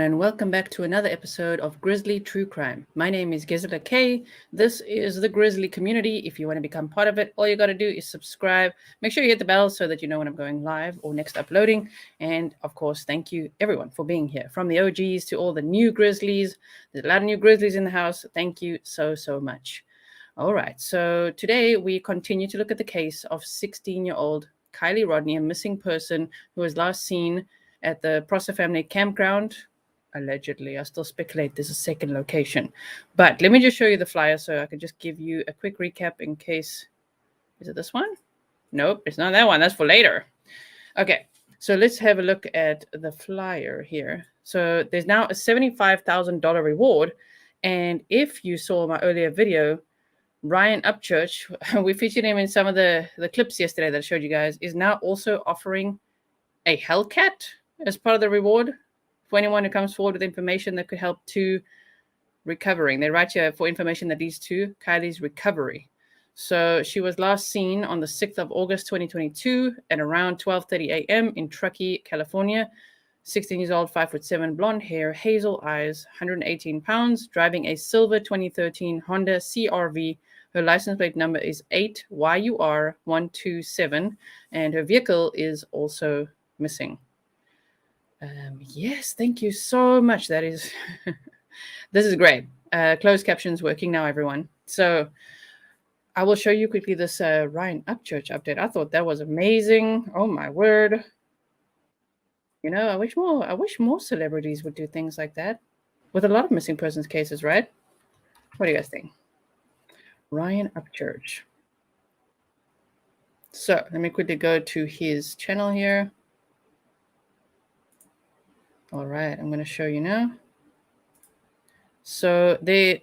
And welcome back to another episode of Grizzly True Crime. My name is Gisela K. This is the Grizzly community. If you want to become part of it, all you got to do is subscribe. Make sure you hit the bell so that you know when I'm going live or next uploading. And of course, thank you everyone for being here. From the OGs to all the new Grizzlies. There's a lot of new Grizzlies in the house. Thank you so much. All right. So today we continue to look at the case of 16-year-old Kiely Rodni, a missing person who was last seen at the Prosser Family Campground. Allegedly, I still speculate there's a second location. But let me just show you the flyer so I can just give you a quick recap in case... Is it this one? Nope, it's not that one. That's for later. Okay, so let's have a look at the flyer here. So there's now a $75,000 reward. And if you saw my earlier video, Ryan Upchurch, we featured him in some of the clips yesterday that I showed you guys, is now also offering a Hellcat as part of the reward for anyone who comes forward with information that could help to recovering. They write here for information that leads to Kiely's recovery. So she was last seen on the 6th of August, 2022 at around 12:30 a.m. in Truckee, California. 16 years old, 5'7", blonde hair, hazel eyes, 118 pounds, driving a silver 2013 Honda CRV. Her license plate number is 8YUR127, and her vehicle is also missing. Yes, thank you so much. That is, this is great. Closed captions working now, everyone. So I will show you quickly this Ryan Upchurch update. I thought that was amazing. Oh my word. You know, I wish more celebrities would do things like that with a lot of missing persons cases, right? What do you guys think? Ryan Upchurch. So let me quickly go to his channel here. All right, I'm going to show you now. So there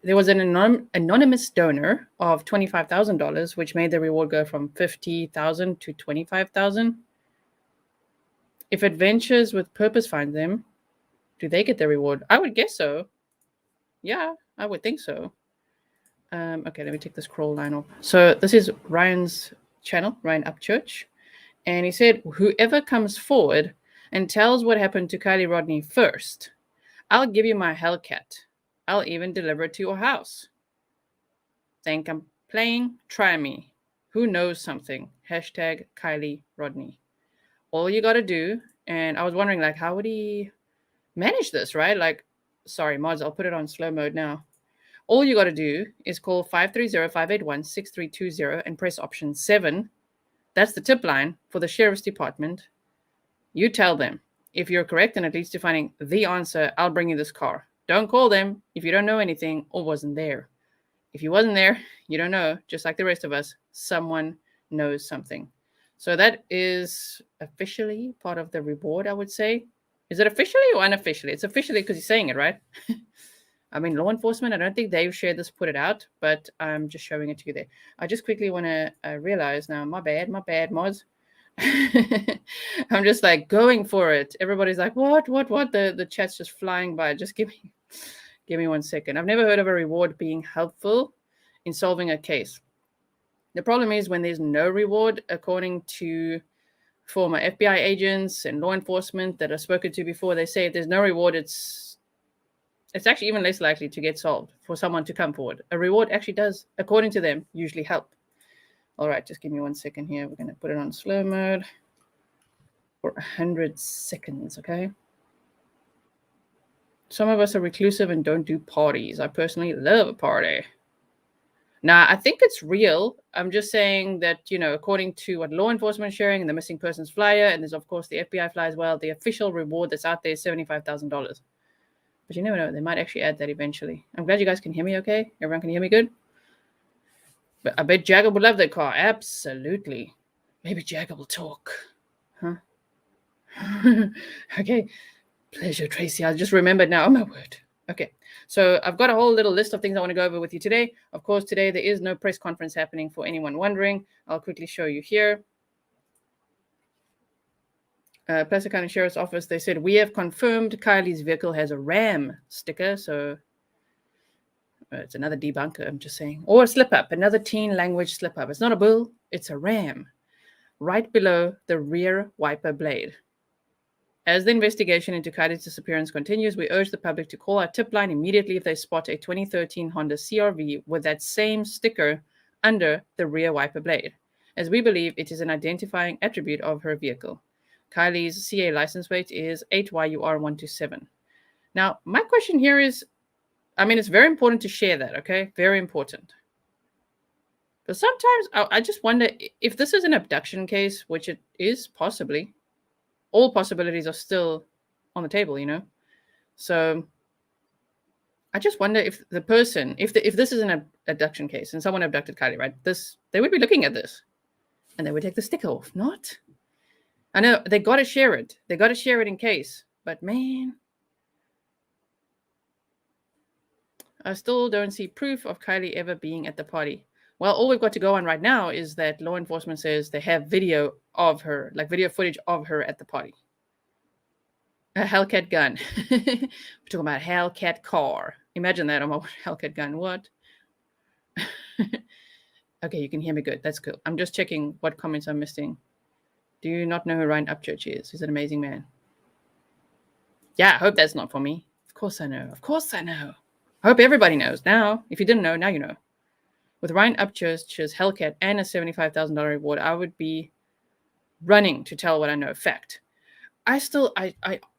was an anonymous donor of $25,000, which made the reward go from $50,000 to $25,000. If Adventures with Purpose finds them, do they get the reward? I would guess so. Yeah, I would think so. Okay, let me take this scroll line off. So this is Ryan's channel, Ryan Upchurch. And he said, whoever comes forward and tells what happened to Kiely Rodni first, I'll give you my Hellcat. I'll even deliver it to your house. Think I'm playing? Try me. Who knows something? Hashtag Kiely Rodni. All you got to do, and I was wondering, like, how would he manage this, right? Like, sorry, mods, I'll put it on slow mode now. All you got to do is call 530-581-6320 and press option 7. That's the tip line for the Sheriff's Department. You tell them. If you're correct and it leads to finding the answer, I'll bring you this car. Don't call them if you don't know anything or wasn't there. If you wasn't there, you don't know. Just like the rest of us, someone knows something. So that is officially part of the reward, I would say. Is it officially or unofficially? It's officially because he's saying it, right? I mean, law enforcement, I don't think they've shared this, put it out, but I'm just showing it to you there. I just quickly want to realize now, my bad, mods. I'm just like going for it. Everybody's like, what? The chat's just flying by. Just give me 1 second. I've never heard of a reward being helpful in solving a case. The problem is when there's no reward, according to former FBI agents and law enforcement that I've spoken to before, they say if there's no reward, it's actually even less likely to get solved for someone to come forward. A reward actually does, according to them, usually help. All right, just give me 1 second here. We're going to put it on slow mode for 100 seconds, okay? Some of us are reclusive and don't do parties. I personally love a party. Now, I think it's real. I'm just saying that, you know, according to what law enforcement is sharing and the missing persons flyer, and there's, of course, the FBI flyer as well, the official reward that's out there is $75,000. But you never know. They might actually add that eventually. I'm glad you guys can hear me okay. Everyone can hear me good? But I bet Jagger would love that car. Absolutely. Maybe Jagger will talk. Huh? Okay. Pleasure, Tracy. I'll just remember now. Oh, my word. Okay. So I've got a whole little list of things I want to go over with you today. Of course, today there is no press conference happening for anyone wondering. I'll quickly show you here. Placer County Sheriff's Office, they said, we have confirmed Kiely's vehicle has a Ram sticker. So it's another debunker, I'm just saying. Or a slip-up, another teen language slip-up. It's not a bull, it's a Ram. Right below the rear wiper blade. As the investigation into Kylie's disappearance continues, we urge the public to call our tip line immediately if they spot a 2013 Honda CR-V with that same sticker under the rear wiper blade, as we believe it is an identifying attribute of her vehicle. Kylie's CA license plate is 8YUR127. Now, my question here is, I mean, it's very important to share that, okay? Very important. But sometimes I just wonder if this is an abduction case, which it is possibly. All possibilities are still on the table, you know? So I just wonder if the person, if this is an abduction case and someone abducted Kiely, right? They would be looking at this and they would take the sticker off, not? I know they got to share it. They got to share it in case. But man, I still don't see proof of Kiely ever being at the party. Well, all we've got to go on right now is that law enforcement says they have video of her, like video footage of her at the party. A Hellcat gun. We're talking about a Hellcat car. Imagine that on my Hellcat gun. What? Okay, you can hear me good. That's cool. I'm just checking what comments I'm missing. Do you not know who Ryan Upchurch is? He's an amazing man. Yeah, I hope that's not for me. Of course I know. Of course I know. I hope everybody knows now. If you didn't know, now you know. With Ryan Upchurch's Hellcat and a $75,000 reward, I would be running to tell what I know. Fact.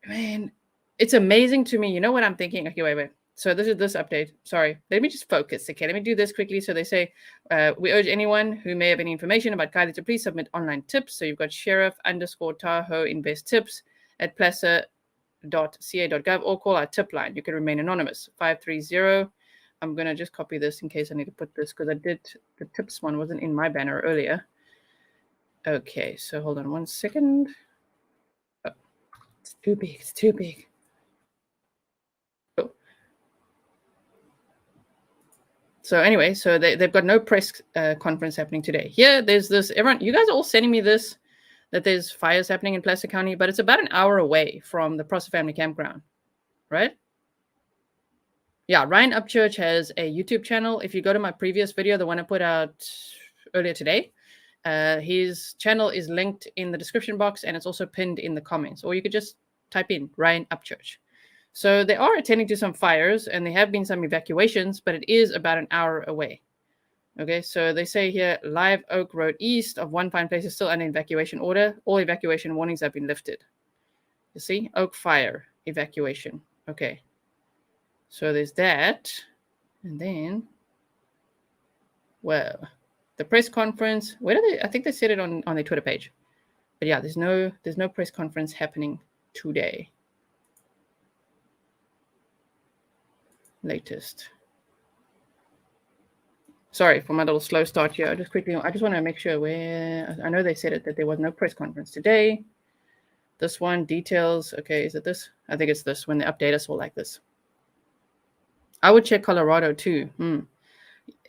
Man, it's amazing to me. You know what I'm thinking? Okay, wait. So this is this update. Sorry. Let me just focus. Okay, let me do this quickly. So they say, we urge anyone who may have any information about Kiely to please submit online tips. So you've got sheriff_Tahoe invest tips at placer.ca.gov or call our tip line. You can remain anonymous. 530. I'm going to just copy this in case I need to put this because I did the tips one wasn't in my banner earlier. Okay, so hold on one second. Oh, it's too big. It's too big. Oh. So anyway, so they've got no press conference happening today. Here, there's this. Everyone, you guys are all sending me this, that there's fires happening in Placer County, but it's about an hour away from the Prosser Family Campground, right? Yeah, Ryan Upchurch has a YouTube channel. If you go to my previous video, the one I put out earlier today, his channel is linked in the description box and it's also pinned in the comments. Or you could just type in Ryan Upchurch. So they are attending to some fires and there have been some evacuations, but it is about an hour away. Okay, so they say here, Live Oak Road East of One Pine Place is still under evacuation order. All evacuation warnings have been lifted. You see, Oak Fire evacuation. Okay. So there's that. And then, well, the press conference, where do they, I think they said it on their Twitter page. But yeah, there's no press conference happening today. Latest. Sorry for my little slow start here. I just want to make sure where, I know they said it, that there was no press conference today. This one, details. Okay, is it this? I think it's this, when they update us all like this. I would check Colorado too.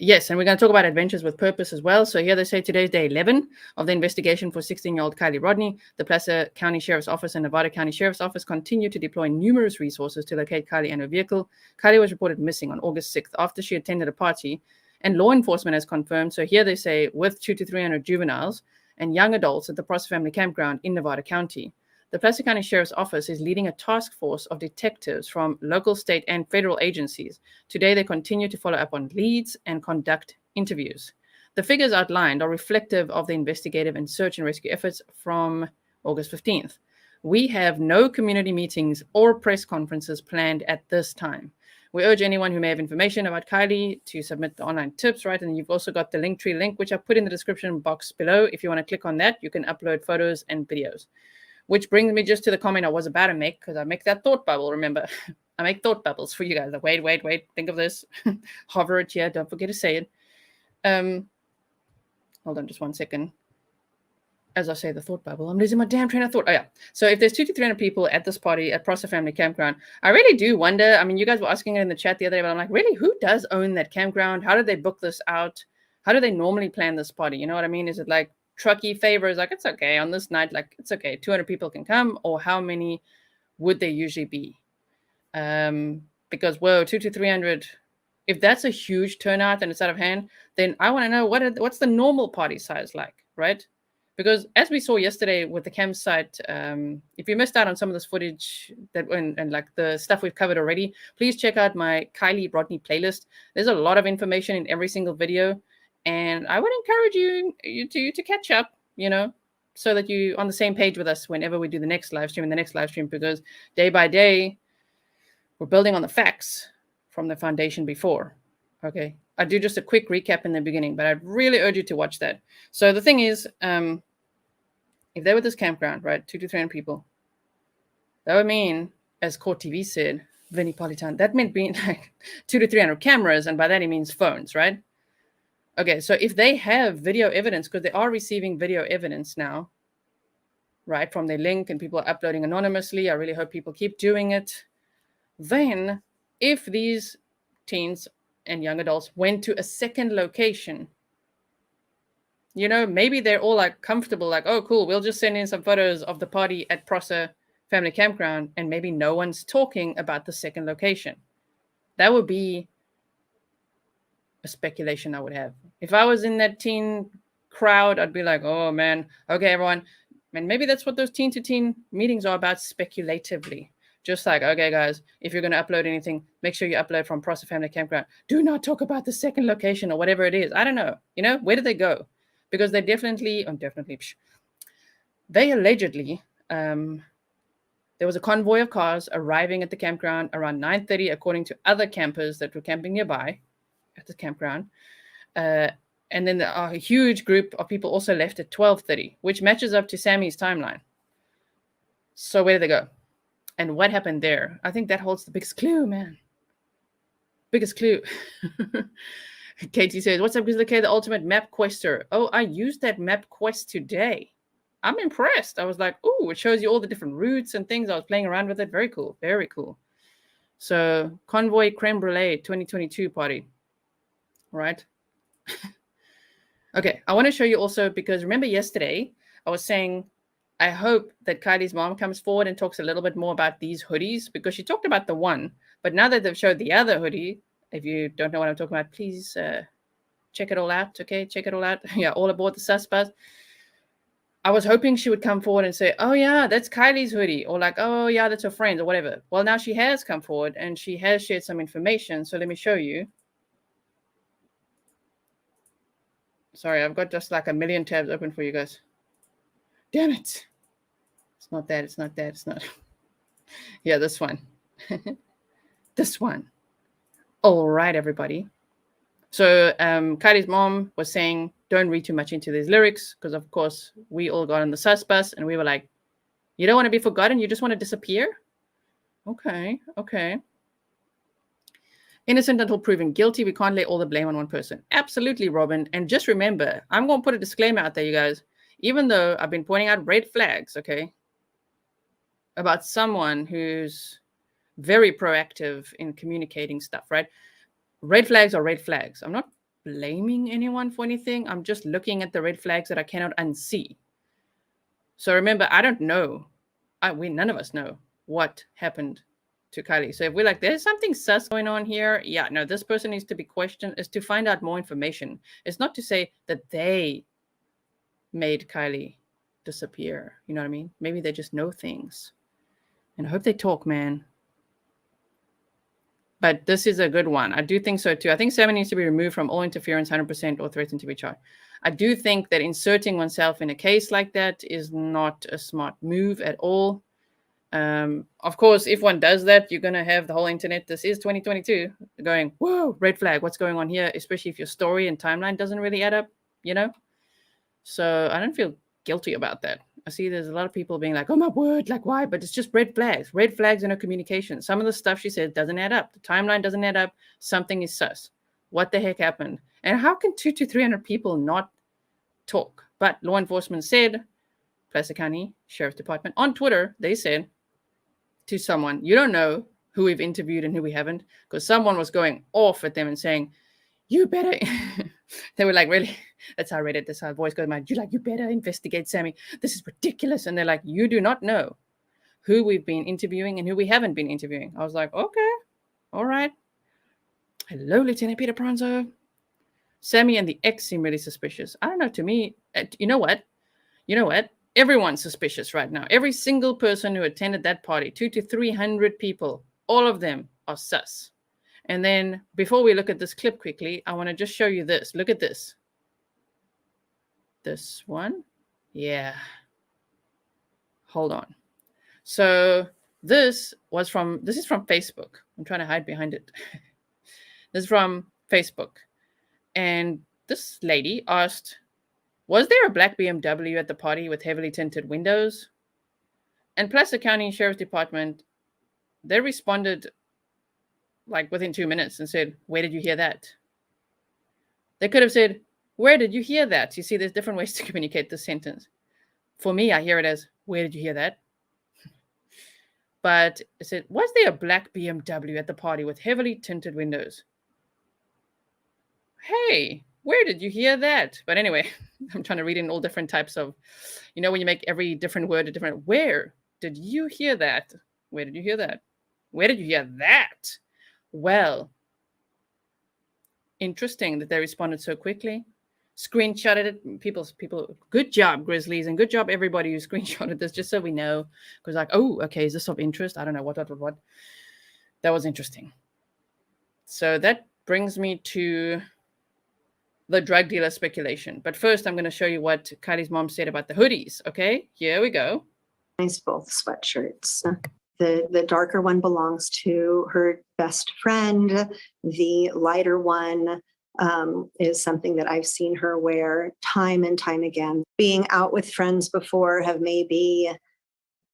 Yes, and we're going to talk about adventures with purpose as well. So here they say today's day 11 of the investigation for 16-year-old Kiely Rodni. The Placer County Sheriff's Office and Nevada County Sheriff's Office continue to deploy numerous resources to locate Kiely and her vehicle. Kiely was reported missing on August 6th after she attended a party, and law enforcement has confirmed. So here they say with 200 to 300 juveniles and young adults at the Prosser Family Campground in Nevada County. The Placer County Sheriff's Office is leading a task force of detectives from local, state, and federal agencies. Today, they continue to follow up on leads and conduct interviews. The figures outlined are reflective of the investigative and search and rescue efforts from August 15th. We have no community meetings or press conferences planned at this time. We urge anyone who may have information about Kiely to submit the online tips, right? And you've also got the Linktree link, which I put in the description box below. If you want to click on that, you can upload photos and videos. Which brings me just to the comment I was about to make, because I make that thought bubble, remember? I make thought bubbles for you guys. Like, wait, think of this. Hover it here, don't forget to say it. Hold on just one second. As I say the thought bubble, I'm losing my damn train of thought. Oh, yeah. So if there's 200 to 300 people at this party at Prosser Family Campground, I really do wonder. I mean, you guys were asking it in the chat the other day, but I'm like, really, who does own that campground? How did they book this out? How do they normally plan this party? You know what I mean? Is it like truckee favors, like it's okay on this night, like it's okay, 200 people can come, or how many would there usually be? Because 200 to 300, if that's a huge turnout and it's out of hand, then I want to know what's the normal party size like, right? Because as we saw yesterday with the campsite, if you missed out on some of this footage and like the stuff we've covered already, please check out my Kiely Rodni playlist. There's a lot of information in every single video, and I would encourage you to catch up, so that you're on the same page with us whenever we do the next live stream and the next live stream, because day by day, we're building on the facts from the foundation before. Okay. I do just a quick recap in the beginning, but I'd really urge you to watch that. So the thing is, if they were this campground, right, 200 to 300 people, that would mean, as Court TV said, Vinnie Politan, that meant being like 200 to 300 cameras, and by that he means phones, right? Okay, so if they have video evidence, because they are receiving video evidence now, right, from their link, and people are uploading anonymously, I really hope people keep doing it. Then, if these teens and young adults went to a second location, maybe they're all like comfortable, like, oh, cool, we'll just send in some photos of the party at Prosser Family Campground, and maybe no one's talking about the second location. That would be a speculation I would have. If I was in that teen crowd, I'd be like, oh man, okay, everyone. And maybe that's what those teen to teen meetings are about, speculatively. Just like, okay, guys, if you're going to upload anything, make sure you upload from Prosser Family Campground. Do not talk about the second location or whatever it is. I don't know. Where did they go? Because they they allegedly, there was a convoy of cars arriving at the campground around 9:30, according to other campers that were camping nearby at the campground. And then a huge group of people also left at 12:30, which matches up to Sammy's timeline. So where did they go? And what happened there? I think that holds the biggest clue, man. Biggest clue. Katie says, what's up, Gisela K, the ultimate map quester? Oh, I used that map quest today. I'm impressed. I was like, ooh, it shows you all the different routes and things. I was playing around with it. Very cool. Very cool. So, Convoy Creme Brulee 2022 party. Right? Okay, I want to show you also, because remember yesterday, I was saying, I hope that Kylie's mom comes forward and talks a little bit more about these hoodies, because she talked about the one, but now that they've showed the other hoodie, if you don't know what I'm talking about, please check it all out, okay? Check it all out. Yeah, all aboard the suspect. I was hoping she would come forward and say, oh yeah, that's Kylie's hoodie, or like, oh yeah, that's her friend, or whatever. Well, now she has come forward and she has shared some information, so let me show you. Sorry, I've got just like a million tabs open for you guys. Damn it. It's not that, it's not that, it's not. Yeah, this one. This one. All right, everybody. So Kylie's mom was saying, don't read too much into these lyrics, because of course we all got on the sus bus and we were like, you don't want to be forgotten, you just want to disappear? Okay. Innocent until proven guilty. We can't lay all the blame on one person. Absolutely, Robin. And just remember, I'm going to put a disclaimer out there, you guys. Even though I've been pointing out red flags, okay, about someone who's very proactive in communicating stuff, right? Red flags are red flags. I'm not blaming anyone for anything. I'm just looking at the red flags that I cannot unsee. So remember, I don't know. None of us know what happened to Kiely. So if we're like, there's something sus going on here, yeah, no, this person needs to be questioned, is to find out more information. It's not to say that they made Kiely disappear. You know what I mean? Maybe they just know things. And I hope they talk, man. But this is a good one. I do think so too. I think Sammy needs to be removed from all interference 100% or threatened to be charged. I do think that inserting oneself in a case like that is not a smart move at all. Of course, if one does that, you're going to have the whole internet. This is 2022 going, whoa, red flag. What's going on here? Especially if your story and timeline doesn't really add up, you know? So I don't feel guilty about that. I see there's a lot of people being like, oh my word, like why? But it's just red flags in her communication. Some of the stuff she said doesn't add up. The timeline doesn't add up. Something is sus. What the heck happened? And how can 200 to 300 people not talk? But law enforcement said, Placer County Sheriff Department on Twitter, they said to someone, you don't know who we've interviewed and who we haven't, because someone was going off at them and saying, you better, they were like, really? That's how I read it. That's how a voice goes, you better investigate Sammy. This is ridiculous. And they're like, you do not know who we've been interviewing and who we haven't been interviewing. I was like, okay, all right. Hello, Lieutenant Peter Pranzo. Sammy and the ex seem really suspicious. I don't know, to me, you know what? you know what? Everyone's suspicious right now. Every single person who attended that party, 200 to 300 people, all of them are sus. And then before we look at this clip quickly, I want to just show you this. Look at this. This one. Yeah. Hold on. So this is from Facebook. I'm trying to hide behind it. This is from Facebook. And this lady asked, was there a black BMW at the party with heavily tinted windows? And Placer County Sheriff's Department, they responded like within 2 minutes and said, where did you hear that? They could have said, where did you hear that? You see, there's different ways to communicate this sentence. For me, I hear it as, where did you hear that? But it said, was there a black BMW at the party with heavily tinted windows? Hey, where did you hear that? But anyway, I'm trying to read in all different types of, when you make every different word a different, where did you hear that? Where did you hear that? Where did you hear that? Well, interesting that they responded so quickly. Screenshotted it. People, good job, Grizzlies, and good job, everybody who screenshotted this, just so we know. Because like, oh, okay, is this of interest? I don't know, what. That was interesting. So that brings me to the drug dealer speculation. But first, I'm going to show you what Kiely's mom said about the hoodies. Okay, here we go. Both sweatshirts. The darker one belongs to her best friend. The lighter one is something that I've seen her wear time and time again. Being out with friends before, have maybe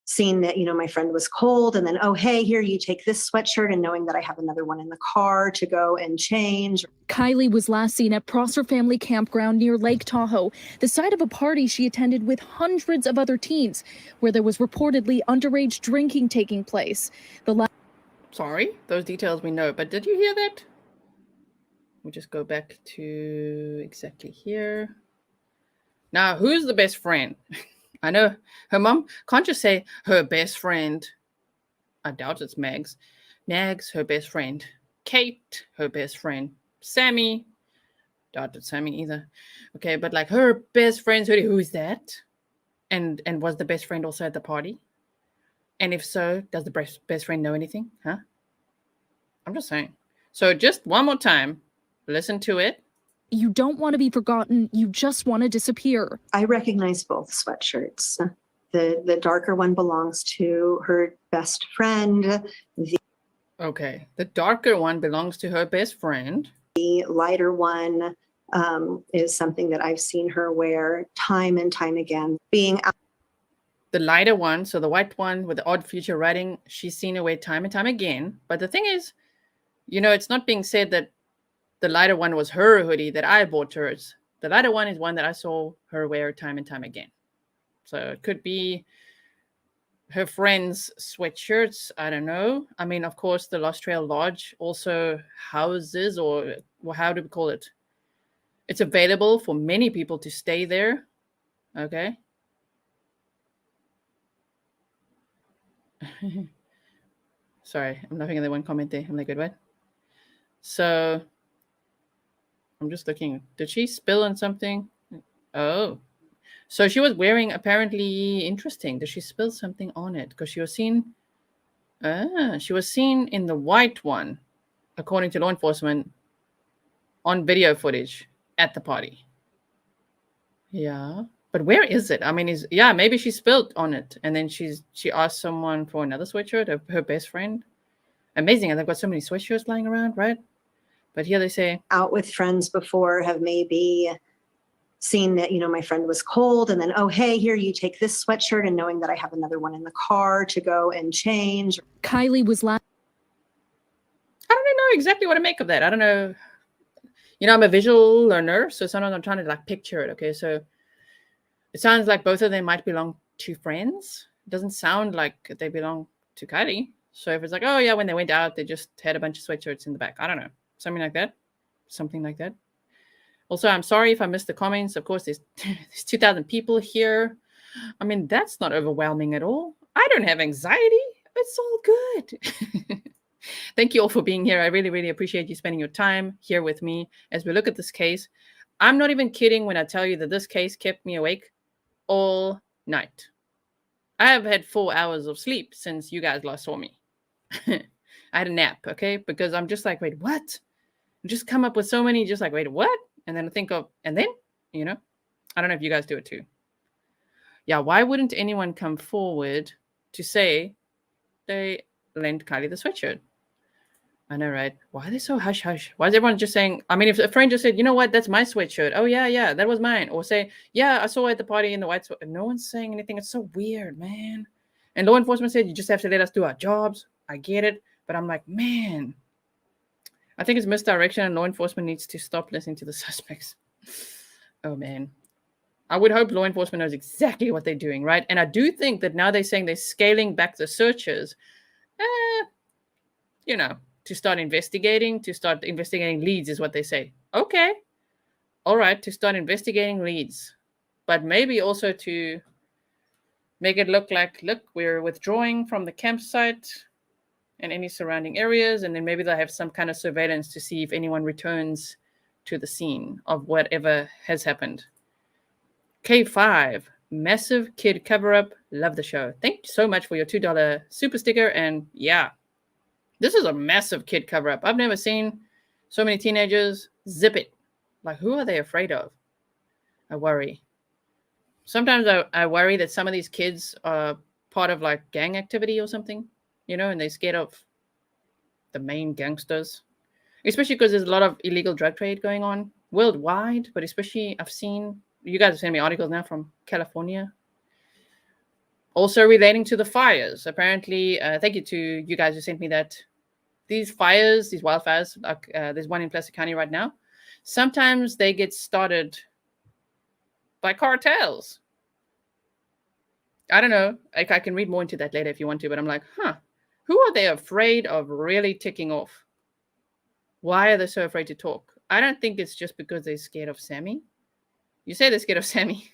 seen that, my friend was cold, and then, oh, hey, here, you take this sweatshirt, and knowing that I have another one in the car to go and change. Kiely was last seen at Prosser Family Campground near Lake Tahoe, the site of a party she attended with hundreds of other teens, where there was reportedly underage drinking taking place. Sorry, those details we know, but did you hear that? We'll just go back to exactly here. Now, who's the best friend? I know her mom can't just say her best friend. I doubt it's Mags. Mags, her best friend. Kate, her best friend. Sammy, doubt it's Sammy either. Okay, but like her best friend's hoodie, who is that? And was the best friend also at the party? And if so, does the best friend know anything? Huh? I'm just saying. So just one more time, listen to it. You don't want to be forgotten. You just want to disappear. I recognize both sweatshirts. The darker one belongs to her best friend. Okay, the darker one belongs to her best friend. The lighter one is something that I've seen her wear time and time again. Being out. The lighter one, so the white one with the odd future writing, she's seen her wear time and time again. But the thing is, it's not being said that the lighter one was her hoodie that I bought hers. The lighter one is one that I saw her wear time and time again. So it could be her friends' sweatshirts. I don't know. I mean, of course, the Lost Trail Lodge also houses, or how do we call it? It's available for many people to stay there. Okay. Sorry, I'm laughing at the one comment there. I'm like, what? So I'm just looking. Did she spill on something? Oh. So she was wearing, apparently, interesting. Did she spill something on it? Because she was seen in the white one, according to law enforcement, on video footage at the party. Yeah. But where is it? I mean, maybe she spilled on it. And then she asked someone for another sweatshirt, her best friend. Amazing. And they've got so many sweatshirts lying around, right? But here they say, out with friends before, have maybe seen that, my friend was cold, and then, oh, hey, here, you take this sweatshirt, and knowing that I have another one in the car to go and change. Kiely was last. I don't know exactly what to make of that. I don't know. I'm a visual learner, so sometimes I'm trying to picture it. Okay, so it sounds like both of them might belong to friends. It doesn't sound like they belong to Kiely. So if it's like, oh yeah, when they went out, they just had a bunch of sweatshirts in the back. I don't know. Something like that. Also, I'm sorry if I missed the comments. Of course, there's 2,000 people here. I mean, that's not overwhelming at all. I don't have anxiety. It's all good. Thank you all for being here. I really, really appreciate you spending your time here with me as we look at this case. I'm not even kidding when I tell you that this case kept me awake all night. I have had 4 hours of sleep since you guys last saw me. I had a nap, okay? Because I'm just like, wait, what? Just come up with so many, just like, wait, what? And then I think of, and then, I don't know if you guys do it too. Yeah, why wouldn't anyone come forward to say they lent Kiely the sweatshirt? I know, right? Why are they so hush-hush? Why is everyone just saying, I mean, if a friend just said, you know what, that's my sweatshirt. Oh, yeah, that was mine. Or say, yeah, I saw it at the party in the white sweatshirt. No one's saying anything. It's so weird, man. And law enforcement said, you just have to let us do our jobs. I get it. But I'm like, man, I think it's misdirection and law enforcement needs to stop listening to the suspects. Oh, man. I would hope law enforcement knows exactly what they're doing, right? And I do think that now they're saying they're scaling back the searches, to start investigating leads is what they say. Okay. All right, to start investigating leads. But maybe also to make it look like, look, we're withdrawing from the campsite and any surrounding areas. And then maybe they'll have some kind of surveillance to see if anyone returns to the scene of whatever has happened. K5, massive kid cover-up. Love the show. Thank you so much for your $2 super sticker. And yeah, this is a massive kid cover-up. I've never seen so many teenagers zip it. Like, who are they afraid of? I worry. Sometimes I worry that some of these kids are part of like gang activity or something, and they're scared of the main gangsters. Especially because there's a lot of illegal drug trade going on worldwide, but especially I've seen, you guys have sent me articles now from California. Also relating to the fires. Apparently, thank you to you guys who sent me that. These wildfires, there's one in Placer County right now. Sometimes they get started by cartels. I don't know. I can read more into that later if you want to, but I'm like, who are they afraid of really ticking off? Why are they so afraid to talk? I don't think it's just because they're scared of Sammy. You say they're scared of Sammy.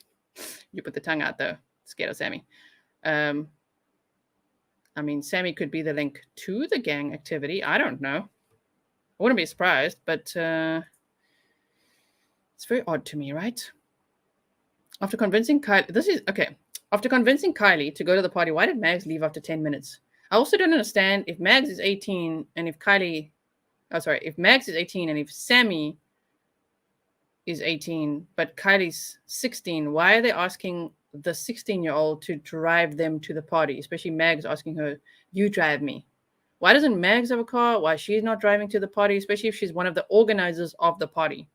You put the tongue out though. Scared of Sammy. I mean, Sammy could be the link to the gang activity. I don't know. I wouldn't be surprised, but it's very odd to me, right? After convincing Kiely to go to the party, why did Mags leave after 10 minutes? I also don't understand if Mags is 18 and if Mags is 18 and if Sammy is 18, but Kylie's 16, why are they asking the 16-year-old to drive them to the party? Especially Mags asking her, you drive me. Why doesn't Mags have a car? Why she's not driving to the party, especially if she's one of the organizers of the party?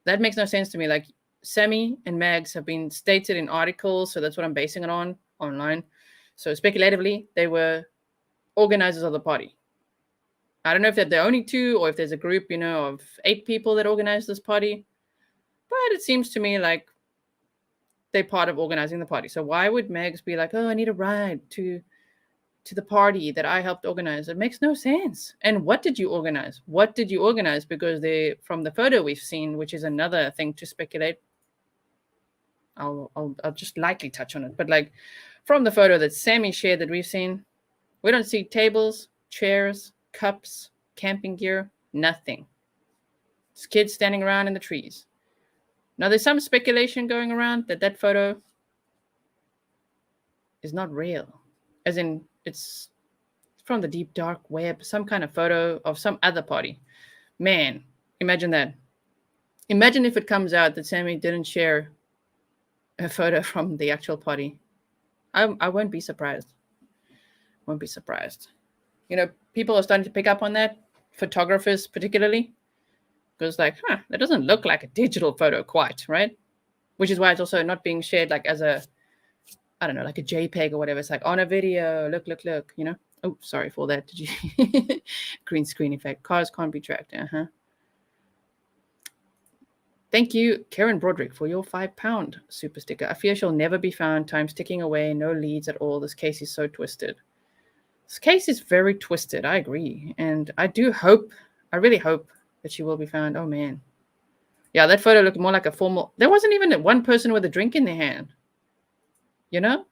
That makes no sense to me. Like, Sammy and Mags have been stated in articles, so that's what I'm basing it on online. So speculatively, they were organizers of the party. I don't know if they're the only two or if there's a group, of 8 people that organized this party. But it seems to me like they're part of organizing the party. So why would Mags be like, oh, I need a ride to the party that I helped organize? It makes no sense. And what did you organize? Because from the photo we've seen, which is another thing to speculate, I'll just lightly touch on it. But like from the photo that Sammy shared that we've seen, we don't see tables, chairs, cups, camping gear, nothing. It's kids standing around in the trees. Now, there's some speculation going around that photo is not real. As in, it's from the deep, dark web, some kind of photo of some other party. Man, imagine that. Imagine if it comes out that Sammy didn't share a photo from the actual party. I won't be surprised. Won't be surprised. People are starting to pick up on that, photographers particularly. Because that doesn't look like a digital photo quite, right? Which is why it's also not being shared like as a, I don't know, like a JPEG or whatever. It's like on a video, look. Oh, sorry for that. Did you? Green screen effect. Cars can't be tracked. Thank you, Karen Broderick, for your £5 super sticker. I fear she'll never be found. Time's ticking away. No leads at all. This case is so twisted. This case is very twisted. I agree. And I really hope that she will be found. Oh, man. Yeah, that photo looked more like a formal. There wasn't even one person with a drink in their hand. And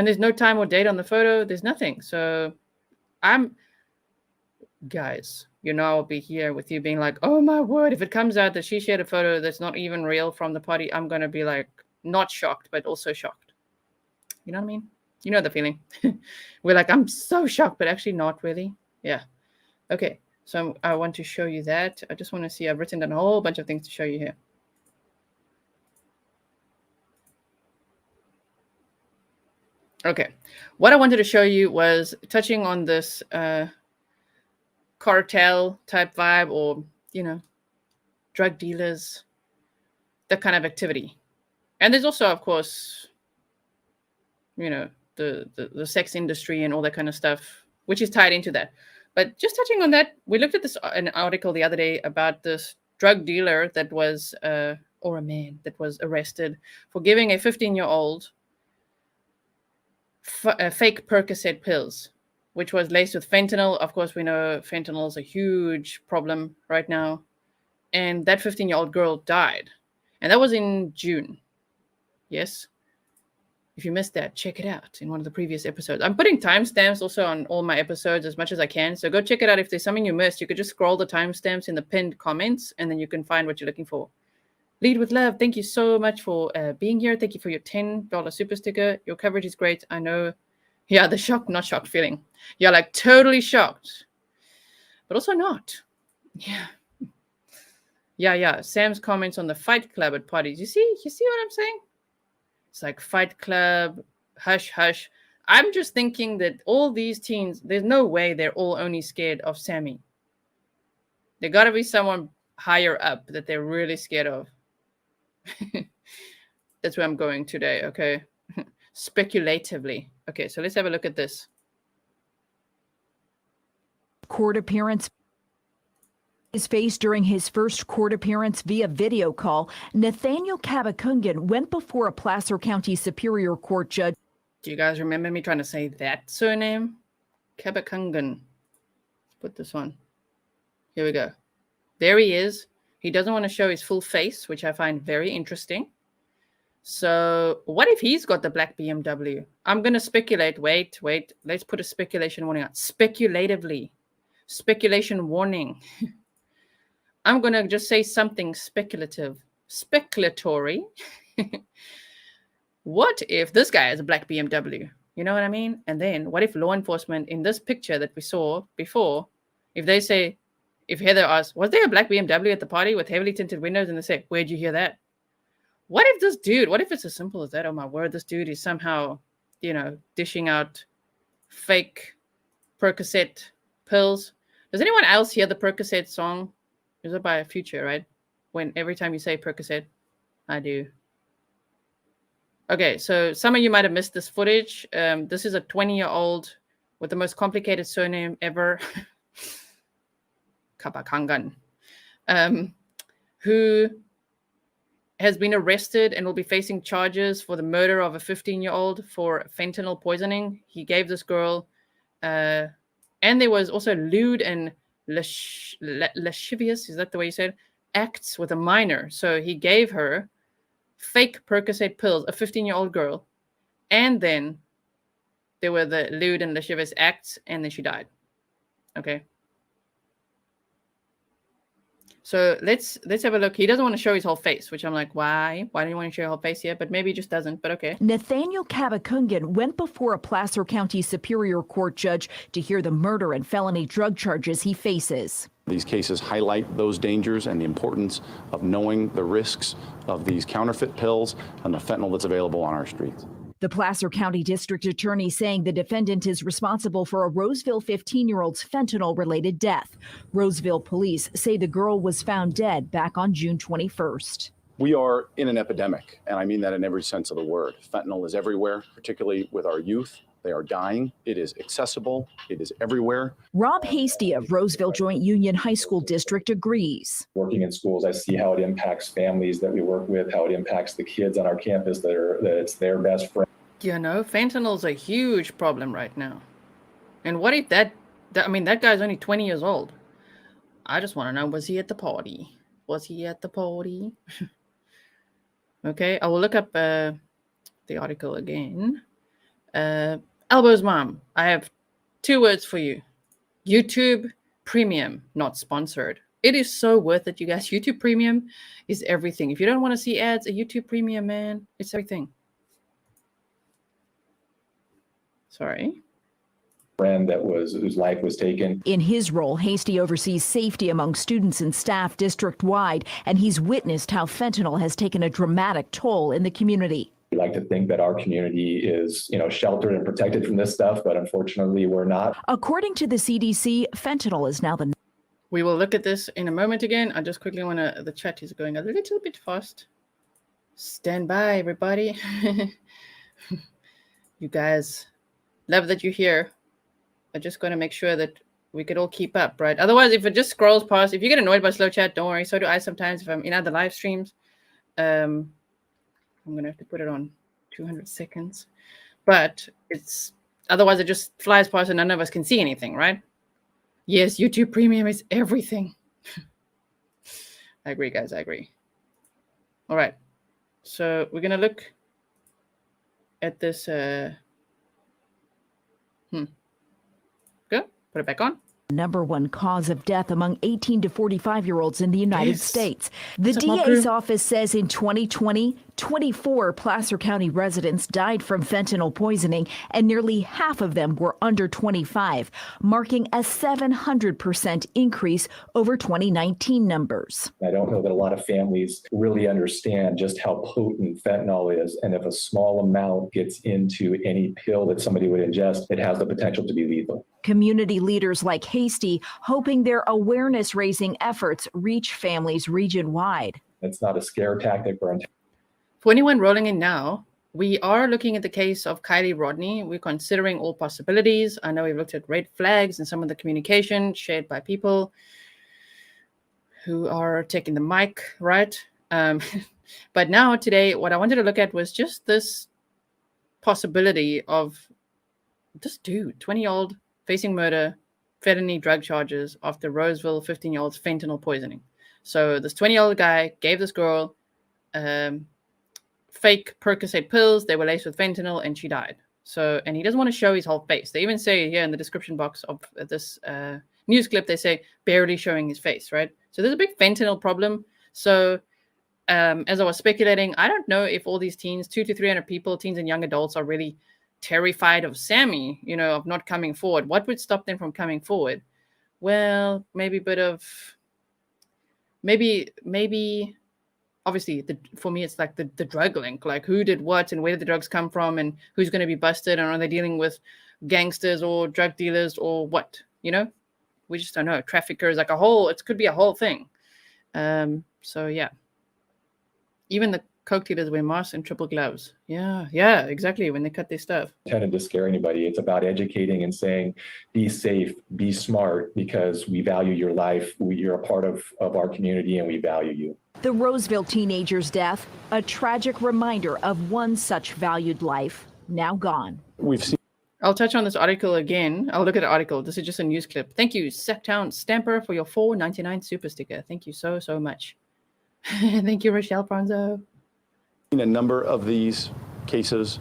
there's no time or date on the photo. There's nothing. So guys, I'll be here with you being like, oh, my word. If it comes out that she shared a photo that's not even real from the party, I'm going to be like, not shocked, but also shocked. You know what I mean? You know the feeling. We're like, I'm so shocked, but actually not really. Yeah. Okay. So I want to show you that. I just want to see, I've written down a whole bunch of things to show you here. Okay. What I wanted to show you was touching on this cartel type vibe, or, drug dealers, that kind of activity. And there's also, of course, the sex industry and all that kind of stuff, which is tied into that. But just touching on that, we looked at an article the other day about this drug dealer that was, or a man that was arrested for giving a 15-year-old fake Percocet pills, which was laced with fentanyl. Of course, we know fentanyl is a huge problem right now. And that 15-year-old girl died. And that was in June. Yes. If you missed that, check it out in one of the previous episodes. I'm putting timestamps also on all my episodes as much as I can. So go check it out. If there's something you missed, you could just scroll the timestamps in the pinned comments, and then you can find what you're looking for. Lead with love. Thank you so much for being here. Thank you for your $10 super sticker. Your coverage is great. I know. Yeah, the shocked, not shocked feeling. You're like totally shocked, but also not. Yeah. Yeah. Sam's comments on the Fight Club at parties. You see what I'm saying? It's like Fight Club, hush, hush. I'm just thinking that all these teens, there's no way they're all only scared of Sammy. There got to be someone higher up that they're really scared of. That's where I'm going today, okay? Speculatively. Okay, so let's have a look at this. Court appearance. His face during his first court appearance via video call, Nathaniel Kabakungan went before a Placer County Superior Court judge. Do you guys remember me trying to say that surname? Kabakungan. Let's put this on. Here we go. There he is. He doesn't want to show his full face, which I find very interesting. So what if he's got the black BMW? I'm going to speculate. Wait. Let's put a speculation warning out. Speculatively. Speculation warning. I'm going to just say something speculative. Speculatory. What if this guy has a black BMW? You know what I mean? And then what if law enforcement in this picture that we saw before, if they say, if Heather asks, was there a black BMW at the party with heavily tinted windows? And they say, where'd you hear that? What if this dude, what if it's as simple as that? Oh my word, this dude is somehow, dishing out fake Percocet pills. Does anyone else hear the Percocet song? Is it by Future, right? When every time you say Percocet, I do. Okay, so some of you might have missed this footage. This is a 20-year-old with the most complicated surname ever. Kabakungan. Who has been arrested and will be facing charges for the murder of a 15-year-old for fentanyl poisoning. He gave this girl, and there was also lewd and lascivious, is that the way you said, acts with a minor. So he gave her fake Percocet pills, a 15-year-old girl, and then there were the lewd and lascivious acts, and then she died. Okay. So let's have a look. He doesn't want to show his whole face, which I'm like, why? Why do you want to show your whole face here? But maybe he just doesn't, but okay. Nathaniel Kabakungan went before a Placer County Superior Court judge to hear the murder and felony drug charges he faces. These cases highlight those dangers and the importance of knowing the risks of these counterfeit pills and the fentanyl that's available on our streets. The Placer County District Attorney saying the defendant is responsible for a Roseville 15-year-old's fentanyl-related death. Roseville police say the girl was found dead back on June 21st. We are in an epidemic, and I mean that in every sense of the word. Fentanyl is everywhere, particularly with our youth. They are dying. It is accessible. It is everywhere. Rob Hasty of Roseville Joint Union High School District agrees. Working in schools, I see how it impacts families that we work with, how it impacts the kids on our campus that it's their best friend. Fentanyl is a huge problem right now. And what if that guy's only 20 years old. I just want to know, was he at the party? Was he at the party? Okay, I will look up the article again. Elbows Mom, I have 2 words for you. YouTube Premium, not sponsored. It is so worth it, you guys. YouTube Premium is everything. If you don't want to see ads, a YouTube Premium, man, it's everything. Sorry. Friend whose life was taken. In his role, Hasty oversees safety among students and staff district-wide, and he's witnessed how fentanyl has taken a dramatic toll in the community. We like to think that our community is, sheltered and protected from this stuff, but unfortunately we're not. According to the CDC, fentanyl is now the... We will look at this in a moment again. I just quickly want to, the chat is going a little bit fast. Stand by, everybody. You guys, love that you're here. I'm just going to make sure that we could all keep up, right? Otherwise, if it just scrolls past, if you get annoyed by slow chat, don't worry. So do I sometimes if I'm in other live streams. I'm going to have to put it on 200 seconds. But it's, otherwise it just flies past and none of us can see anything, right? Yes, YouTube Premium is everything. I agree, guys. I agree. All right. So we're going to look at this. Go. Put it back on. Number one cause of death among 18 to 45-year-olds in the United States. The DA's office says in 2020, 24 Placer County residents died from fentanyl poisoning, and nearly half of them were under 25, marking a 700% increase over 2019 numbers. I don't know that a lot of families really understand just how potent fentanyl is, and if a small amount gets into any pill that somebody would ingest, it has the potential to be lethal. Community leaders like Hasty hoping their awareness-raising efforts reach families region-wide. It's not a scare tactic or for anyone rolling in now, we are looking at the case of Kiely Rodni. We're considering all possibilities. I know we've looked at red flags and some of the communication shared by people who are taking the mic, right? But now today, what I wanted to look at was just this possibility of this dude, 20-year-old, facing murder, felony drug charges after Roseville 15-year-old's fentanyl poisoning. So this 20-year-old guy gave this girl fake Percocet pills. They were laced with fentanyl and she died. So, and he doesn't want to show his whole face. They even say here in the description box of this news clip, they say barely showing his face, right? So there's a big fentanyl problem. So as I was speculating, I don't know if all these teens, 200 to 300 people, teens and young adults are really terrified of Sammy, of not coming forward. What would stop them from coming forward? Well, maybe a bit of, maybe obviously for me, it's like the drug link, like who did what and where did the drugs come from and who's going to be busted and are they dealing with gangsters or drug dealers or what, we just don't know. Traffickers, like it could be a whole thing. So yeah, even the coke dealers wear masks and triple gloves. Yeah, exactly. When they cut their stuff. Intended to scare anybody. It's about educating and saying, be safe, be smart, because we value your life. You're a part of our community and we value you. The Roseville teenager's death, a tragic reminder of one such valued life, now gone. We've seen. I'll touch on this article again. I'll look at the article. This is just a news clip. Thank you, Sacktown Stamper, for your $4.99 super sticker. Thank you so much. Thank you, Rochelle Pronzo. In a number of these cases,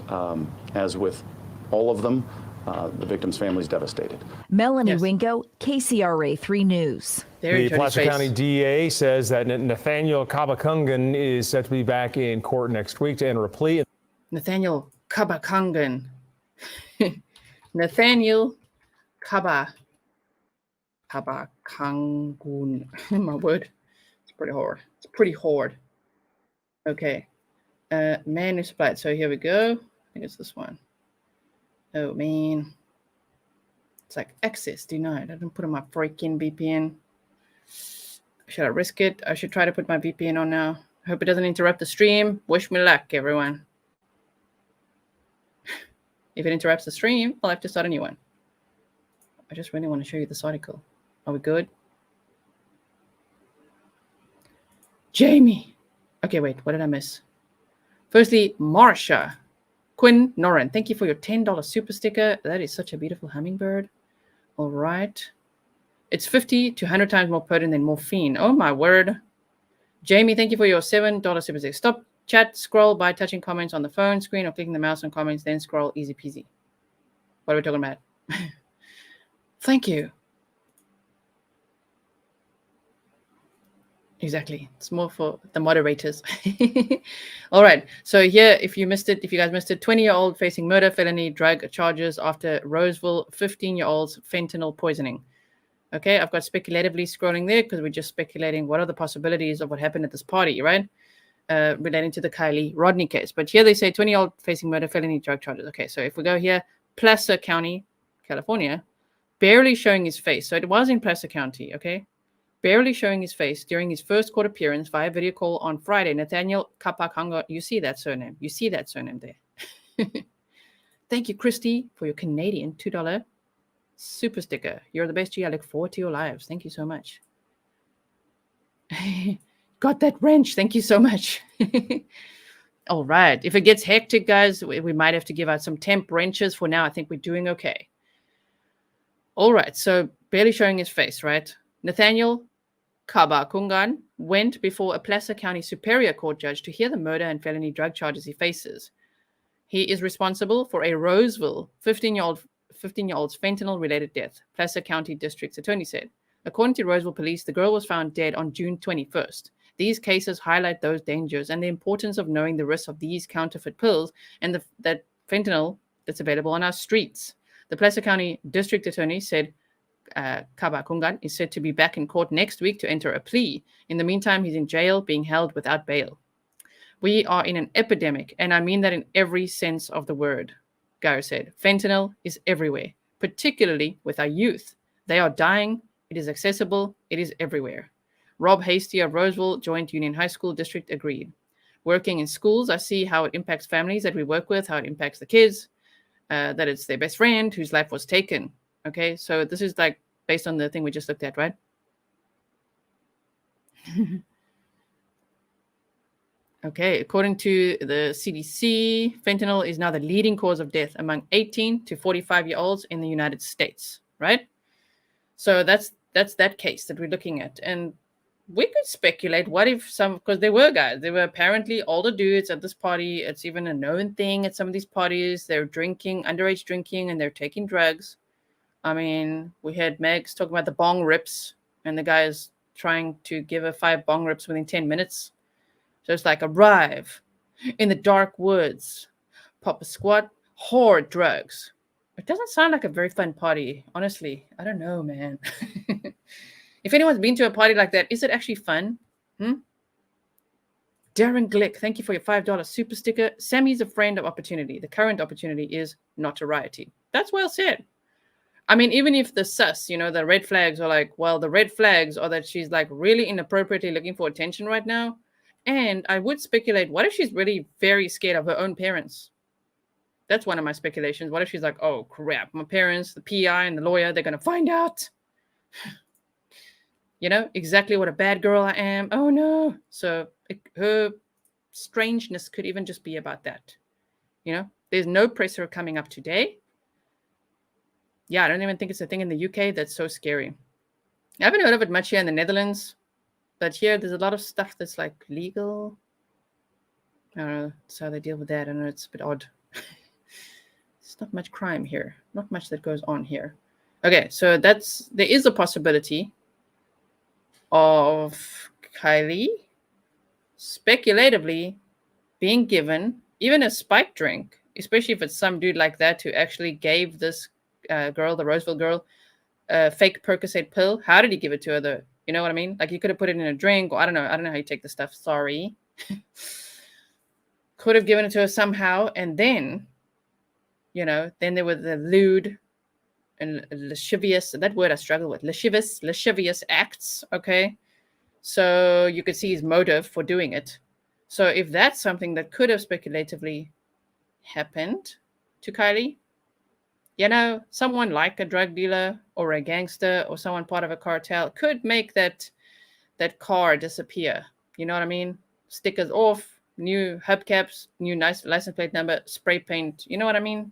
as with all of them, the victim's family is devastated. Melanie Ringo, KCRA 3 News. The Placer County DA says that Nathaniel Kabakungan is set to be back in court next week to enter a plea. Nathaniel Kabakungan. Nathaniel Kabakungan. My word. It's pretty hard. Okay. Man who supplied. So here we go. I think it's this one. Oh man. It's like access denied. I didn't put on my freaking VPN. Should I risk it? I should try to put my VPN on now. I hope it doesn't interrupt the stream. Wish me luck, everyone. If it interrupts the stream, I'll have to start a new one. I just really want to show you this article. Are we good? Jamie. Okay, wait. What did I miss? Firstly, Marsha Quinn Noren, thank you for your $10 super sticker. That is such a beautiful hummingbird. All right. It's 50 to 100 times more potent than morphine. Oh, my word. Jamie, thank you for your $7 super sticker. Stop chat, scroll by touching comments on the phone screen or clicking the mouse on comments, then scroll, easy peasy. What are we talking about? Thank you. Exactly. It's more for the moderators. All right. So here, if you guys missed it, 20-year-old facing murder, felony, drug charges after Roseville 15-year-old's fentanyl poisoning. Okay, I've got speculatively scrolling there because we're just speculating what are the possibilities of what happened at this party, right? Relating to the Kiely Rodni case. But here they say 20-year-old facing murder, felony, drug charges. Okay, so if we go here, Placer County, California, barely showing his face. So it was in Placer County, okay? Barely showing his face during his first court appearance via video call on Friday. Nathaniel Kapakanga, you see that surname. You see that surname there. Thank you, Christy, for your Canadian $2 super sticker. You're the best, G. I look forward to your lives. Thank you so much. Got that wrench. Thank you so much. All right. If it gets hectic, guys, we might have to give out some temp wrenches. For now, I think we're doing okay. All right. So barely showing his face, right? Nathaniel Kabakungan went before a Placer County Superior Court judge to hear the murder and felony drug charges he faces. He is responsible for a Roseville 15-year-old's fentanyl-related death, Placer County District's attorney said. According to Roseville police, the girl was found dead on June 21st. These cases highlight those dangers and the importance of knowing the risks of these counterfeit pills and that fentanyl that's available on our streets. The Placer County District Attorney said Kabakungan is said to be back in court next week to enter a plea. In the meantime, he's in jail being held without bail. We are in an epidemic, and I mean that in every sense of the word, Garo said. Fentanyl is everywhere, particularly with our youth. They are dying. It is accessible. It is everywhere. Rob Hasty of Roseville Joint Union High School District agreed. Working in schools, I see how it impacts families that we work with, how it impacts the kids, that it's their best friend whose life was taken. Okay, so this is like based on the thing we just looked at, right? Okay, according to the CDC, fentanyl is now the leading cause of death among 18 to 45-year-olds in the United States, right? So that's that case that we're looking at. And we could speculate what if because there were apparently older dudes at this party. It's even a known thing at some of these parties. They're drinking, underage drinking, and they're taking drugs. I mean, we had Megs talking about the bong rips, and the guy is trying to give her 5 bong rips within 10 minutes. So it's like arrive in the dark woods, pop a squat, hoard drugs. It doesn't sound like a very fun party, honestly. I don't know, man. If anyone's been to a party like that, is it actually fun? Darren Glick, thank you for your $5 super sticker. Sammy's a friend of opportunity. The current opportunity is notoriety. That's well said. I mean, even if the sus, the red flags are like, well, the red flags are that she's like really inappropriately looking for attention right now. And I would speculate, what if she's really very scared of her own parents? That's one of my speculations. What if she's like, oh, crap, my parents, the PI and the lawyer, they're going to find out. Exactly what a bad girl I am. Oh, no. So her strangeness could even just be about that. There's no presser coming up today. Yeah, I don't even think it's a thing in the UK. That's so scary. I haven't heard of it much here in the Netherlands. But here, there's a lot of stuff that's like legal. I don't know. That's how they deal with that. I know it's a bit odd. There's not much crime here. Not much that goes on here. Okay, so there is a possibility of Kiely speculatively being given even a spike drink, especially if it's some dude like that who actually gave this girl, the Roseville girl, a fake Percocet pill. How did he give it to her though? You know what I mean? Like, you could have put it in a drink, or I don't know how you take the stuff. Sorry. Could have given it to her somehow, and then, then there were the lewd and lascivious, that word I struggle with, lascivious acts, okay? So you could see his motive for doing it. So if that's something that could have speculatively happened to Kiely, someone like a drug dealer or a gangster or someone part of a cartel could make that car disappear. You know what I mean? Stickers off, new hubcaps, new nice license plate number, spray paint. You know what I mean?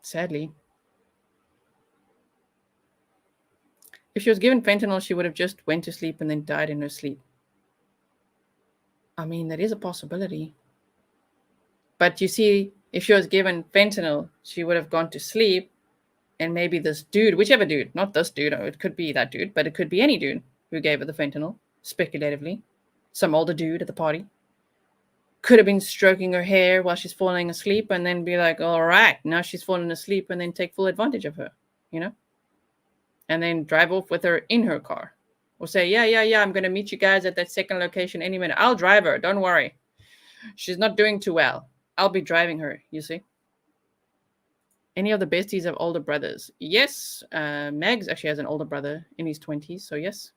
Sadly. If she was given fentanyl, she would have just went to sleep and then died in her sleep. I mean, that is a possibility. But you see, if she was given fentanyl, she would have gone to sleep And maybe this dude, whichever dude, not this dude, it could be that dude, but it could be any dude who gave her the fentanyl, speculatively. Some older dude at the party. Could have been stroking her hair while she's falling asleep and then be like, all right, now she's falling asleep, and then take full advantage of her, you know? And then drive off with her in her car. Or say, yeah, I'm going to meet you guys at that second location any minute. I'll drive her, don't worry. She's not doing too well. I'll be driving her, you see? Any of the besties have older brothers? Yes. Megs actually has an older brother in his 20s, so yes.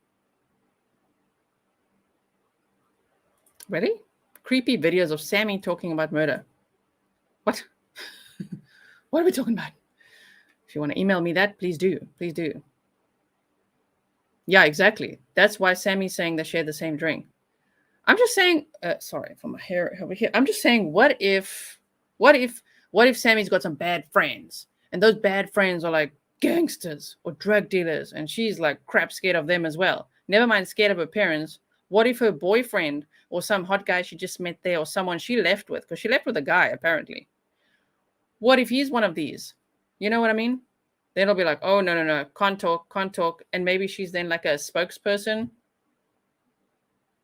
Really? Creepy videos of Sammy talking about murder. What? What are we talking about? If you want to email me that, please do. Please do. Yeah, exactly. That's why Sammy's saying they share the same drink. I'm just saying, sorry for my hair over here. I'm just saying, what if Sammy's got some bad friends, and those bad friends are like gangsters or drug dealers, and she's like crap scared of them as well. Never mind scared of her parents. What if her boyfriend or some hot guy she just met there, or someone she left with, because she left with a guy apparently. What if he's one of these? You know what I mean? Then it'll be like, oh, no, can't talk. And maybe she's then like a spokesperson.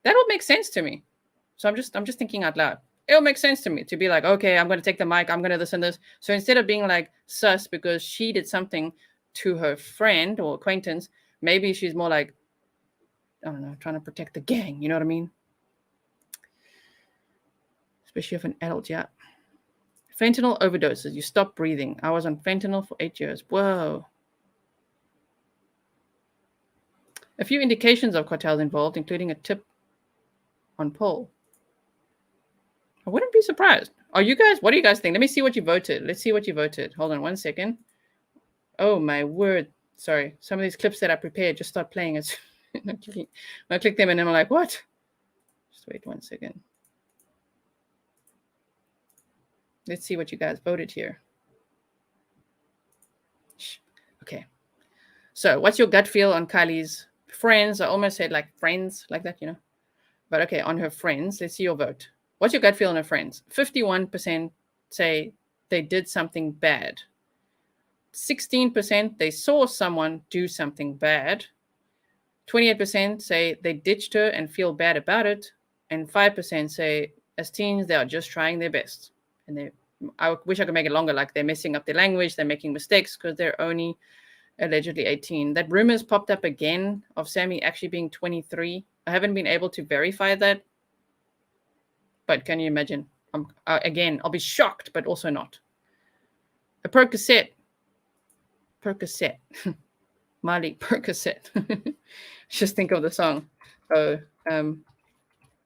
That would make sense to me. So I'm just thinking out loud. It'll make sense to me to be like, okay, I'm going to take the mic. I'm going to this and this. So instead of being like sus because she did something to her friend or acquaintance, maybe she's more like, I don't know, trying to protect the gang. You know what I mean? Especially if an adult, yeah. Fentanyl overdoses. You stop breathing. I was on fentanyl for 8 years. Whoa. A few indications of cartels involved, including a tip on poll. I wouldn't be surprised. What do you guys think? Let me see what you voted. Let's see what you voted. Hold on 1 second. Oh, my word. Sorry. Some of these clips that I prepared just start playing as I click them and I'm like, what? Just wait 1 second. Let's see what you guys voted here. Okay. So what's your gut feel on Kiely's friends? I almost said like friends, like that, you know. But okay, on her friends, let's see your vote. What's your gut feel on her friends? 51% say they did something bad. 16% they saw someone do something bad. 28% say they ditched her and feel bad about it. And 5% say as teens, they are just trying their best. And I wish I could make it longer, like they're messing up their language, they're making mistakes because they're only allegedly 18. That rumors popped up again of Sammy actually being 23. I haven't been able to verify that. But can you imagine? Again, I'll be shocked, but also not. A Percocet. Marley Percocet. Just think of the song. Oh,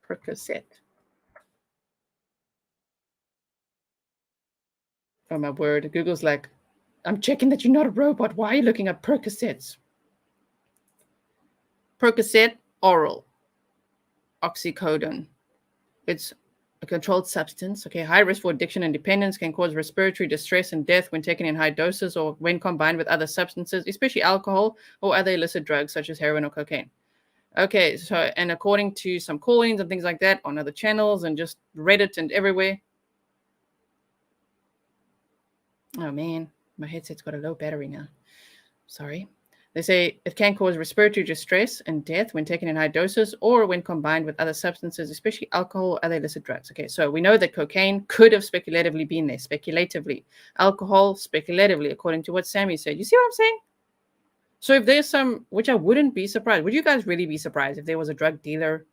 Percocet. Oh my word. Google's like, I'm checking that you're not a robot. Why are you looking at Percocets? Percocet oral. Oxycodone. It's a controlled substance. Okay, high risk for addiction and dependence, can cause respiratory distress and death when taken in high doses or when combined with other substances, especially alcohol or other illicit drugs such as heroin or cocaine. Okay, so, and according to some call-ins and things like that on other channels and just Reddit and everywhere. Oh man, my headset's got a low battery now. Sorry. They say it can cause respiratory distress and death when taken in high doses or when combined with other substances, especially alcohol or other illicit drugs. Okay, so we know that cocaine could have speculatively been there, speculatively. Alcohol, speculatively, according to what Sammy said. You see what I'm saying? So if there's some, which I wouldn't be surprised, would you guys really be surprised if there was a drug dealer,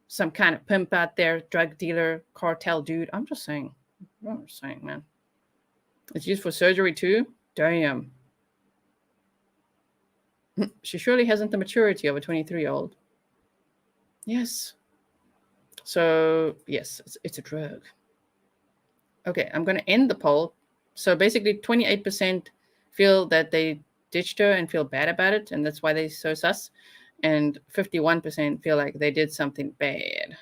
some kind of pimp out there, drug dealer, cartel dude? I'm just saying, man. It's used for surgery too? Damn. She surely hasn't the maturity of a 23-year-old. Yes. So, yes, it's a drug. Okay, I'm going to end the poll. So basically 28% feel that they ditched her and feel bad about it, and that's why they're so sus. And 51% feel like they did something bad.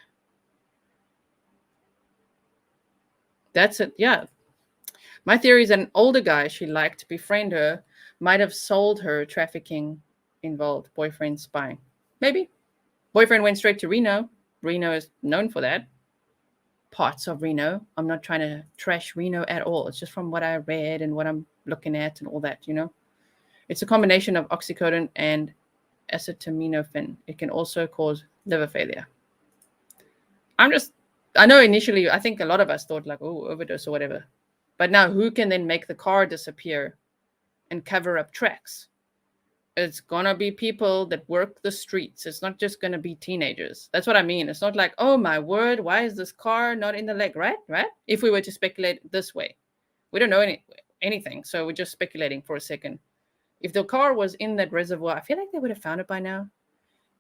That's it. Yeah. My theory is that an older guy she liked to befriend her might have sold her trafficking involved boyfriend spying. Maybe. Boyfriend went straight to Reno. Reno is known for that. parts of Reno. I'm not trying to trash Reno at all. It's just from what I read and what I'm looking at and all that, It's a combination of oxycodone and acetaminophen. It can also cause liver failure. I know initially, I think a lot of us thought like, oh, overdose or whatever. But now who can then make the car disappear and cover up tracks? It's going to be people that work the streets. It's not just going to be teenagers. That's what I mean. It's not like, oh, my word, why is this car not in the lake, right? If we were to speculate this way. We don't know anything, so we're just speculating for a second. If the car was in that reservoir, I feel like they would have found it by now.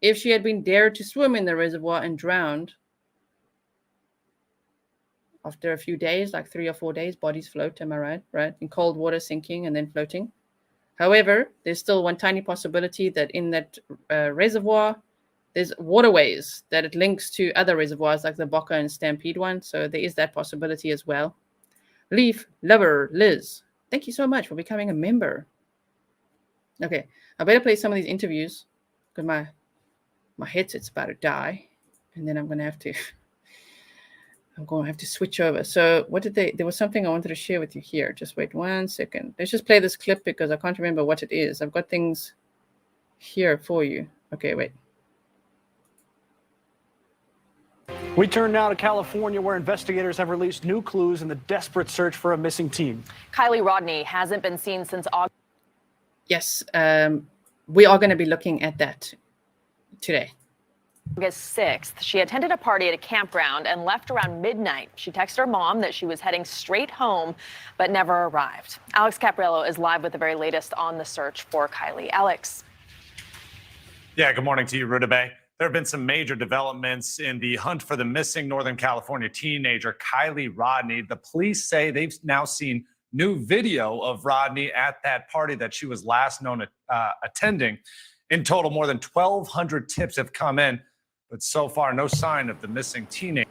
If she had been dared to swim in the reservoir and drowned, after a few days, like 3 or 4 days, bodies float, am I right? Right? In cold water, sinking and then floating. However, there's still one tiny possibility that in that reservoir, there's waterways that it links to other reservoirs like the Boca and Stampede one. So there is that possibility as well. Leaf Lover Liz, thank you so much for becoming a member. Okay, I better play some of these interviews because my headset's about to die. And then I'm going to have to switch over. So there was something I wanted to share with you here. Just wait 1 second. Let's just play this clip because I can't remember what it is. I've got things here for you. Okay, wait. We turn now to California, where investigators have released new clues in the desperate search for a missing teen. Kiely Rodni hasn't been seen since August. Yes, we are going to be looking at that today. August 6th, she attended a party at a campground and left around midnight. She texted her mom that she was heading straight home, but never arrived. Alex Capriello is live with the very latest on the search for Kiely. Alex. Yeah, good morning to you, Ruta Bay. There have been some major developments in the hunt for the missing Northern California teenager, Kiely Rodni. The police say they've now seen new video of Rodni at that party that she was last known attending. In total, more than 1,200 tips have come in, but so far, no sign of the missing teenager.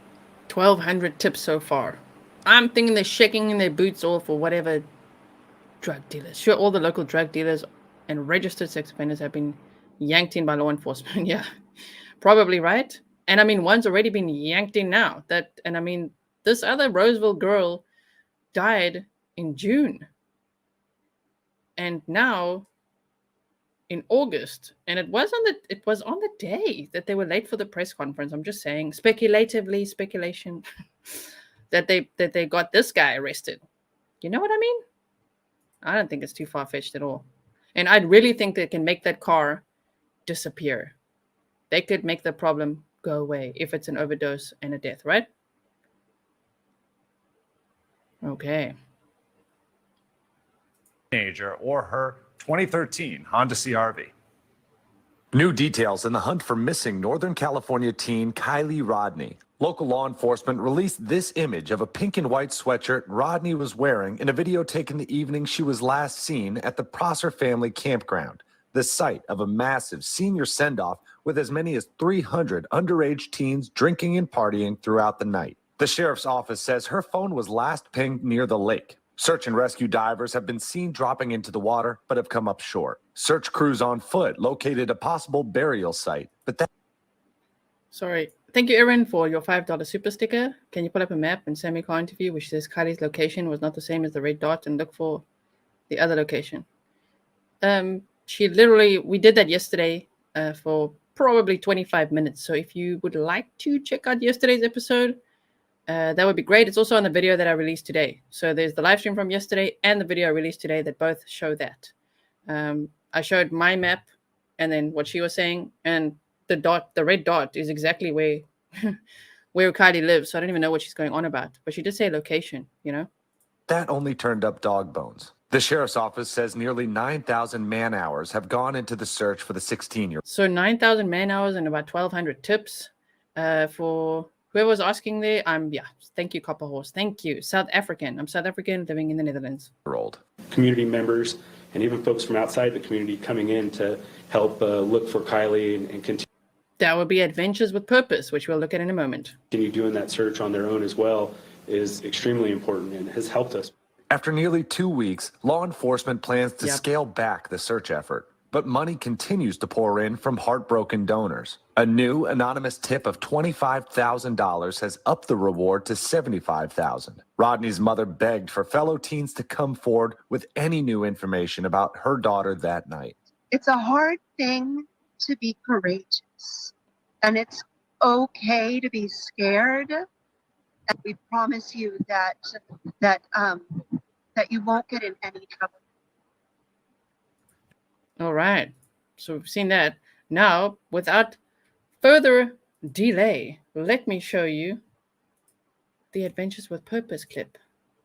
1,200 tips so far. I'm thinking they're shaking in their boots off or whatever drug dealers. Sure, all the local drug dealers and registered sex offenders have been yanked in by law enforcement. Yeah, probably right. And I mean, one's already been yanked in now. This other Roseville girl died in June. And now in August, and it was on the day that they were late for the press conference. I'm just saying, speculation, that they got this guy arrested. You know what I mean? I don't think it's too far-fetched at all. And I really think they can make that car disappear. They could make the problem go away if it's an overdose and a death, right? Okay. Teenager or her 2013 Honda CR-V. New details in the hunt for missing Northern California teen Kiely Rodni. Local law enforcement released this image of a pink and white sweatshirt Rodni was wearing in a video taken the evening she was last seen at the Prosser Family Campground, the site of a massive senior send-off with as many as 300 underage teens drinking and partying throughout the night. The sheriff's office says her phone was last pinged near the lake. Search and rescue divers have been seen dropping into the water, but have come up short. Search crews on foot located a possible burial site, but that... Sorry. Thank you, Erin, for your $5 super sticker. Can you pull up a map and send me a car interview which says Kylie's location was not the same as the red dot and look for the other location? We did that yesterday for probably 25 minutes. So if you would like to check out yesterday's episode, that would be great. It's also on the video that I released today. So there's the live stream from yesterday and the video I released today that both show that. I showed my map and then what she was saying, and the red dot is exactly where Kiely lives. So I don't even know what she's going on about, but she did say location, That only turned up dog bones. The sheriff's office says nearly 9,000 man-hours have gone into the search for the 16-year-old. So 9,000 man-hours and about 1,200 tips for whoever was asking there. Thank you, Copper Horse. Thank you. South African. I'm South African living in the Netherlands. Community members and even folks from outside the community coming in to help look for Kiely and continue. That would be Adventures with Purpose, which we'll look at in a moment. Continue doing that search on their own as well is extremely important and has helped us. After nearly 2 weeks, law enforcement plans to scale back the search effort. but money continues to pour in from heartbroken donors. A new anonymous tip of $25,000 has upped the reward to $75,000. Rodney's mother begged for fellow teens to come forward with any new information about her daughter that night. It's a hard thing to be courageous, and it's okay to be scared. And we promise you that you won't get in any trouble. All right. So we've seen that. Now, without further delay, let me show you the Adventures with Purpose clip.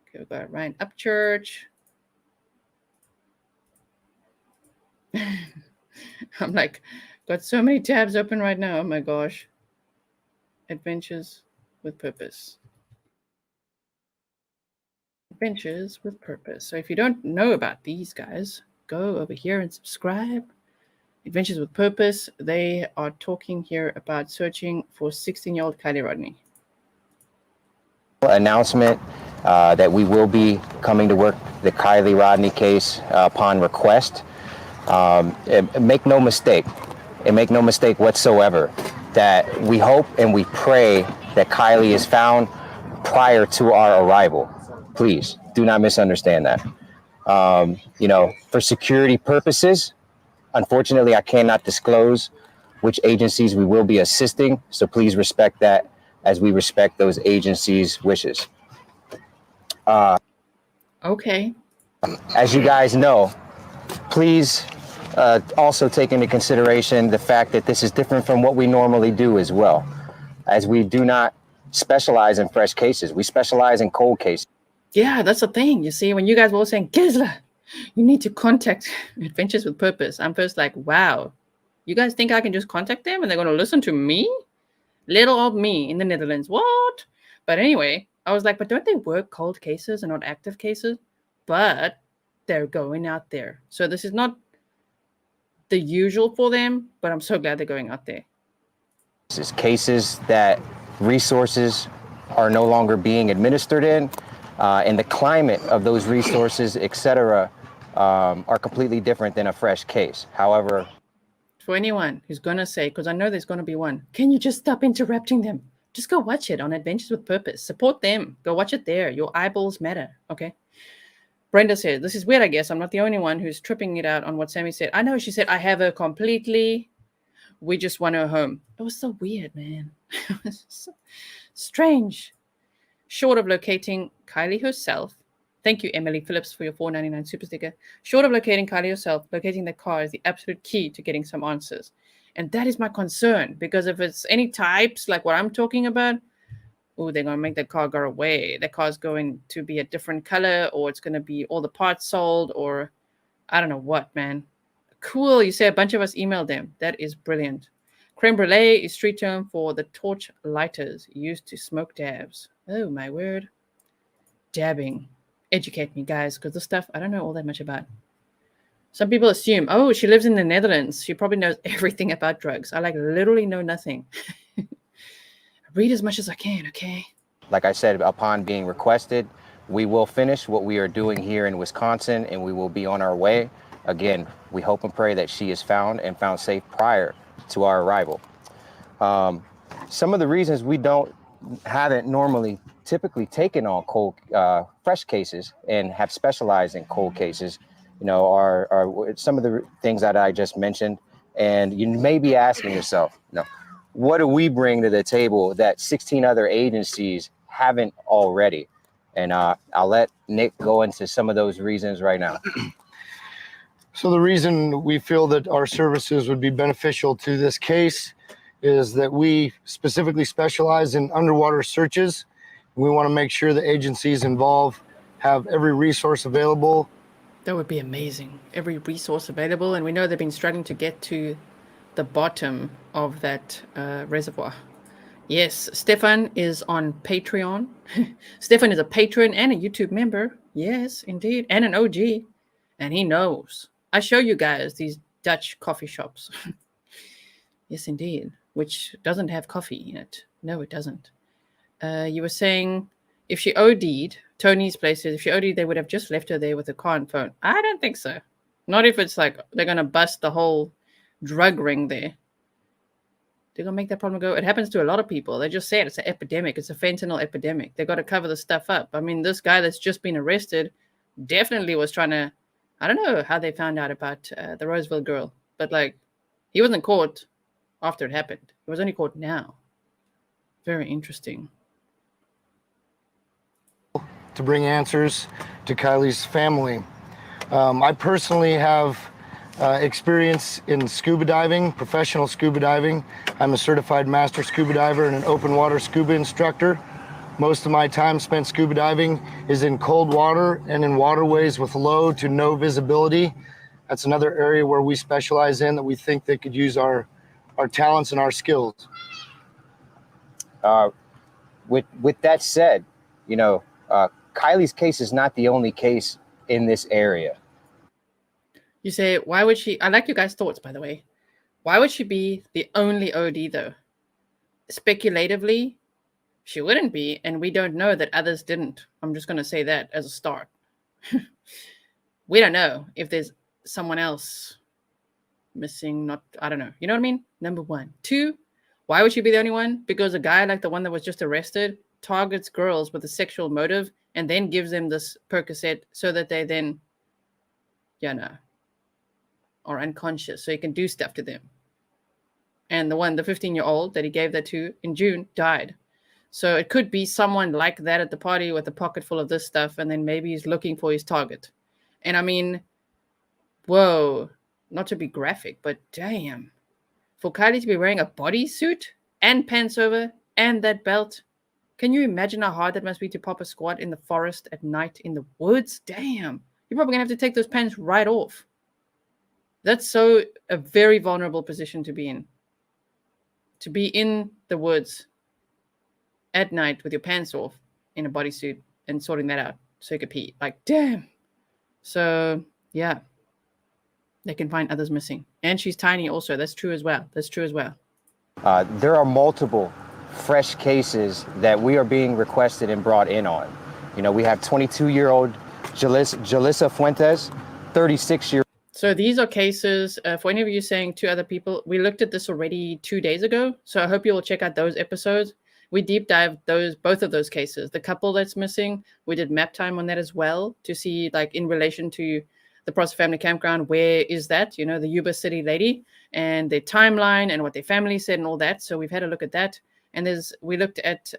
Okay, we've got Ryan Upchurch. I'm like, got so many tabs open right now. Oh my gosh. Adventures with Purpose. Adventures with Purpose. So if you don't know about these guys, go over here and subscribe. Adventures with Purpose. They are talking here about searching for 16-year-old Kiely Rodni. Announcement that we will be coming to work the Kiely Rodni case upon request. Make no mistake, and make no mistake whatsoever, that we hope and we pray that Kiely is found prior to our arrival. Please do not misunderstand that. For security purposes, unfortunately, I cannot disclose which agencies we will be assisting. So please respect that as we respect those agencies' wishes. Okay. As you guys know, please also take into consideration the fact that this is different from what we normally do as well, as we do not specialize in fresh cases. We specialize in cold cases. Yeah, that's the thing. You see, when you guys were all saying, Gisela, you need to contact Adventures with Purpose, I'm first like, wow, you guys think I can just contact them and they're going to listen to me? Little old me in the Netherlands. What? But anyway, I was like, but don't they work cold cases and not active cases? But they're going out there. So this is not the usual for them, but I'm so glad they're going out there. This is cases that resources are no longer being administered in, and the climate of those resources, etc., are completely different than a fresh case. However, for anyone who's going to say, because I know there's going to be one, can you just stop interrupting them? Just go watch it on Adventures with Purpose. Support them. Go watch it there. Your eyeballs matter. Okay. Brenda says, this is weird, I guess. I'm not the only one who's tripping it out on what Sammy said. I know, she said, I have her completely. We just want her home. It was so weird, man. It was so strange. Short of locating Kiely herself. Thank you, Emily Phillips, for your $4.99 super sticker. Short of locating Kiely herself, locating the car is the absolute key to getting some answers. And that is my concern, because if it's any types like what I'm talking about, oh, they're going to make that car go away. That car's going to be a different color, or it's going to be all the parts sold, or I don't know what, man. Cool. You say a bunch of us emailed them. That is brilliant. Creme brulee is street term for the torch lighters used to smoke dabs. Oh, my word. Dabbing. Educate me, guys, because this stuff I don't know all that much about. Some people assume, oh, she lives in the Netherlands. She probably knows everything about drugs. I literally know nothing. Read as much as I can, okay? like I said, upon being requested, we will finish what we are doing here in Wisconsin, and we will be on our way. Again, we hope and pray that she is found and found safe prior to our arrival. Some of the reasons we haven't normally typically taken on cold, fresh cases and have specialized in cold cases, are some of the things that I just mentioned. And you may be asking yourself, what do we bring to the table that 16 other agencies haven't already? And I'll let Nick go into some of those reasons right now. So the reason we feel that our services would be beneficial to this case is that we specifically specialize in underwater searches. We want to make sure the agencies involved have every resource available. That would be amazing. Every resource available. And we know they've been struggling to get to the bottom of that reservoir. Yes, Stefan is on Patreon. Stefan is a patron and a YouTube member. Yes, indeed. And an OG. And he knows. I show you guys these Dutch coffee shops. Yes, indeed. Which doesn't have coffee in it. No, it doesn't. You were saying if she OD'd, Tony's place says if she OD'd, they would have just left her there with a car and phone. I don't think so. Not if it's like they're going to bust the whole drug ring there. They're going to make that problem go. It happens to a lot of people. They just said it's an epidemic. It's a fentanyl epidemic. They got to cover the stuff up. I mean, this guy that's just been arrested definitely was trying to, I don't know how they found out about the Roseville girl, but like he wasn't caught after it happened. He was only caught now. Very interesting. To bring answers to Kiely's family. I personally have experience in scuba diving, professional scuba diving. I'm a certified master scuba diver and an open water scuba instructor. Most of my time spent scuba diving is in cold water and in waterways with low to no visibility. That's another area where we specialize in that we think they could use our talents and our skills. With that said, you know, Kiely's case is not the only case in this area. You say, why would she? I like you guys' thoughts, by the way. Why would she be the only OD, though? Speculatively, she wouldn't be, and we don't know that others didn't. I'm just going to say that as a start. We don't know if there's someone else missing, I don't know. You know what I mean? Number one. Two, why would she be the only one? Because a guy like the one that was just arrested targets girls with a sexual motive and then gives them this Percocet so that they then, are unconscious, so he can do stuff to them. And the 15-year-old that he gave that to in June died. So it could be someone like that at the party with a pocket full of this stuff, and then maybe he's looking for his target. And I mean, whoa, not to be graphic, but damn. For Kiely to be wearing a bodysuit and pants over and that belt, can you imagine how hard that must be to pop a squat in the forest at night in the woods? Damn. You're probably going to have to take those pants right off. That's a very vulnerable position to be in. To be in the woods at night with your pants off in a bodysuit and sorting that out so you could pee. Like, damn. So, yeah. They can find others missing. And she's tiny also. That's true as well. There are multiple fresh cases that we are being requested and brought in on. You know, we have 22-year-old Gisela Fuentes, 36-year-old. So these are cases, for any of you saying two other people, we looked at this already 2 days ago. So I hope you will check out those episodes. We deep dived both of those cases. The couple that's missing, we did map time on that as well to see, like, in relation to the Prosser Family Campground, where is that? You know, the Yuba City lady and their timeline and what their family said and all that. So we've had a look at that. And we looked at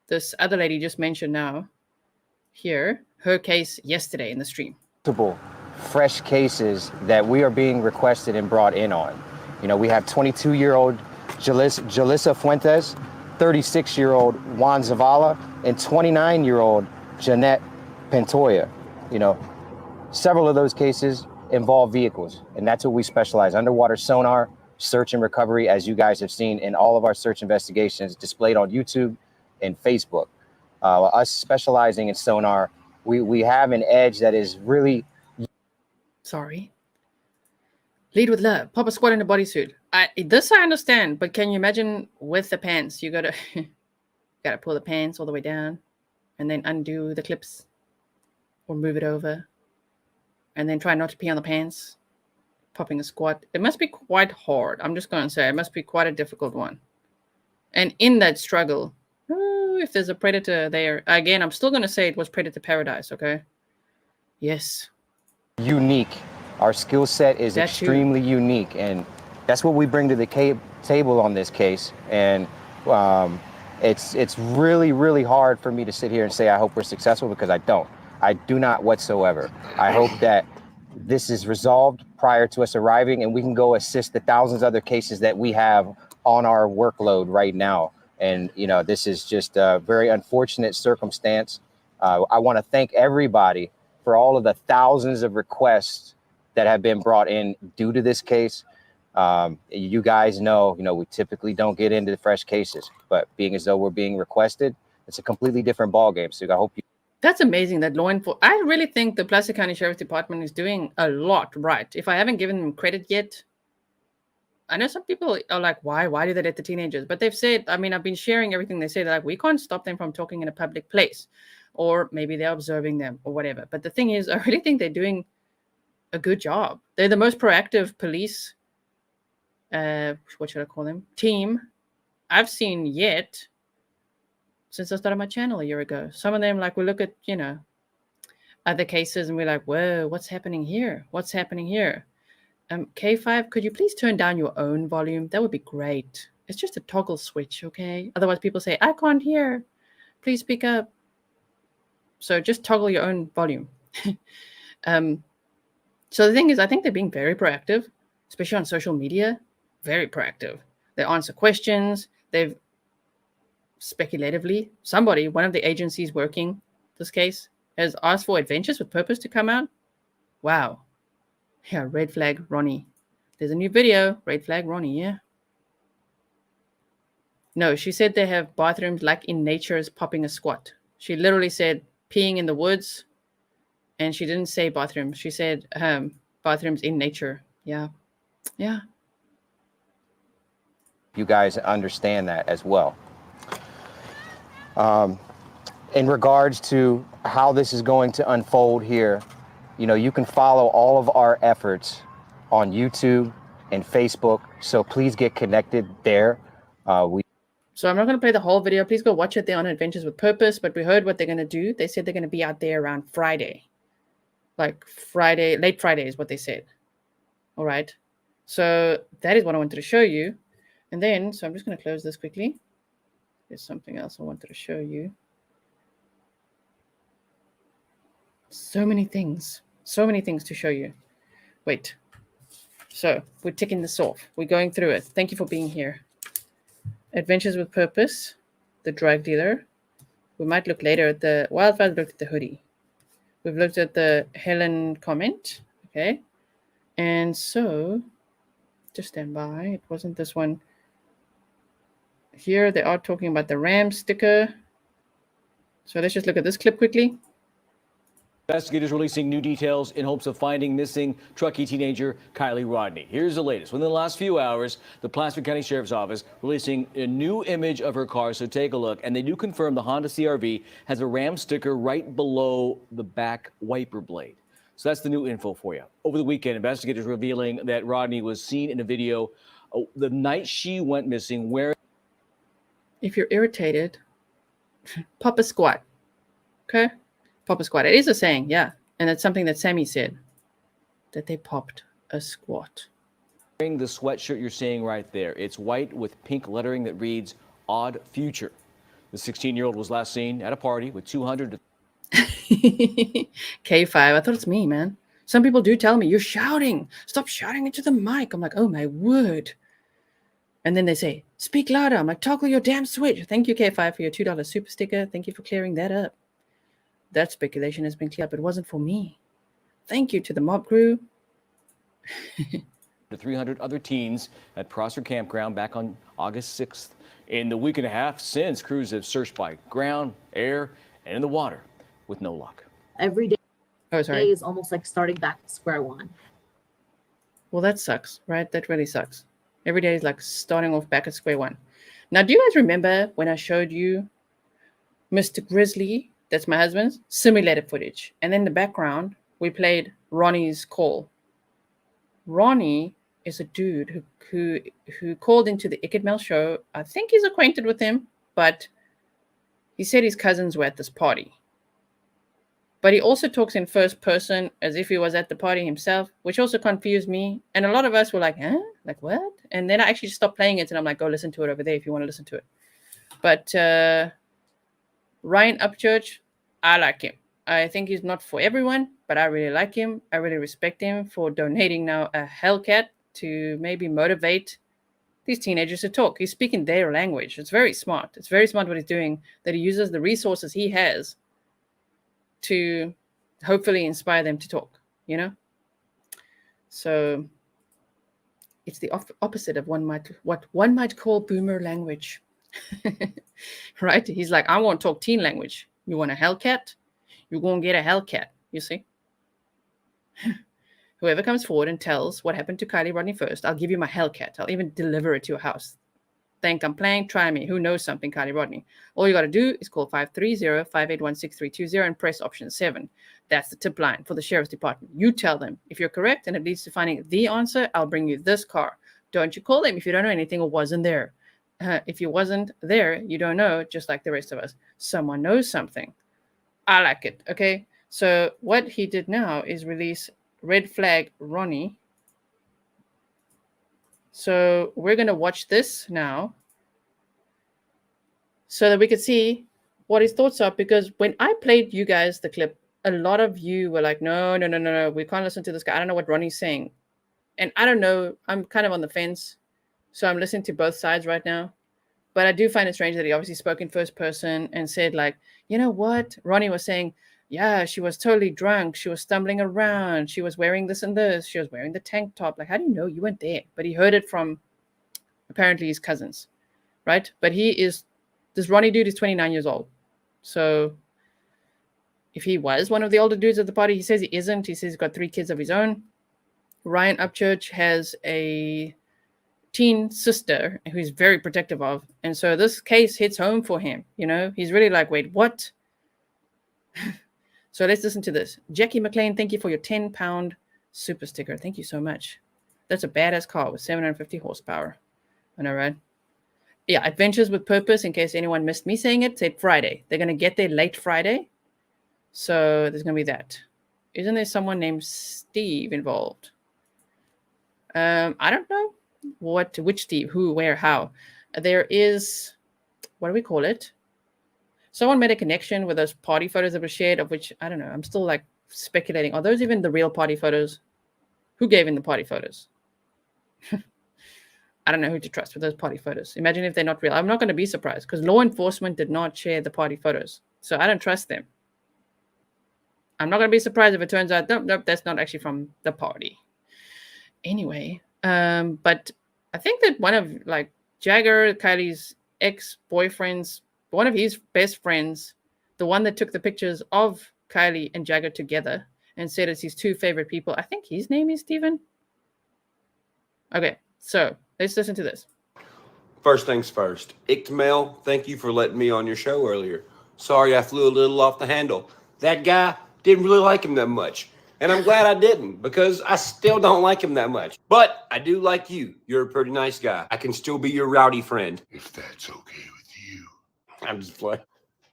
this other lady just mentioned now here, her case yesterday in the stream. Fresh cases that we are being requested and brought in on. You know, we have 22-year-old Gisela Fuentes, 36-year-old Juan Zavala, and 29-year-old Jeanette Pantoya. You know, several of those cases involve vehicles, and that's what we specialize. Underwater sonar, search and recovery, as you guys have seen in all of our search investigations displayed on YouTube and Facebook. Us specializing in sonar, we have an edge that is really... Sorry. Lead with love. Pop a squat in a bodysuit. This I understand, but can you imagine with the pants? You gotta pull the pants all the way down and then undo the clips or move it over and then try not to pee on the pants. Popping a squat. It must be quite hard. I'm just going to say it must be quite a difficult one. And in that struggle, if there's a predator there, again, I'm still going to say it was predator paradise, okay? Yes. Unique. Our skill set is extremely unique, and that's what we bring to the table on this case. And it's really, really hard for me to sit here and say I hope we're successful, because I don't. I do not whatsoever. I hope that this is resolved prior to us arriving, and we can go assist the thousands of other cases that we have on our workload right now. And, you know, this is just a very unfortunate circumstance. I want to thank everybody for all of the thousands of requests that have been brought in due to this case. You guys know, we typically don't get into the fresh cases, but being as though we're being requested, it's a completely different ballgame. So I hope you... That's amazing that law enforcement, I really think the Placer County Sheriff's Department is doing a lot right. If I haven't given them credit yet, I know some people are like, why do they let the teenagers? But they've said, I mean, I've been sharing everything they say. They're like, we can't stop them from talking in a public place, or maybe they're observing them or whatever. But the thing is, I really think they're doing a good job. They're the most proactive police, what should I call them, team I've seen yet since I started my channel a year ago. Some of them, like, we look at, other cases and we're like, whoa, what's happening here? What's happening here? K5, could you please turn down your own volume? That would be great. It's just a toggle switch, okay? Otherwise people say, I can't hear. Please speak up. So just toggle your own volume. So the thing is, I think they're being very proactive, especially on social media. Very proactive. They answer questions. They've speculatively, one of the agencies working this case, has asked for Adventures with Purpose to come out. Wow. Yeah, red flag Ronnie. There's a new video, red flag Ronnie, yeah. No, she said they have bathrooms like in nature as popping a squat. She literally said peeing in the woods, and she didn't say bathroom. She said bathrooms in nature. Yeah. Yeah. You guys understand that as well. In regards to how this is going to unfold here, you can follow all of our efforts on YouTube and Facebook. So please get connected there. So I'm not going to play the whole video. Please go watch it there on Adventures with Purpose. But we heard what they're going to do. They said they're going to be out there around Friday. Like Friday, late Friday is what they said. All right. So that is what I wanted to show you. And then, so I'm just going to close this quickly. There's something else I wanted to show you. So many things to show you. Wait. So we're ticking this off. We're going through it. Thank you for being here. Adventures with Purpose, the drug dealer. We might look later at the Wildfire. Looked at the Hoodie. We've looked at the Helen comment. Okay. And so just stand by. It wasn't this one. Here they are talking about the Ram sticker. So let's just look at this clip quickly. Investigators releasing new details in hopes of finding missing truckee teenager Kiely Rodni. Here's the latest. Within the last few hours, the Placer County Sheriff's Office releasing a new image of her car. So take a look. And they do confirm the Honda CRV has a Ram sticker right below the back wiper blade. So that's the new info for you. Over the weekend, investigators revealing that Rodni was seen in a video the night she went missing wearing. If you're irritated, pop a squat. Okay? Pop a squat. It is a saying, yeah. And it's something that Sammy said, that they popped a squat. Wearing the sweatshirt you're seeing right there. It's white with pink lettering that reads Odd Future. The 16-year-old was last seen at a party with 200 to K5, I thought it's me, man. Some people do tell me, you're shouting. Stop shouting into the mic. I'm like, oh my word. And then they say, speak louder. I'm like, toggle your damn switch. Thank you, K5, for your $2 super sticker. Thank you for clearing that up. That speculation has been cleared up. It wasn't for me. Thank you to the mob crew. 300 other teens at Prosser Campground back on August 6th. In the week and a half since, crews have searched by ground, air, and in the water with no luck. Every day, day is almost like starting back at square one. Well, that sucks, right? That really sucks. Every day is like starting off back at square one. Now, do you guys remember when I showed you Mr. Grizzly, that's my husband's, simulated footage? And in the background, we played Ronnie's call. Ronnie is a dude who called into the Iked show. I think he's acquainted with him, but he said his cousins were at this party. But he also talks in first person as if he was at the party himself, which also confused me. And a lot of us were like, huh? Like what? And then I actually stopped playing it and I'm like, go listen to it over there if you want to listen to it. But Ryan Upchurch, I like him. I think he's not for everyone, but I really like him. I really respect him for donating now a Hellcat to maybe motivate these teenagers to talk. He's speaking their language. It's very smart. It's very smart what he's doing, that he uses the resources he has to hopefully inspire them to talk, you know? So it's the opposite of what one might call boomer language, right? He's like, I won't talk teen language. You want a Hellcat? You're going to get a Hellcat, you see? Whoever comes forward and tells what happened to Kiely Rodni first, I'll give you my Hellcat. I'll even deliver it to your house. Think I'm playing? Try me. Who knows something, Kiely Rodni? All you got to do is call 530-581-6320 and press option 7. That's the tip line for the Sheriff's Department. You tell them if you're correct and it leads to finding the answer, I'll bring you this car. Don't you call them if you don't know anything or wasn't there. If you wasn't there, you don't know, just like the rest of us. Someone knows something. I like it, okay? So what he did now is release Red Flag Ronnie. So we're going to watch this now so that we could see what his thoughts are. Because when I played you guys the clip, a lot of you were like, no, we can't listen to this guy. I don't know what Ronnie's saying. And I don't know. I'm kind of on the fence. So I'm listening to both sides right now. But I do find it strange that he obviously spoke in first person and said, like, you know what? Ronnie was saying, yeah, she was totally drunk. She was stumbling around. She was wearing this and this. She was wearing the tank top. Like, how do you know? You weren't there. But he heard it from apparently his cousins, right? But this Ronnie dude is 29 years old. So if he was one of the older dudes at the party, he says he isn't. He says he's got 3 kids of his own. Ryan Upchurch has a teen sister who he's very protective of. And so this case hits home for him. You know, he's really like, wait, what? So let's listen to this. Jackie McLean, thank you for your 10-pound super sticker. Thank you so much. That's a badass car with 750 horsepower. I know, right? Yeah, Adventures with Purpose, in case anyone missed me saying it, said Friday. They're going to get there late Friday. So there's going to be that. Isn't there someone named Steve involved? I don't know which Steve, who, where, how. There is, what do we call it? Someone made a connection with those party photos that were shared, of which, I don't know, I'm still like speculating. Are those even the real party photos? Who gave in the party photos? I don't know who to trust with those party photos. Imagine if they're not real. I'm not going to be surprised because law enforcement did not share the party photos. So I don't trust them. I'm not going to be surprised if it turns out, nope, that's not actually from the party. Anyway, but I think that one of like Jagger, Kylie's ex-boyfriends, one of his best friends, the one that took the pictures of Kiely and Jagger together and said it's his 2 favorite people. I think his name is Steven. Okay, so let's listen to this. First things first. Ickmail, thank you for letting me on your show earlier. Sorry I flew a little off the handle. That guy, didn't really like him that much. And I'm glad I didn't, because I still don't like him that much. But I do like you. You're a pretty nice guy. I can still be your rowdy friend. If that's okay with you. I'm just playing.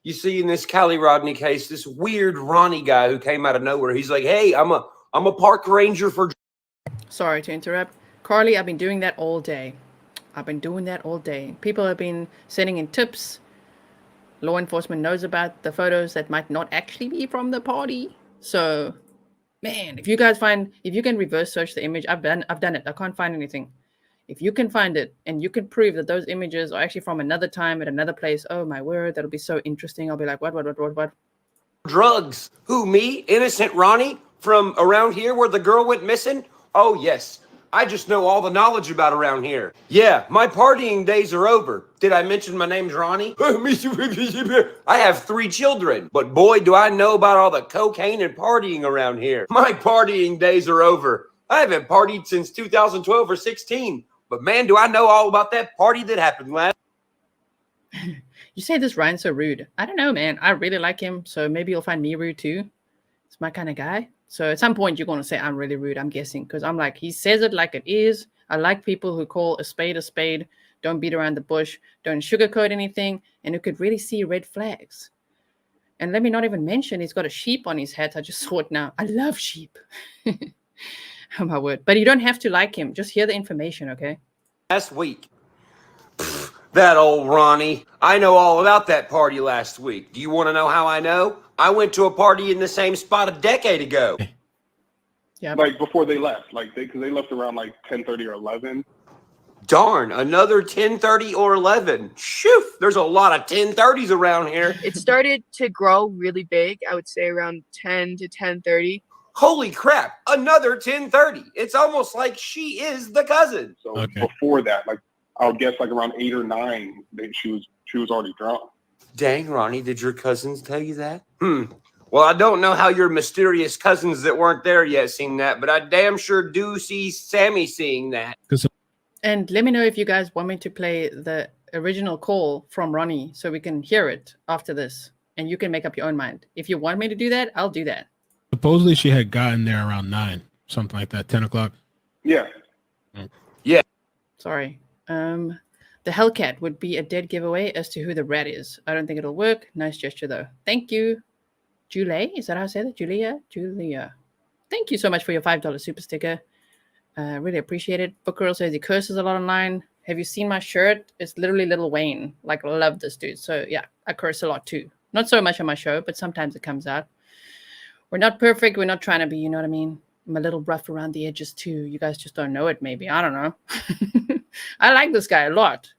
You see, in this Kiely Rodni case, this weird Ronnie guy who came out of nowhere, he's like, hey, I'm a park ranger for... Sorry to interrupt. Carly, I've been doing that all day. People have been sending in tips. Law enforcement knows about the photos that might not actually be from the party. So, man, if you can reverse search the image, I've done it. I can't find anything. If you can find it and you can prove that those images are actually from another time at another place, oh my word, that'll be so interesting. I'll be like, what? Drugs. Who, me? Innocent Ronnie? From around here where the girl went missing? Oh, yes. I just know all the knowledge about around here. Yeah, my partying days are over. Did I mention my name's Ronnie? I have 3 children, but boy, do I know about all the cocaine and partying around here. My partying days are over. I haven't partied since 2012 or 16, but man, do I know all about that party that happened last. You say this Ryan's so rude. I don't know, man. I really like him, so maybe you'll find me rude too. It's my kind of guy. So at some point you're going to say I'm really rude, I'm guessing, because I'm like, he says it like it is. I like people who call a spade, don't beat around the bush, don't sugarcoat anything, and who could really see red flags. And let me not even mention he's got a sheep on his hat. I just saw it now. I love sheep. Oh my word. But you don't have to like him. Just hear the information, okay? Last week. Pfft, that old Ronnie. I know all about that party last week. Do you want to know how I know? I went to a party in the same spot a decade ago. Yeah. Like before they left, because they left around like 10:30 or 11. Darn, another 10:30 or 11. Shoo, there's a lot of 10:30s around here. It started to grow really big, I would say around 10 to 10:30. Holy crap, another 10:30. It's almost like she is the cousin. So before that, like I would guess like around 8 or 9, she was already drunk. Dang, Ronnie, did your cousins tell you that? Well, I don't know how your mysterious cousins that weren't there yet seen that, but I damn sure do see Sammy seeing that. And let me know if you guys want me to play the original call from Ronnie so we can hear it after this, and you can make up your own mind. If you want me to do that, I'll do that. Supposedly she had gotten there around 9, something like that, 10 o'clock. Yeah. Yeah. Sorry. The Hellcat would be a dead giveaway as to who the rat is. I don't think it'll work. Nice gesture, though. Thank you. Julie, is that how I say that? Julia. Thank you so much for your $5 super sticker. Really appreciate it. Book Girl says he curses a lot online. Have you seen my shirt? It's literally Little Wayne. Like, I love this dude. So, yeah, I curse a lot, too. Not so much on my show, but sometimes it comes out. We're not perfect. We're not trying to be, you know what I mean? I'm a little rough around the edges, too. You guys just don't know it, maybe. I don't know. I like this guy a lot.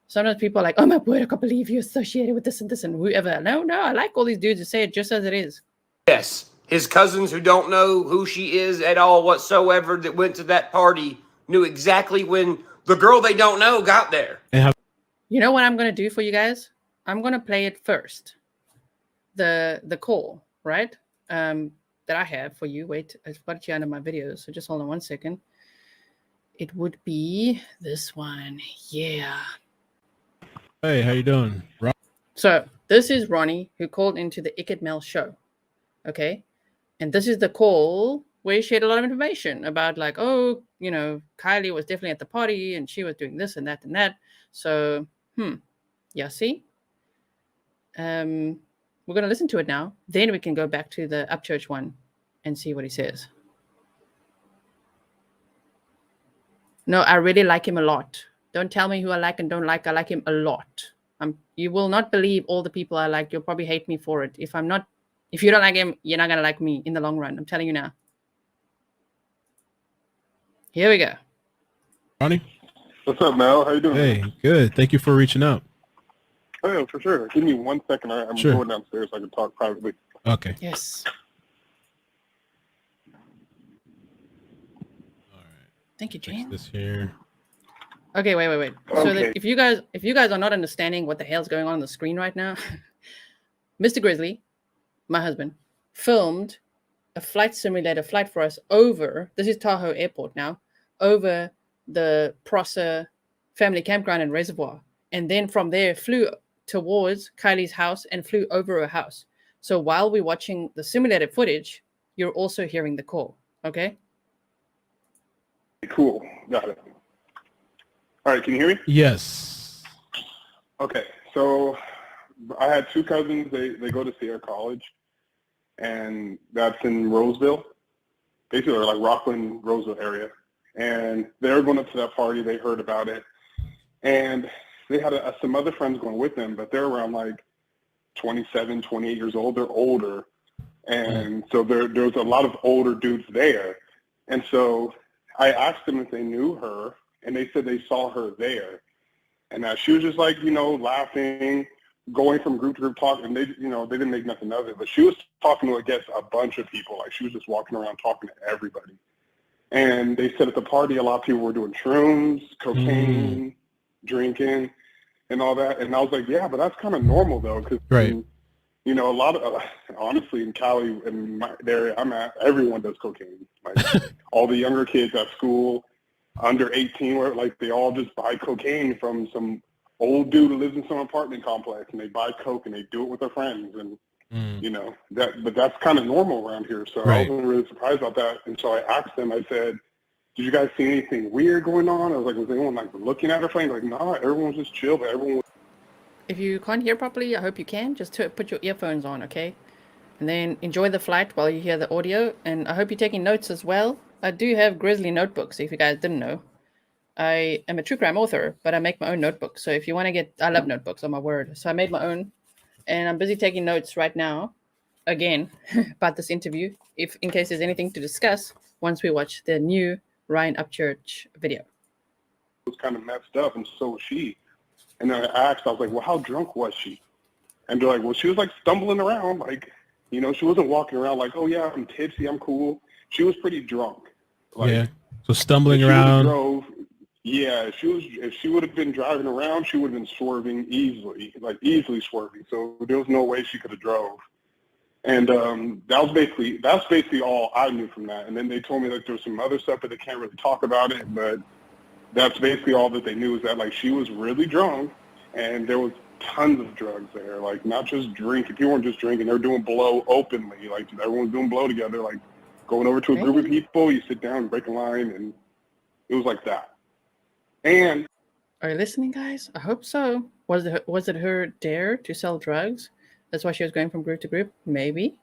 Sometimes people are like, oh, my word, I can't believe you're associated with this and this and whoever. No, I like all these dudes who say it just as it is. Yes. His cousins who don't know who she is at all whatsoever that went to that party knew exactly when the girl they don't know got there. You know what I'm going to do for you guys? I'm going to play it first. The call, right? That I have for you. Wait, I've got it here under my videos. So just hold on 1 second. It would be this one. Yeah. Hey, how you doing? So this is Ronnie who called into the Icket Mel show. Okay. And this is the call where he shared a lot of information about like, oh, you know, Kiely was definitely at the party and she was doing this and that and that. So, yeah, see? We're going to listen to it now. Then we can go back to the Upchurch one and see what he says. No, I really like him a lot. Don't tell me who I like and don't like. I like him a lot. You will not believe all the people I like. You'll probably hate me for it. If you don't like him, you're not going to like me in the long run. I'm telling you now. Here we go. Ronnie? What's up, Mel? How you doing? Hey, good. Thank you for reaching out. Oh, yeah, for sure. Give me 1 second. I'm Sure. going downstairs so I can talk privately. Okay. Yes. Thank you, Jane. This here. Okay, wait. So Okay. that if you guys are not understanding what the hell's going on the screen right now, Mr. Grizzly, my husband, filmed a flight simulator flight for us over, this is Tahoe Airport now, over the Prosser Family Campground and Reservoir. And then from there flew towards Kiely's house and flew over her house. So while we're watching the simulated footage, you're also hearing the call, okay? Cool. Got it. All right, can you hear me? Yes. Okay, so I had two cousins. They go to Sierra College, and that's in Roseville, basically like Rockland, Roseville area. And they were going up to that party. They heard about it, and they had some other friends going with them, but they're around like 27, 28 years old. They're older, and so there's a lot of older dudes there. And so I asked them if they knew her, and they said they saw her there. And she was just like, laughing, going from group to group talking. And they didn't make nothing of it. But she was talking to, I guess, a bunch of people. Like, she was just walking around talking to everybody. And they said at the party, a lot of people were doing shrooms, cocaine, drinking, and all that. And I was like, yeah, but that's kind of normal, though, because, Right. a lot of, honestly, in Cali, in the area I'm at, everyone does cocaine. Like, all the younger kids at school, under 18, where like they all just buy cocaine from some old dude who lives in some apartment complex, and they buy coke and they do it with their friends, and but that's kind of normal around here. So Right. I wasn't really surprised about that. And so I asked them, I said, did you guys see anything weird going on? I was like, was anyone like looking at her playing? Like, nah, everyone was just chill, but everyone was. If you can't hear properly, I hope you can. Just put your earphones on, okay? And then enjoy the flight while you hear the audio. And I hope you're taking notes as well. I do have Grizzly notebooks, if you guys didn't know. I am a true crime author, but I make my own notebooks. So if you want to I love notebooks, on my word. So I made my own. And I'm busy taking notes right now, again, about this interview, in case there's anything to discuss once we watch the new Ryan Upchurch video. Was kind of messed up, and so was she. And then I asked, I was like, well, how drunk was she? And they're like, well, she was like stumbling around, like, she wasn't walking around like, oh yeah, I'm tipsy, I'm cool. She was pretty drunk. Like, Yeah. So stumbling if she around. if she would have been driving around, she would have been swerving easily swerving. So there was no way she could have drove. And that's basically all I knew from that. And then they told me that there was some other stuff, but they can't really talk about it. But that's basically all that they knew, is that like she was really drunk. and there was tons of drugs there, like not just drinking. People weren't just drinking; they were doing blow openly. Like everyone's doing blow together, like going over to a group of people. You sit down, break a line, and it was like that. And are you listening, guys? I hope so. Was it her dare to sell drugs? That's why she was going from group to group? Maybe.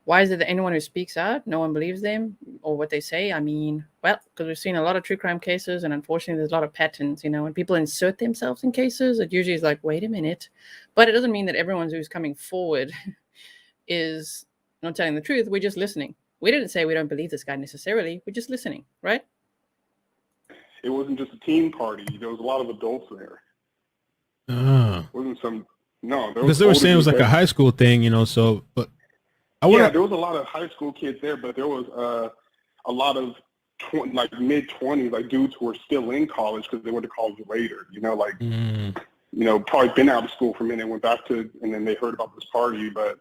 Why is it that anyone who speaks out, no one believes them or what they say? I mean, well, because we've seen a lot of true crime cases, and unfortunately there's a lot of patterns, when people insert themselves in cases, it usually is like, wait a minute. But it doesn't mean that everyone who's coming forward is not telling the truth. We're just listening. We didn't say we don't believe this guy necessarily. We're just listening, right? it wasn't just a teen party. There was a lot of adults there. It wasn't some, no. Because they were saying it was like a high school thing, so, but yeah, there was a lot of high school kids there, but there was a lot of mid-20s, like dudes who were still in college because they went to college later, probably been out of school for a minute, went back to, and then they heard about this party. But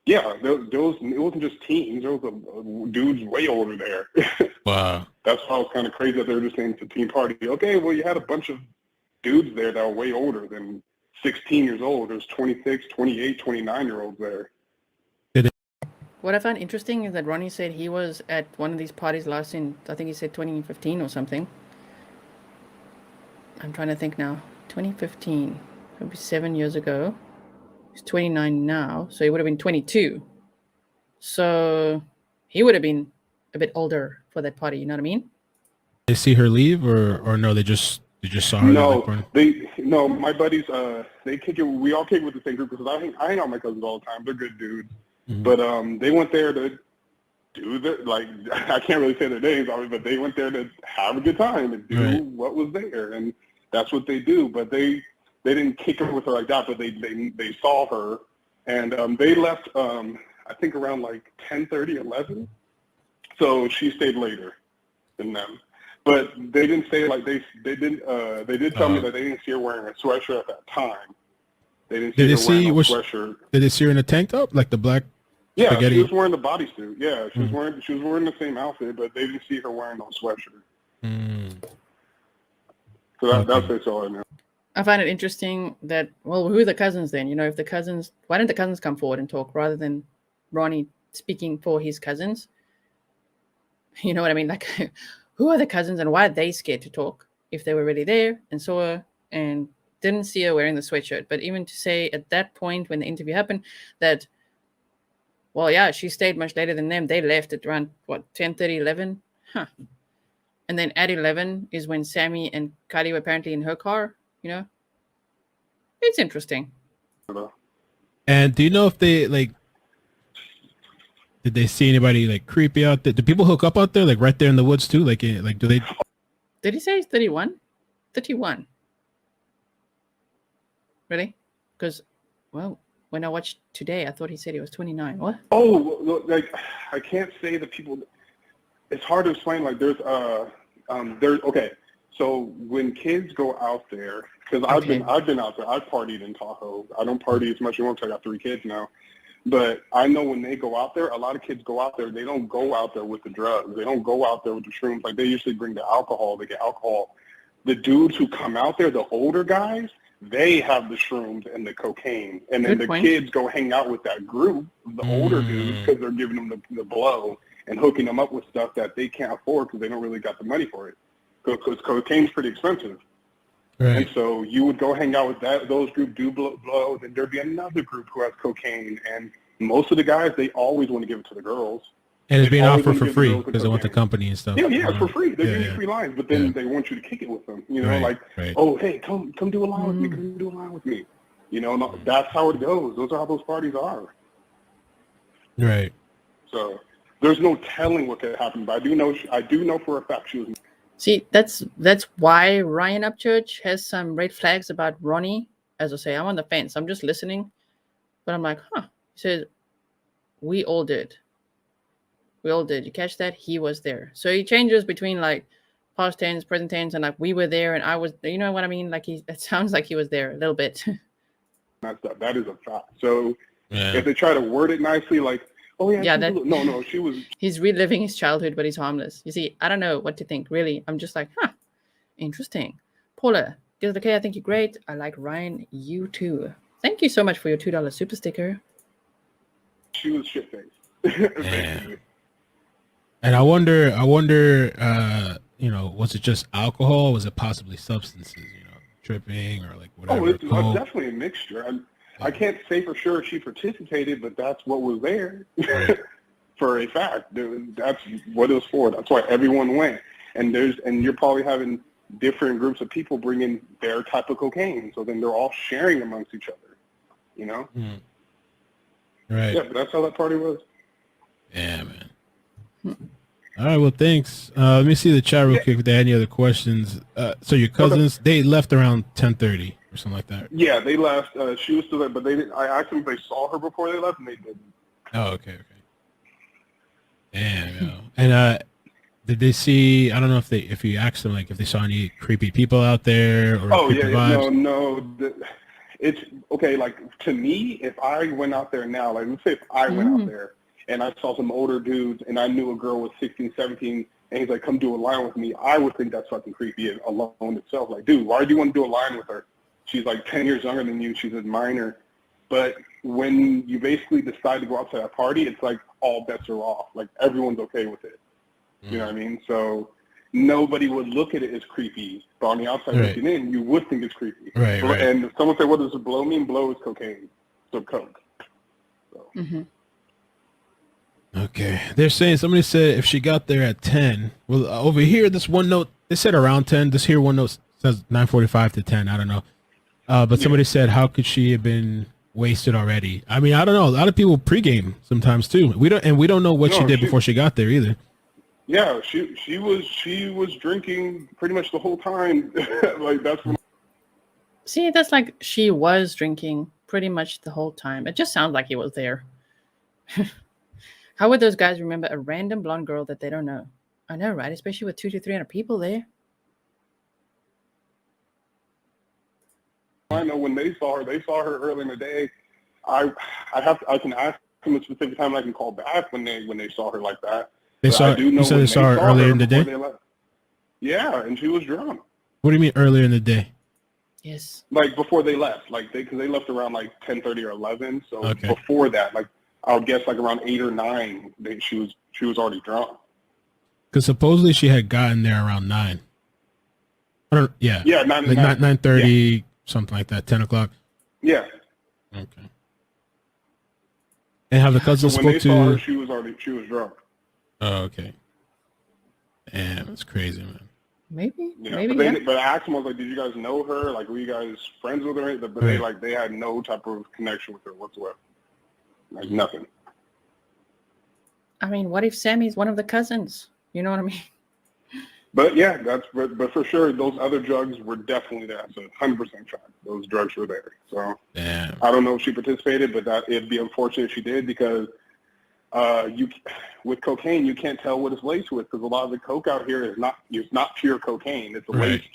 yeah, it wasn't just teens. There was dudes way older there. Wow. That's why it was kind of crazy that they were just saying it's a teen party. Okay, well, you had a bunch of dudes there that were way older than 16 years old. There's 26, 28, 29-year-olds there. What I found interesting is that Ronnie said he was at one of these parties last in, I think he said 2015 or something. I'm trying to think now. 2015. That would be 7 years ago. He's 29 now, so he would have been 22. So he would have been a bit older for that party, you know what I mean? They see her leave, or no? They just saw her. No, my buddies. They kick it. We all kick with the same group because I hang out with my cousins all the time. They're good dudes. Mm-hmm. But they went there to do I can't really say their names, obviously, but they went there to have a good time and do what was there, and that's what they do. But they didn't kick her with her like that, but they saw her, and they left. I think around like 10:30, 11. So she stayed later than them. But they didn't say they did tell me that they didn't see her wearing a sweatshirt at that time. They didn't see her wearing a sweatshirt. Did they see her in a tank top, like the black? Yeah, spaghetti? She was wearing the bodysuit. Yeah, she was wearing the same outfit, but they didn't see her wearing no sweatshirt. So that's what all I know. I find it interesting that, well, who are the cousins then? If the cousins, why didn't the cousins come forward and talk rather than Ronnie speaking for his cousins? You know what I mean? Like, who are the cousins and why are they scared to talk if they were really there and saw her and didn't see her wearing the sweatshirt? But even to say at that point when the interview happened that, well, yeah, she stayed much later than them. They left at around, 10:30, 11? Huh. And then at 11 is when Sammy and Kiely were apparently in her car, It's interesting. And do you know if they, did they see anybody, creepy out there? Do people hook up out there, right there in the woods, too? Do they? Did he say he's 31? 31. Really? Because, well, when I watched today, I thought he said he was 29. What? Oh, I can't say the people. It's hard to explain. Okay. So when kids go out there, because I've been out there. I've partied in Tahoe. I don't party as much anymore because I got 3 kids now. But I know when they go out there, a lot of kids go out there. They don't go out there with the drugs. They don't go out there with the shrooms. They usually bring the alcohol. They get alcohol. The dudes who come out there, the older guys, they have the shrooms and the cocaine. And then kids go hang out with that group, the older dudes, because they're giving them the blow and hooking them up with stuff that they can't afford because they don't really got the money for it. Because cocaine's pretty expensive. Right. And so you would go hang out with those group do blow, then there'd be another group who has cocaine. And most of the guys, they always want to give it to the girls. And it's being offered for free because they want the company and stuff. Yeah, it's for free. They give you free lines, but then they want you to kick it with them. Oh, hey, come do a line with me. Come do a line with me. That's how it goes. Those are how those parties are. Right. So there's no telling what could happen, but I do know for a fact she was. See, that's why Ryan Upchurch has some red flags about Ronnie. As I say, I'm on the fence. I'm just listening, but I'm like, He says, we all did. We all did. You catch that? He was there. So he changes between past tense, present tense, and we were there and I was. You know what I mean? It sounds like he was there a little bit. That is a fact. So if they try to word it nicely, no, she was. He's reliving his childhood, but he's harmless. You see, I don't know what to think. Really, I'm just like, interesting. Paula, Gisela K, I think you're great. I like Ryan. You too. Thank you so much for your $2 super sticker. She was shit-faced. Yeah. And I wonder, was it just alcohol? Was it possibly substances, tripping or like whatever? Oh, it's definitely a mixture. I can't say for sure she participated, but that's what was there for a fact. That's what it was for. That's why everyone went. And you're probably having different groups of people bringing their type of cocaine. So then they're all sharing amongst each other, Right. Yeah, but that's how that party was. Yeah, man. All right, well, thanks. Let me see the chat real quick if they had any other questions. So your cousins, they left around 10:30 or something like that. Yeah, they left. She was still there, but I asked them if they saw her before they left, and they didn't. Oh, okay. Damn, yo. And did they see? I don't know if you asked them like if they saw any creepy people out there or creepy vibes. No. It's okay. Like to me, if I went out there now, like let's say if I went out there and I saw some older dudes and I knew a girl was 16, 17, and he's like, "Come do a line with me," I would think that's fucking creepy alone itself. Like, dude, why do you want to do a line with her? She's like 10 years younger than you. She's a minor. But when you basically decide to go out to that party, it's like all bets are off. Like everyone's okay with it. You know what I mean? So nobody would look at it as creepy. But on the outside looking in, you would think it's creepy. Right. And if someone said, what does blow mean? Blow is cocaine. So coke. So. Okay. They're saying, somebody said if she got there at 10. Well, over here, this one note, they said around 10. This here one note says 9:45 to 10. I don't know. But somebody said, how could she have been wasted already? I mean, I don't know. A lot of people pregame sometimes too. We don't know what she did before she got there either. Yeah, she was drinking pretty much the whole time. Like that's when. See, that's like she was drinking pretty much the whole time. It just sounds like he was there. How would those guys remember a random blonde girl that they don't know? I know, right? Especially with 200 to 300 people there. I know when they saw her early in the day. I can ask them a specific time and I can call back when they saw her like that. You said they saw her earlier in the day? Yeah, and she was drunk. What do you mean earlier in the day? Yes. Like before they left, because they left around like 10:30 or 11. So before that, like I would guess like around 8 or 9, she was already drunk. Because supposedly she had gotten there around 9. I don't. Yeah. Yeah, like 9:30, something like that. 10 o'clock. Yeah. Okay. And have the cousins so when spoke they saw to? her, she was drunk. Oh, okay. Damn, that's crazy, man. Maybe. Yeah, Maybe. but I asked them, I was like, did you guys know her? Like, were you guys friends with her? But they had no type of connection with her whatsoever. Like nothing. I mean, what if Sammy's one of the cousins? You know what I mean? But yeah, but for sure, those other drugs were definitely there. So 100% fact, those drugs were there. So damn. I don't know if she participated, but it'd be unfortunate if she did because with cocaine you can't tell what it's laced with because a lot of the coke out here is not pure cocaine. It's laced.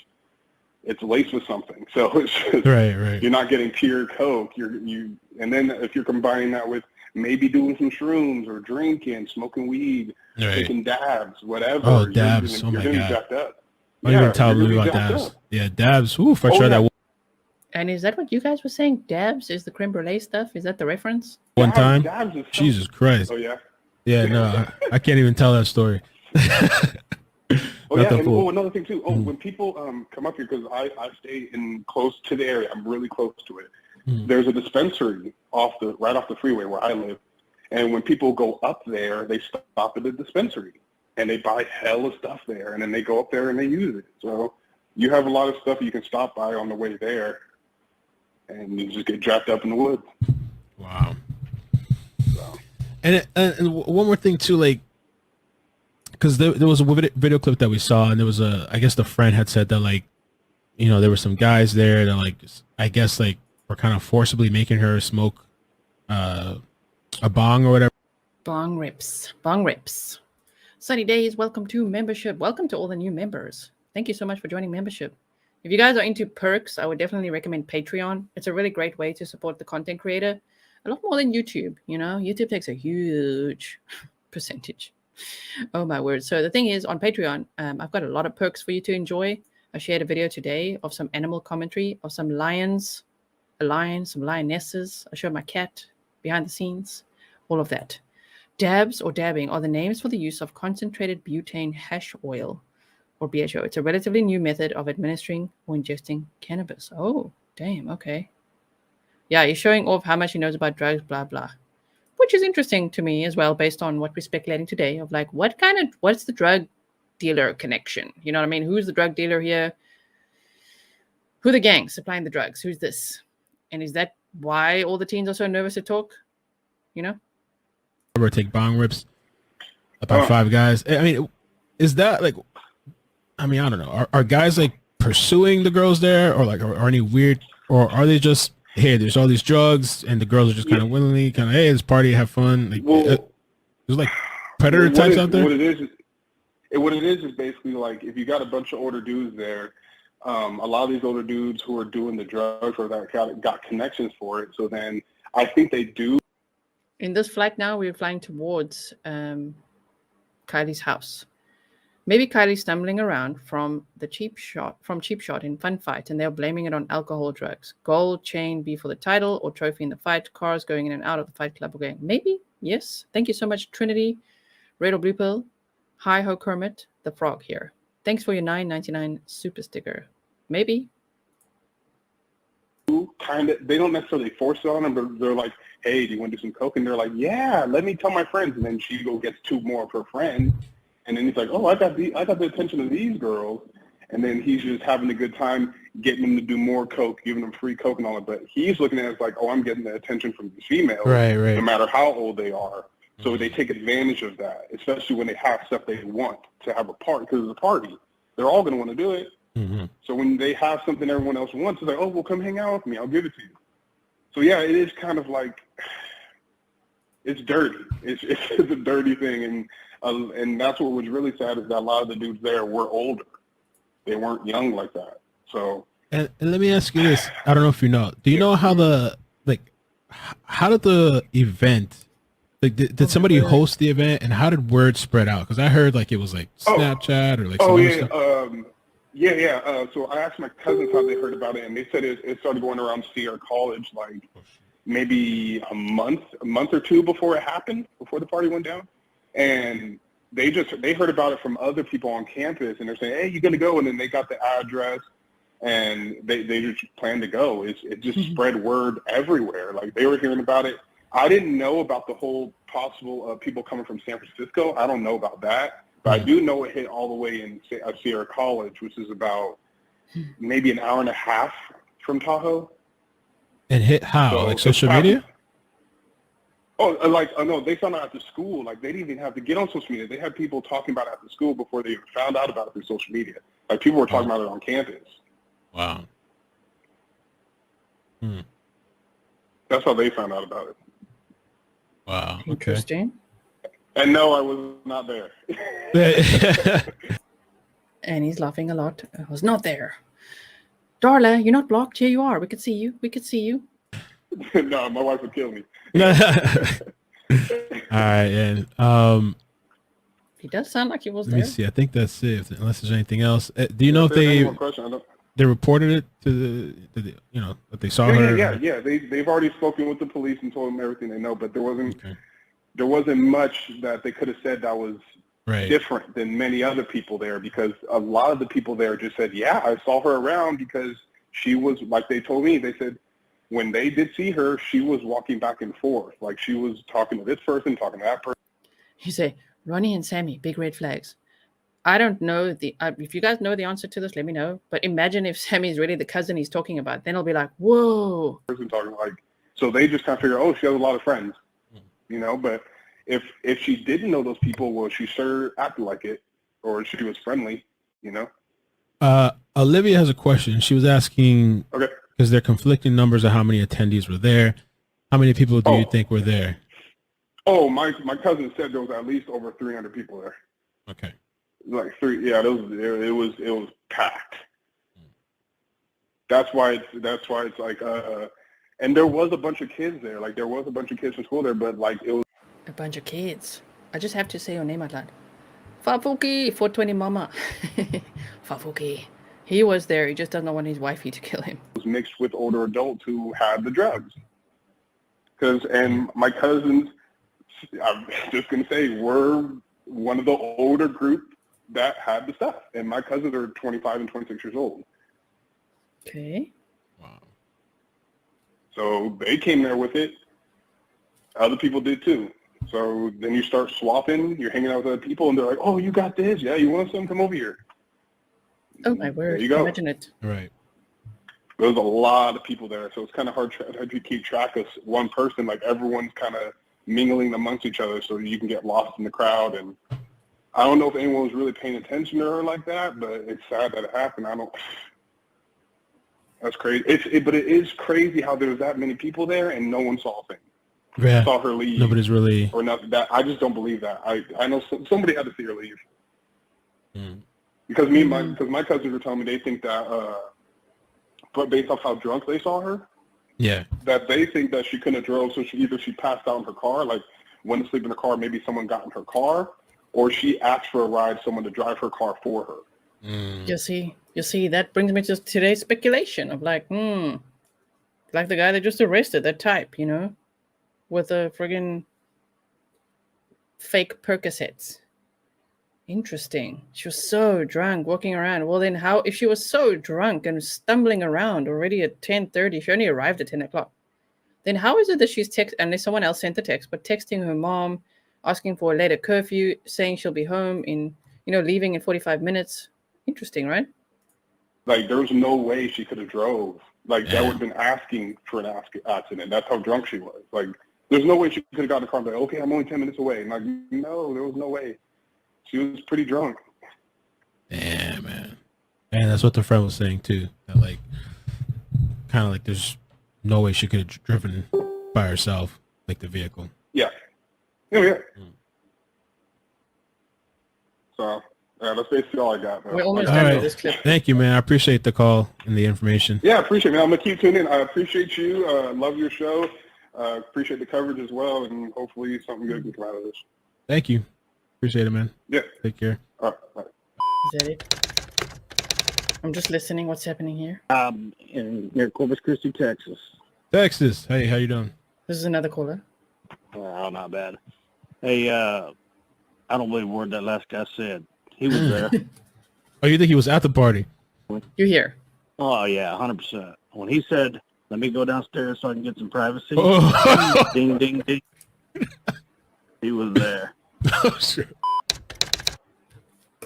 It's laced with something. So it's just, right. You're not getting pure coke. And then if you're combining that with maybe doing some shrooms or drinking, smoking weed, taking dabs, whatever. Oh, dabs. You're gonna be jacked up. Oh, you were telling me about dabs. Yeah, dabs. Ooh, for sure. That And is that what you guys were saying? Dabs is the creme brulee stuff? Is that the reference? one time. Dabs is Jesus Christ. Oh yeah. Yeah, no, I can't even tell that story. Oh yeah, and another thing too. When people come up here, because I stay close to the area, I'm really close to it. There's a dispensary right off the freeway where I live, and when people go up there, they stop at the dispensary and they buy hella stuff there, and then they go up there and they use it. So you have a lot of stuff you can stop by on the way there, and you just get jacked up in the woods. Wow. So. And one more thing too, like. Because there was a video clip that we saw, and there was I guess the friend had said that, like, there were some guys there that, like, I guess, like, were kind of forcibly making her smoke a bong or whatever. Bong rips. Sunny Days, welcome to membership. Welcome to all the new members. Thank you so much for joining membership. If you guys are into perks, I would definitely recommend Patreon. It's a really great way to support the content creator. A lot more than YouTube, YouTube takes a huge percentage. Oh my word. So the thing is, on Patreon, I've got a lot of perks for you to enjoy. I shared a video today of some animal commentary of some lions, a lion, some lionesses. I showed my cat behind the scenes, all of that. Dabs or dabbing are the names for the use of concentrated butane hash oil, or BHO. It's a relatively new method of administering or ingesting cannabis. Oh, damn, okay. Yeah, he's showing off how much he knows about drugs, blah, blah. Which is interesting to me as well, based on what we're speculating today of like, what's the drug dealer connection? You know what I mean? Who's the drug dealer here? Who are the gangs supplying the drugs? Who's this? And is that why all the teens are so nervous to talk? You know? Or take bong rips about 5 guys. I mean, is that like, I mean, I don't know. Are guys like pursuing the girls there, or like are any weird, or are they just, hey, there's all these drugs and the girls are just kind of willingly kind of, hey, this party, have fun. Like, there's like predator types out there. What it is basically like if you got a bunch of older dudes there, a lot of these older dudes who are doing the drugs or that got connections for it. So then I think they do. In this flight now, we're flying towards Kylie's house. Maybe Kylie's stumbling around from Cheap Shot in Fun Fight, and they're blaming it on alcohol, drugs. Gold chain be for the title or trophy in the fight. Cars going in and out of the fight club again. Maybe, yes. Thank you so much, Trinity, Red or Blue Pill. Hi ho Kermit, the frog here. Thanks for your $9.99 super sticker. Maybe. They don't necessarily force it on them, but they're like, hey, do you want to do some coke? And they're like, yeah, let me tell my friends. And then she gets 2 more of her friends. And then he's like, oh, I got the attention of these girls. And then he's just having a good time getting them to do more coke, giving them free coke and all that. But he's looking at it as like, oh, I'm getting the attention from these females, right. No matter how old they are. So they take advantage of that, especially when they have stuff they want to have a party, because it's a party. They're all going to want to do it. Mm-hmm. So when they have something everyone else wants, it's like, oh, well, come hang out with me. I'll give it to you. So, yeah, it is kind of like, it's dirty. It's a dirty thing. And that's what was really sad is that a lot of the dudes there were older. They weren't young like that. So. And let me ask you this. I don't know if you know. Do you know how how did the event, like, did somebody host the event, and how did word spread out? Because I heard like it was like Snapchat or like some other stuff. So I asked my cousins how they heard about it, and they said it started going around Sierra College like maybe a month or 2 before it happened, before the party went down. And they heard about it from other people on campus, and they're saying, hey, you gonna go? And then they got the address, and they just planned to go. It just spread word everywhere. Like they were hearing about it. I didn't know about the whole possible people coming from San Francisco. I don't know about that. But I do know it hit all the way in Sierra College, which is about maybe an hour and a half from Tahoe. And hit how? So like social media? No, they found out after school. Like they didn't even have to get on social media. They had people talking about it after school before they even found out about it through social media. Like people were talking about it on campus. Wow. That's how they found out about it. Wow. Okay. Interesting. And no, I was not there. And he's laughing a lot. I was not there. Darla, you're not blocked. Here you are. We could see you. No, my wife would kill me. All right, and he does sound like he was let there. me see. I think that's it. Unless there's anything else. Do you know if they reported it to the that they saw her? Yeah. They've already spoken with the police and told them everything they know, but there wasn't much that they could have said that was different than many other people there, because a lot of the people there just said, yeah, I saw her around, because she was, like they told me, they said when they did see her, she was walking back and forth. Like she was talking to this person, talking to that person. You say, Ronnie and Sammy, big red flags. I don't know if you guys know the answer to this, let me know. But imagine if Sammy is really the cousin he's talking about. Then it'll be like, whoa. Person talking so they just kind of figure, oh, she has a lot of friends, but if she didn't know those people, well, she sure acted like it, or she was friendly, Olivia has a question. She was asking, because there are conflicting numbers of how many attendees were there. How many people do you think were there? Oh, my cousin said there was at least over 300 people there. Okay. Like 3, yeah, it was packed. That's why it's like, and there was a bunch of kids there. Like there was a bunch of kids from school there, but like it was a bunch of kids. I just have to say your name out loud. Fafuki, 420 mama. Fafuki. He was there. He just doesn't want his wifey to kill him. Was mixed with older adults who had the drugs. And my cousins, I'm just going to say, were one of the older group that had the stuff. And my cousins are 25 and 26 years old. Okay. So they came there with it. Other people did too. So then you start swapping. You're hanging out with other people, and they're like, "Oh, you got this? Yeah, you want some? Come over here." Oh my word! There you go. Imagine it. Right. There's a lot of people there, so it's kind of hard to keep track of one person. Like everyone's kind of mingling amongst each other, so you can get lost in the crowd. And I don't know if anyone was really paying attention to her like that, but it's sad that it happened. That's crazy. But it is crazy how there was that many people there and no one saw a thing. Yeah. Saw her leave. Nobody's really. Or nothing. That I just don't believe that. I know somebody had to see her leave. Because my cousins were telling me they think that, but based off how drunk they saw her, Yeah. that they think that she couldn't have drove, so she passed out in her car, like went to sleep in her car, maybe someone got in her car, or she asked for a ride, someone to drive her car for her. You see, that brings me to today's speculation of like the guy that just arrested, that type, with a friggin' fake Percocets. Interesting. She was so drunk walking around. Well, then how, if she was so drunk and stumbling around already at 10:30, she only arrived at 10 o'clock. Then how is it that she's unless someone else sent the text, but texting her mom, asking for a later curfew, saying she'll be home leaving in 45 minutes. Interesting, right? Like, there was no way she could have drove. Like, that would have been asking for an accident. That's how drunk she was. Like, there's no way she could have gotten in the car and be like, okay, I'm only 10 minutes away. And like, no, there was no way. She was pretty drunk. Yeah, man. And that's what the friend was saying, too. That, like, kind of like there's no way she could have driven by herself, like the vehicle. Yeah. Oh, yeah. So, that's basically all I got, man. We're almost All done right. with this clip. Thank you, man. I appreciate the call and the information. Yeah, I appreciate it, man. I'm going to keep tuning in. I appreciate you. Love your show. Appreciate the coverage as well, and hopefully something good can come out of this. Thank you. Appreciate it, man. Yeah. Take care. All right. Bye. Is that it? I'm just listening. What's happening here? Near Corpus Christi, Texas. Texas. Hey, how you doing? This is another caller. Oh, not bad. Hey, I don't believe a word that last guy said. He was there. Oh, you think he was at the party? You're here. Oh, yeah, 100%. When he said, let me go downstairs so I can get some privacy, ding, ding, ding, he was there. Oh, sure.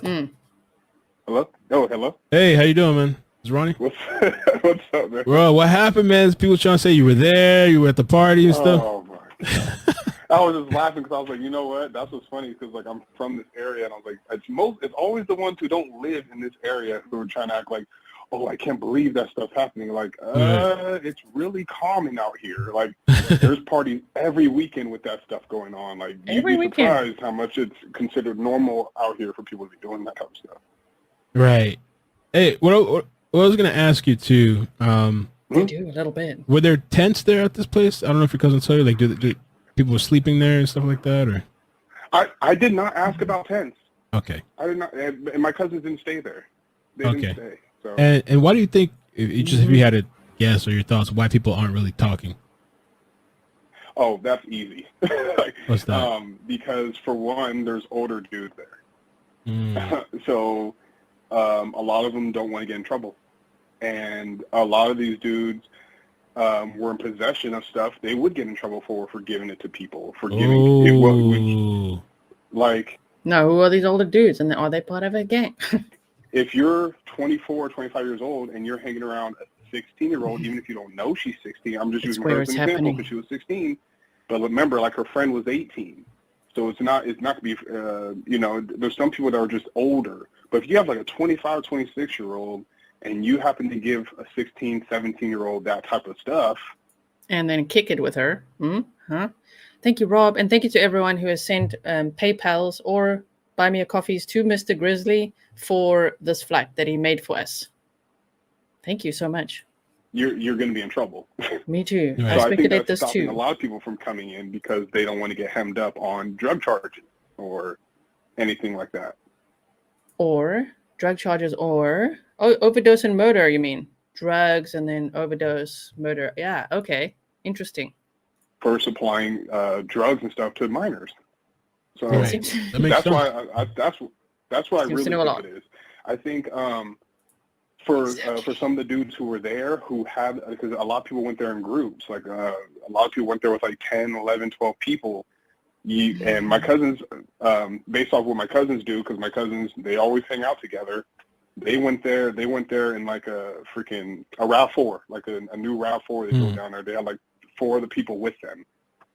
Hello? Oh, hello? Hey, how you doing, man? It's Ronnie. What's up, man? Bro, what happened, man? People trying to say you were there, you were at the party and stuff. Oh, my God. I was just laughing because I was like, you know what? That's what's funny because, like, I'm from this area, and I was like, it's always the ones who don't live in this area who are trying to act like, oh, I can't believe that stuff's happening. Like, it's really common out here. Like, there's parties every weekend with that stuff going on. Like, you'd be surprised how much it's considered normal out here for people to be doing that type of stuff. Right. Hey, what I was going to ask you, too. They do a little bit. Were there tents there at this place? I don't know if your cousin told you. Like, do people were sleeping there and stuff like that, or? I did not ask about tents. Okay. I did not, and my cousins didn't stay there. They didn't stay. So. And why do you think, if you had a guess or your thoughts, why people aren't really talking? Oh, that's easy. What's that? Because for one, there's older dudes there. So a lot of them don't want to get in trouble. And a lot of these dudes were in possession of stuff they would get in trouble for giving it to people, for giving it, like. No, who are these older dudes, and are they part of a gang? If you're 24 or 25 years old and you're hanging around a 16-year-old, even if you don't know she's 16, I'm just using her as an example because she was 16. But remember, like, her friend was 18. So it's not to be, there's some people that are just older. But if you have like a 25, 26-year-old and you happen to give a 16, 17-year-old that type of stuff. And then kick it with her. Thank you, Rob. And thank you to everyone who has sent PayPals or Buy Me a Coffees to Mr. Grizzly for this flight that he made for us. Thank you so much. You're going to be in trouble. Me too. So I I think speculate that's this stopping too. a lot of people from coming in because they don't want to get hemmed up on drug charges or anything like that. Or drug charges, or Oh, overdose and murder, you mean? Drugs and then overdose, murder. Yeah, okay. Interesting. For supplying drugs and stuff to minors. So Right. That makes that's sense. why that's what I Seems to really know a think lot. it is. I think for some of the dudes who were there who had, because a lot of people went there in groups, like a lot of people went there with like 10, 11, 12 people. And my cousins, based off what my cousins do, because my cousins, they always hang out together. They went there in like a RAV4, like a new RAV4. They go down there. They had like 4 other people with them.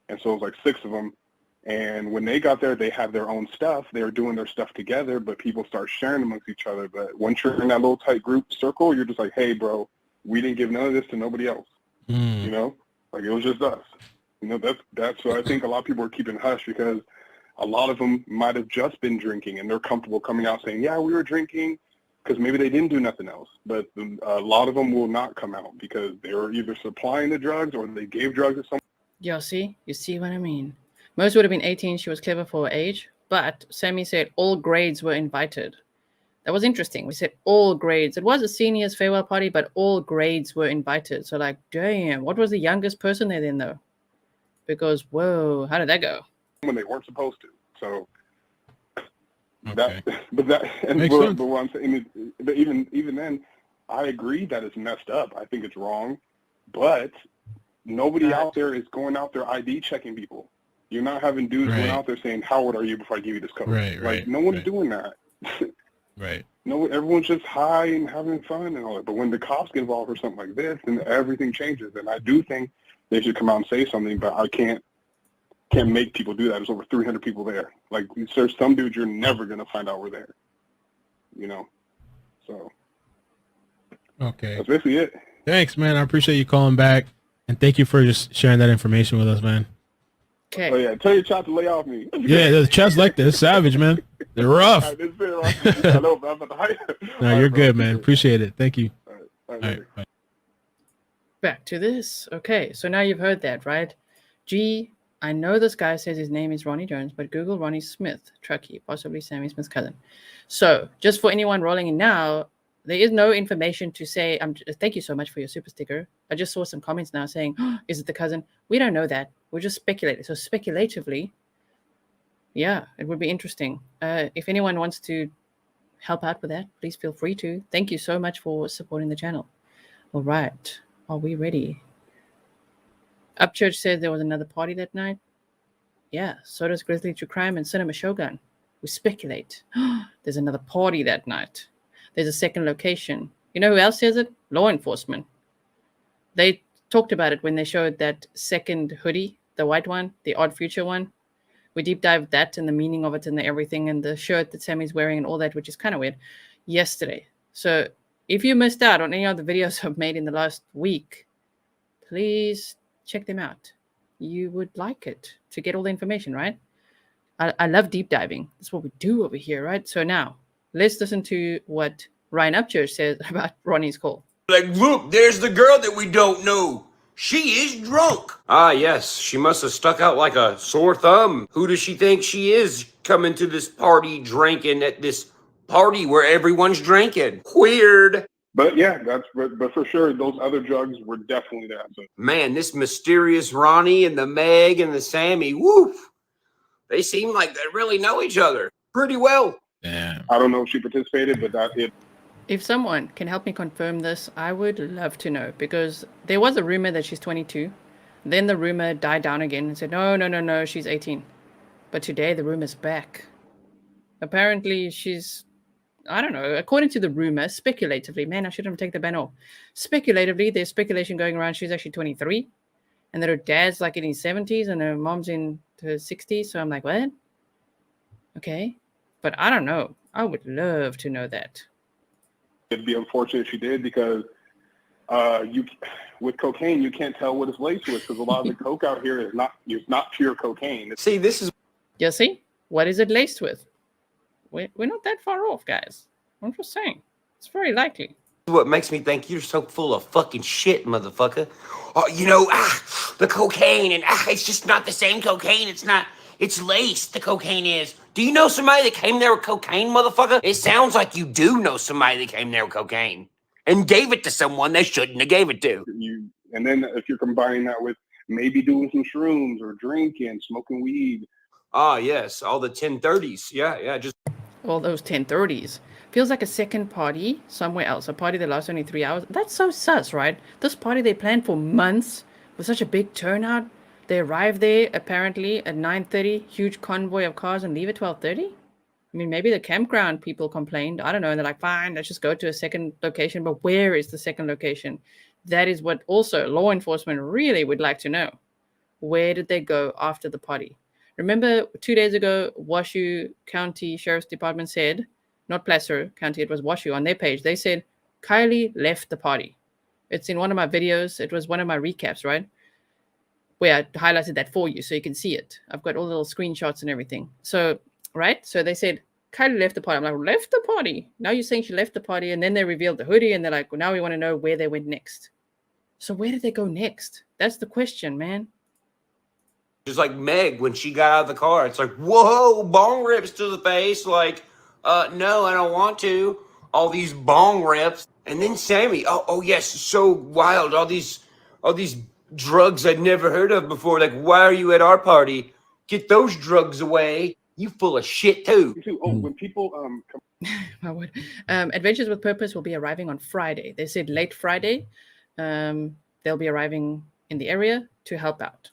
And so it was like 6 of them. And when they got there, they had their own stuff. They were doing their stuff together, but people start sharing amongst each other. But once you're in that little tight group circle, you're just like, hey, bro, we didn't give none of this to nobody else. You know, like it was just us. You know, that's what I think a lot of people are keeping hush, because a lot of them might have just been drinking and they're comfortable coming out saying, yeah, we were drinking, because maybe they didn't do nothing else. But a lot of them will not come out because they were either supplying the drugs or they gave drugs to someone. Yeah, you see what I mean? Most would have been 18. She was clever for her age. But Sammy said all grades were invited. That was interesting. We said all grades. It was a seniors farewell party, but all grades were invited. So like, damn, what was the youngest person there then though? Because, whoa, how did that go? When they weren't supposed to. So Okay. but what I'm saying is, but even then, I agree that it's messed up. I think it's wrong, but nobody out there is going out there ID checking people. You're not having dudes going out there saying, "How old are you?" before I give you this code. Like no one's doing that. Right. No, everyone's just high and having fun and all that. But when the cops get involved or something like this, then everything changes. And I do think they should come out and say something, but I can't make people do that. There's over 300 people there. Like, there's some dudes you're never going to find out were there. You know? So. Okay. That's basically it. Thanks, man. I appreciate you calling back. And thank you for just sharing that information with us, man. Okay. Oh, yeah. Tell your child to lay off me. Yeah, the chats like this. Savage, man. They're rough. I know, but I'm about to hide. No, you're good, man. Appreciate it. Thank you. All right. Bye. Back to this. Okay, so now you've heard that, right? G, I know this guy says his name is Ronnie Jones, but Google Ronnie Smith, truckee, possibly Sammy Smith's cousin. So just for anyone rolling in now, there is no information to say. Thank you so much for your super sticker. I just saw some comments now saying, oh, is it the cousin? We don't know that. We're just speculating. So speculatively, yeah, it would be interesting. If anyone wants to help out with that, please feel free to. Thank you so much for supporting the channel. All right. Are we ready? Upchurch said there was another party that night. Yeah, so does Grizzly True Crime and Cinema Shogun. We speculate. There's another party that night. There's a second location. You know who else says it? Law enforcement. They talked about it when they showed that second hoodie, the white one, the Odd Future one. We deep dived that and the meaning of it and the everything and the shirt that Sammy's wearing and all that, which is kind of weird, yesterday. So if you missed out on any of the videos I've made in the last week, please check them out. You would like it to get all the information, right? I love deep diving. That's what we do over here, right? So now, let's listen to what Ryan Upchurch says about Ronnie's call. Like, look, there's the girl that we don't know. She is drunk. Ah, yes, she must have stuck out like a sore thumb. Who does she think she is coming to this party drinking at this party where everyone's drinking? Weird. But yeah, but for sure, those other drugs were definitely there. So. Man, this mysterious Ronnie and the Meg and the Sammy, woof. They seem like they really know each other pretty well. Yeah. I don't know if she participated, but that's it. If someone can help me confirm this, I would love to know, because there was a rumor that she's 22. Then the rumor died down again and said, no, she's 18. But today the rumor's back. Apparently she's, I don't know, according to the rumor, speculatively, man, I shouldn't take the ban off. Speculatively, there's speculation going around she's actually 23 and that her dad's like in his 70s and her mom's in her 60s. So I'm like, what? Okay. But I don't know. I would love to know that. It'd be unfortunate if she did, because with cocaine, you can't tell what it's laced with, because a lot of the coke out here is not pure cocaine. See, this is... You see? What is it laced with? We're not that far off, guys. I'm just saying. It's very likely. What makes me think you're so full of fucking shit, motherfucker. Oh, you know, the cocaine, and it's just not the same cocaine. It's not It's laced, the cocaine is. Do you know somebody that came there with cocaine, motherfucker? It sounds like you do know somebody that came there with cocaine and gave it to someone they shouldn't have gave it to. And then if you're combining that with maybe doing some shrooms or drinking, smoking weed. Ah, yes, all the 1030s. Yeah, just All those 1030s. Feels like a second party somewhere else, a party that lasts only 3 hours. That's so sus, right? This party they planned for months with such a big turnout. They arrive there apparently at 9:30, huge convoy of cars, and leave at 12:30. I mean, maybe the campground people complained. I don't know. And they're like, fine, let's just go to a second location. But where is the second location? That is what also law enforcement really would like to know. Where did they go after the party? Remember 2 days ago, Washoe County Sheriff's Department said, not Placer County, it was Washoe on their page. They said, Kiely left the party. It's in one of my videos. It was one of my recaps, right? Where I highlighted that for you so you can see it. I've got all the little screenshots and everything. So, right? So they said, Kiely left the party. I'm like, left the party? Now you're saying she left the party, and then they revealed the hoodie, and they're like, well, now we want to know where they went next. So where did they go next? That's the question, man. Just like Meg when she got out of the car. It's like, whoa, bong rips to the face. Like, no, I don't want to. All these bong rips. And then Sammy, oh yes, so wild. All these drugs I'd never heard of before. Like, why are you at our party? Get those drugs away. You full of shit too. When people I would. Adventures with Purpose will be arriving on Friday. They said late Friday. They'll be arriving in the area to help out.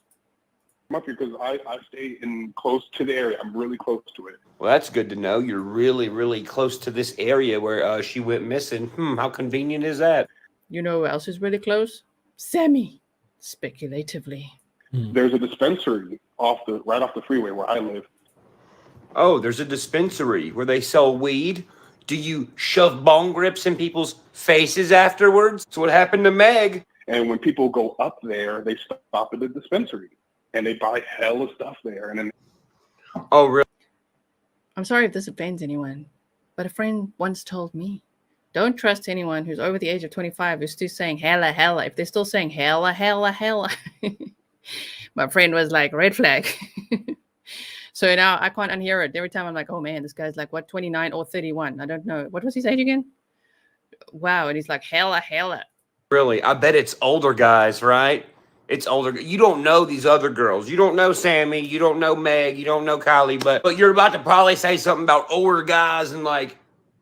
up here because I stay in close to the area. I'm really close to it. Well, that's good to know. You're really, really close to this area where she went missing. How convenient is that? You know who else is really close? Sammy. Speculatively. There's a dispensary right off the freeway where I live. Oh, there's a dispensary where they sell weed. Do you shove bong grips in people's faces afterwards? That's what happened to Meg. And when people go up there, they stop at the dispensary and they buy hella stuff there. And then, oh, really? I'm sorry if this offends anyone, but a friend once told me, don't trust anyone who's over the age of 25 who's still saying hella, hella. If they're still saying hella, hella, hella, my friend was like, red flag. So now I can't unhear it. Every time I'm like, oh man, this guy's like, what, 29 or 31? I don't know. What was his age again? Wow. And he's like, hella, hella. Really? I bet it's older guys, right? It's older. You don't know these other girls. You don't know Sammy. You don't know Meg. You don't know Kylie. But you're about to probably say something about older guys and like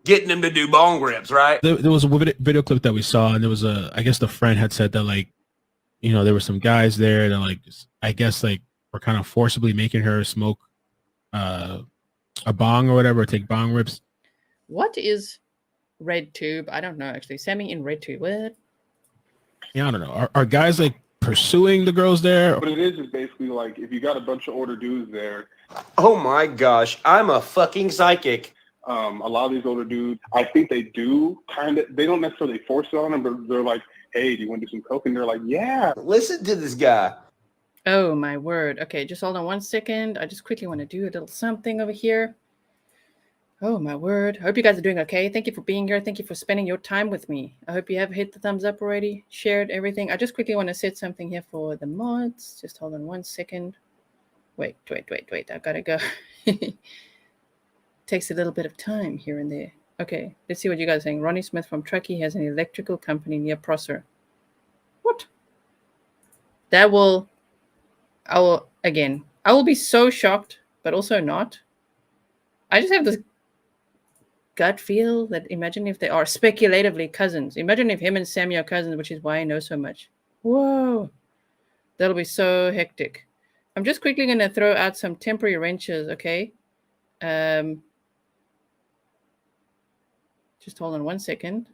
getting them to do bong grips, right? There was a video clip that we saw, and there was I guess the friend had said that, like, you know, there were some guys there that, like, I guess, like, were kind of forcibly making her smoke a bong or whatever, or take bong rips. What is red tube? I don't know, actually. Sammy in red tube. What? Yeah, I don't know. Are guys like pursuing the girls there? what it is basically like if you got a bunch of older dudes there. Oh my gosh, I'm a fucking psychic. A lot of these older dudes, I think they do they don't necessarily force it on them, but they're like, hey, do you want to do some coke? And they're like, yeah. Listen to this guy. Oh my word. Okay, just hold on 1 second. I just quickly want to do a little something over here. Oh my word. I hope you guys are doing okay. Thank you for being here. Thank you for spending your time with me. I hope you have hit the thumbs up already, shared everything. I just quickly want to set something here for the mods. Just hold on 1 second. Wait. I gotta go. Takes a little bit of time here and there. Okay, let's see what you guys are saying. Ronnie Smith from Truckee has an electrical company near Prosser. What? I will be so shocked, but also not. I just have this gut feel that imagine if they are speculatively cousins. Imagine if him and Sammy are cousins, which is why I know so much. Whoa. That'll be so hectic. I'm just quickly going to throw out some temporary wrenches, okay? Just hold on 1 second.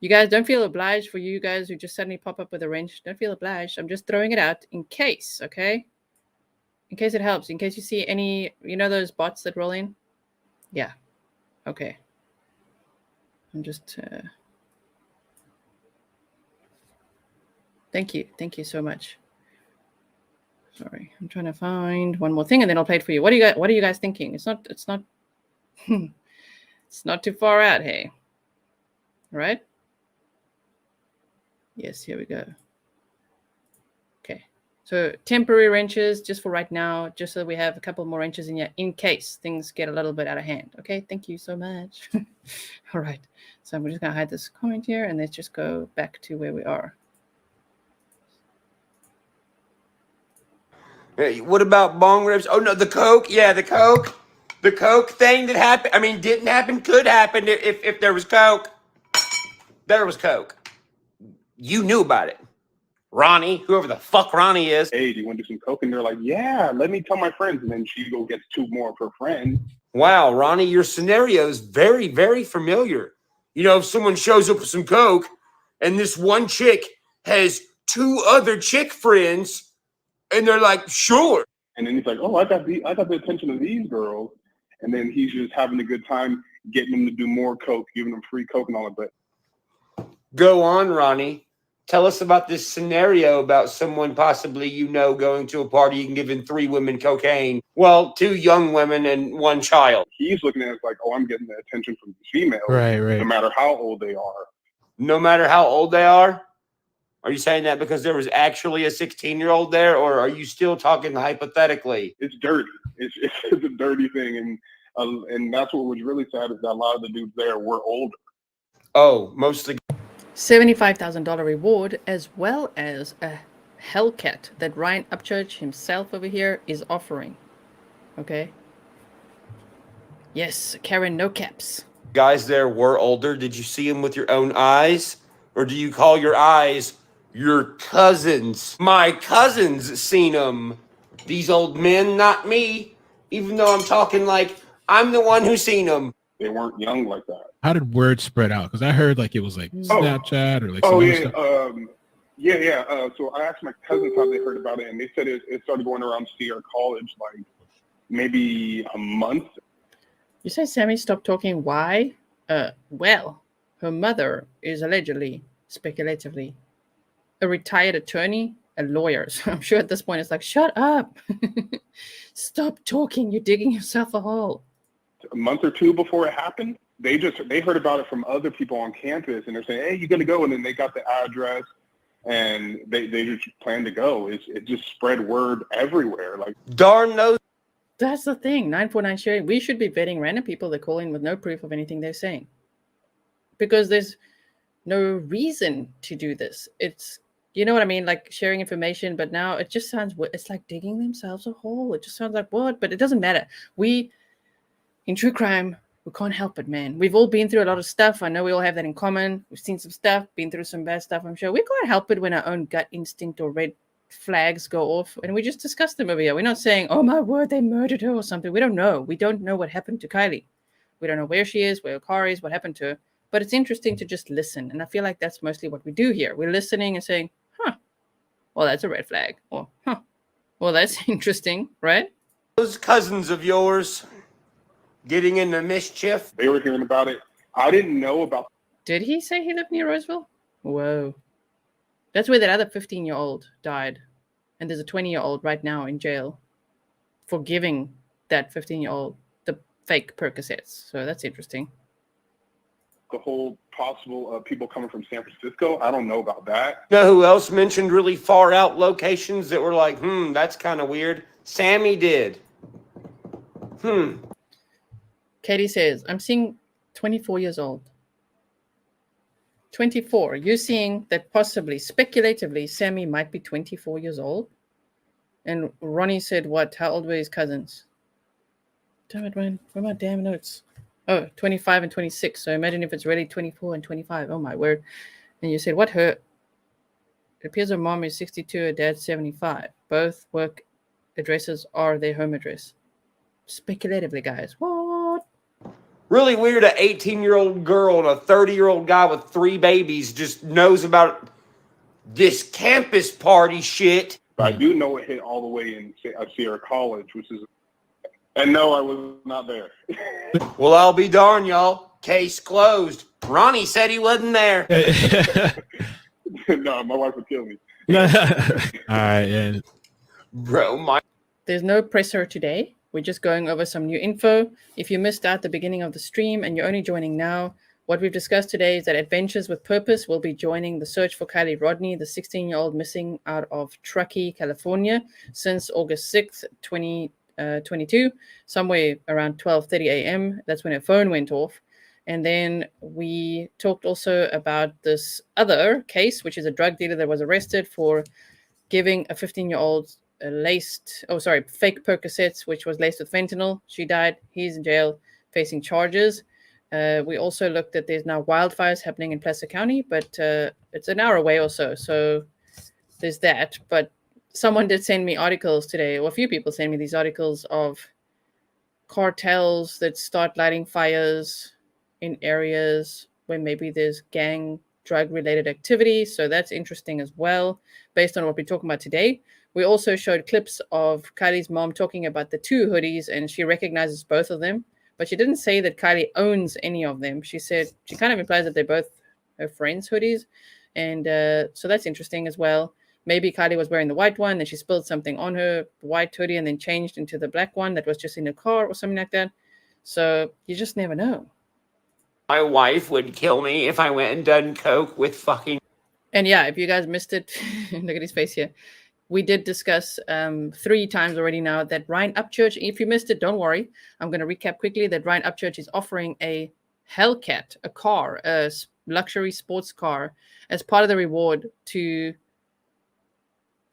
You guys don't feel obliged for you guys who just suddenly pop up with a wrench. Don't feel obliged. I'm just throwing it out in case, okay? In case it helps. In case you see any, you know those bots that roll in? Yeah. Okay. I'm just... Thank you. Thank you so much. Sorry. I'm trying to find one more thing and then I'll play it for you. What are you guys thinking? It's not... it's not too far out, hey? Right? Yes, here we go. Okay. So temporary wrenches just for right now, just so we have a couple more wrenches in here in case things get a little bit out of hand. Okay, thank you so much. All right, so I'm just gonna hide this comment here and let's just go back to where we are. Hey, what about bong rips? Oh no, the coke. Yeah, the coke. The coke thing that happened. I mean, didn't happen. Could happen if there was coke. There was coke. You knew about it. Ronnie, whoever the fuck Ronnie is. Hey, do you want to do some coke? And they're like, yeah, let me tell my friends. And then she go gets 2 more of her friends. Wow, Ronnie, your scenario is very, very familiar. You know, if someone shows up with some coke and this one chick has 2 other chick friends and they're like, sure. And then he's like, oh, I got the attention of these girls. And then he's just having a good time getting them to do more coke, giving them free coke and all of that. Go on, Ronnie. Tell us about this scenario about someone possibly, you know, going to a party and giving 3 women cocaine. Well, 2 young women and 1 child. He's looking at it like, oh, I'm getting the attention from the females. Right. No matter how old they are. No matter how old they are? Are you saying that because there was actually a 16-year-old there, or are you still talking hypothetically? It's dirty. It's a dirty thing. And that's what was really sad is that a lot of the dudes there were older. Oh, mostly. $75,000 reward, as well as a Hellcat that Ryan Upchurch himself over here is offering. Okay. Yes, Karen, no caps. Guys there were older. Did you see them with your own eyes? Or do you call your eyes your cousins? My cousins seen them. These old men, not me. Even though I'm talking like I'm the one who seen them. They weren't young like that. How did word spread out? Because I heard like it was like Snapchat or like. Oh some yeah, stuff. yeah. So I asked my cousins how they heard about it, and they said it started going around Sierra College like maybe a month. You say Sammy stopped talking. Why? Well, her mother is allegedly, speculatively, a retired attorney, a lawyer. So I'm sure at this point it's like, shut up. Stop talking. You're digging yourself a hole. A month or 2 before it happened, they heard about it from other people on campus, and they're saying, "Hey, you gonna go?" And then they got the address, and they just planned to go. It just spread word everywhere. Like darn knows. That's the thing. 949 sharing. We should be vetting random people that call in with no proof of anything they're saying, because there's no reason to do this. It's, you know what I mean, like sharing information. But now it just sounds. It's like digging themselves a hole. It just sounds like what? But it doesn't matter. In true crime, we can't help it, man. We've all been through a lot of stuff. I know we all have that in common. We've seen some stuff, been through some bad stuff, I'm sure. We can't help it when our own gut instinct or red flags go off. And we just discuss them over here. We're not saying, oh, my word, they murdered her or something. We don't know. We don't know what happened to Kiely. We don't know where she is, where her car is, what happened to her. But it's interesting to just listen. And I feel like that's mostly what we do here. We're listening and saying, well, that's a red flag. Or, well, that's interesting, right? Those cousins of yours getting into mischief. They were hearing about it. I didn't know about. Did he say he lived near Roseville? Whoa. That's where that other 15-year-old died. And there's a 20-year-old right now in jail for giving that 15-year-old the fake Percocets. So that's interesting. The whole possible people coming from San Francisco. I don't know about that. You know who else mentioned really far out locations that were like, that's kind of weird? Sammy did. Katie says, I'm seeing 24 years old. 24. You're seeing that possibly, speculatively, Sammy might be 24 years old? And Ronnie said what? How old were his cousins? Damn it, man. Where are my damn notes? Oh, 25 and 26. So imagine if it's really 24 and 25. Oh, my word. And you said, what hurt? It appears her mom is 62, her dad's 75. Both work addresses are their home address. Speculatively, guys. What? Really weird, an 18-year-old girl and a 30-year-old guy with 3 babies just knows about this campus party shit. But I do know it hit all the way in Sierra College, which is... And no, I was not there. Well, I'll be darned, y'all. Case closed. Ronnie said he wasn't there. No, my wife would kill me. All right, yeah. Bro, There's no presser today. We're just going over some new info. If you missed out the beginning of the stream and you're only joining now, What we've discussed today is that Adventures with Purpose will be joining the search for Kiely Rodni, the 16-year-old missing out of Truckee, California, since August 6th, 2022, somewhere around 12:30 a.m. That's when her phone went off. And then we talked also about this other case, which is a drug dealer that was arrested for giving a 15-year-old fake Percocets, which was laced with fentanyl. She died. He's in jail facing charges. We also looked at there's now wildfires happening in Placer County, but it's an hour away or so. So there's that. But someone did send me articles today, or a few people sent me these articles of cartels that start lighting fires in areas where maybe there's gang drug-related activity. So that's interesting as well, based on what we're talking about today. We also showed clips of Kiely's mom talking about the two hoodies, and she recognizes both of them. But she didn't say that Kiely owns any of them. She said she kind of implies that they're both her friends' hoodies. And so that's interesting as well. Maybe Kiely was wearing the white one and she spilled something on her white hoodie and then changed into the black one that was just in her car or something like that. So you just never know. My wife would kill me if I went and done coke with fucking... And yeah, if you guys missed it, look at his face here. We did discuss 3 times already now that Ryan Upchurch, if you missed it, don't worry. I'm going to recap quickly that Ryan Upchurch is offering a Hellcat, a car, a luxury sports car, as part of the reward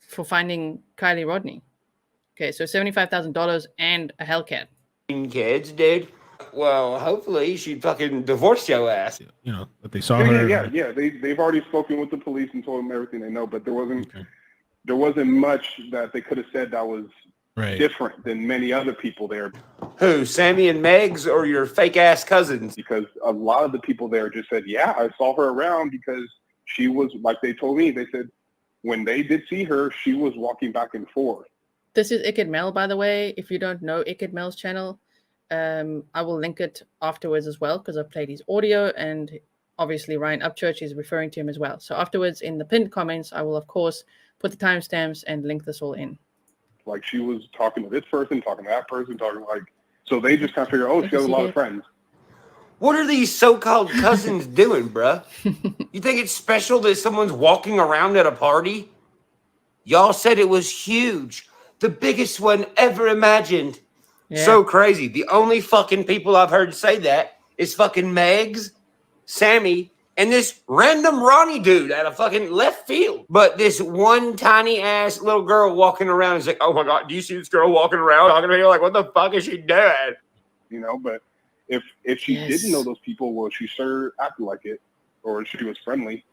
for finding Kiely Rodni. Okay, so $75,000 and a Hellcat. Kids, dude. Well, hopefully she'd fucking divorce your ass. You know, but they saw her. Yeah. They've already spoken with the police and told them everything they know, but there wasn't much that they could have said that was different than many other people there. Who, Sammy and Megs, or your fake ass cousins? Because a lot of the people there just said, yeah, I saw her around because she was, like they told me, they said when they did see her, she was walking back and forth. This is Iked Mel, by the way. If you don't know Iked Mel's channel, I will link it afterwards as well because I've played his audio, and obviously Ryan Upchurch is referring to him as well. So afterwards in the pinned comments, I will, of course, put the timestamps and link this all in. Like she was talking to this person, talking to that person, so they just kind of figure, oh, she has a lot of friends. What are these so-called cousins doing, bruh? You think it's special that someone's walking around at a party? Y'all said it was huge. The biggest one ever imagined. Yeah. So crazy. The only fucking people I've heard say that is fucking Megs, Sammy, and this random Ronnie dude out of fucking left field. But this one tiny ass little girl walking around is like, oh my God, do you see this girl walking around talking to me? Like, what the fuck is she doing? You know, but if she didn't know those people, well, she sure acted like it, or she was friendly.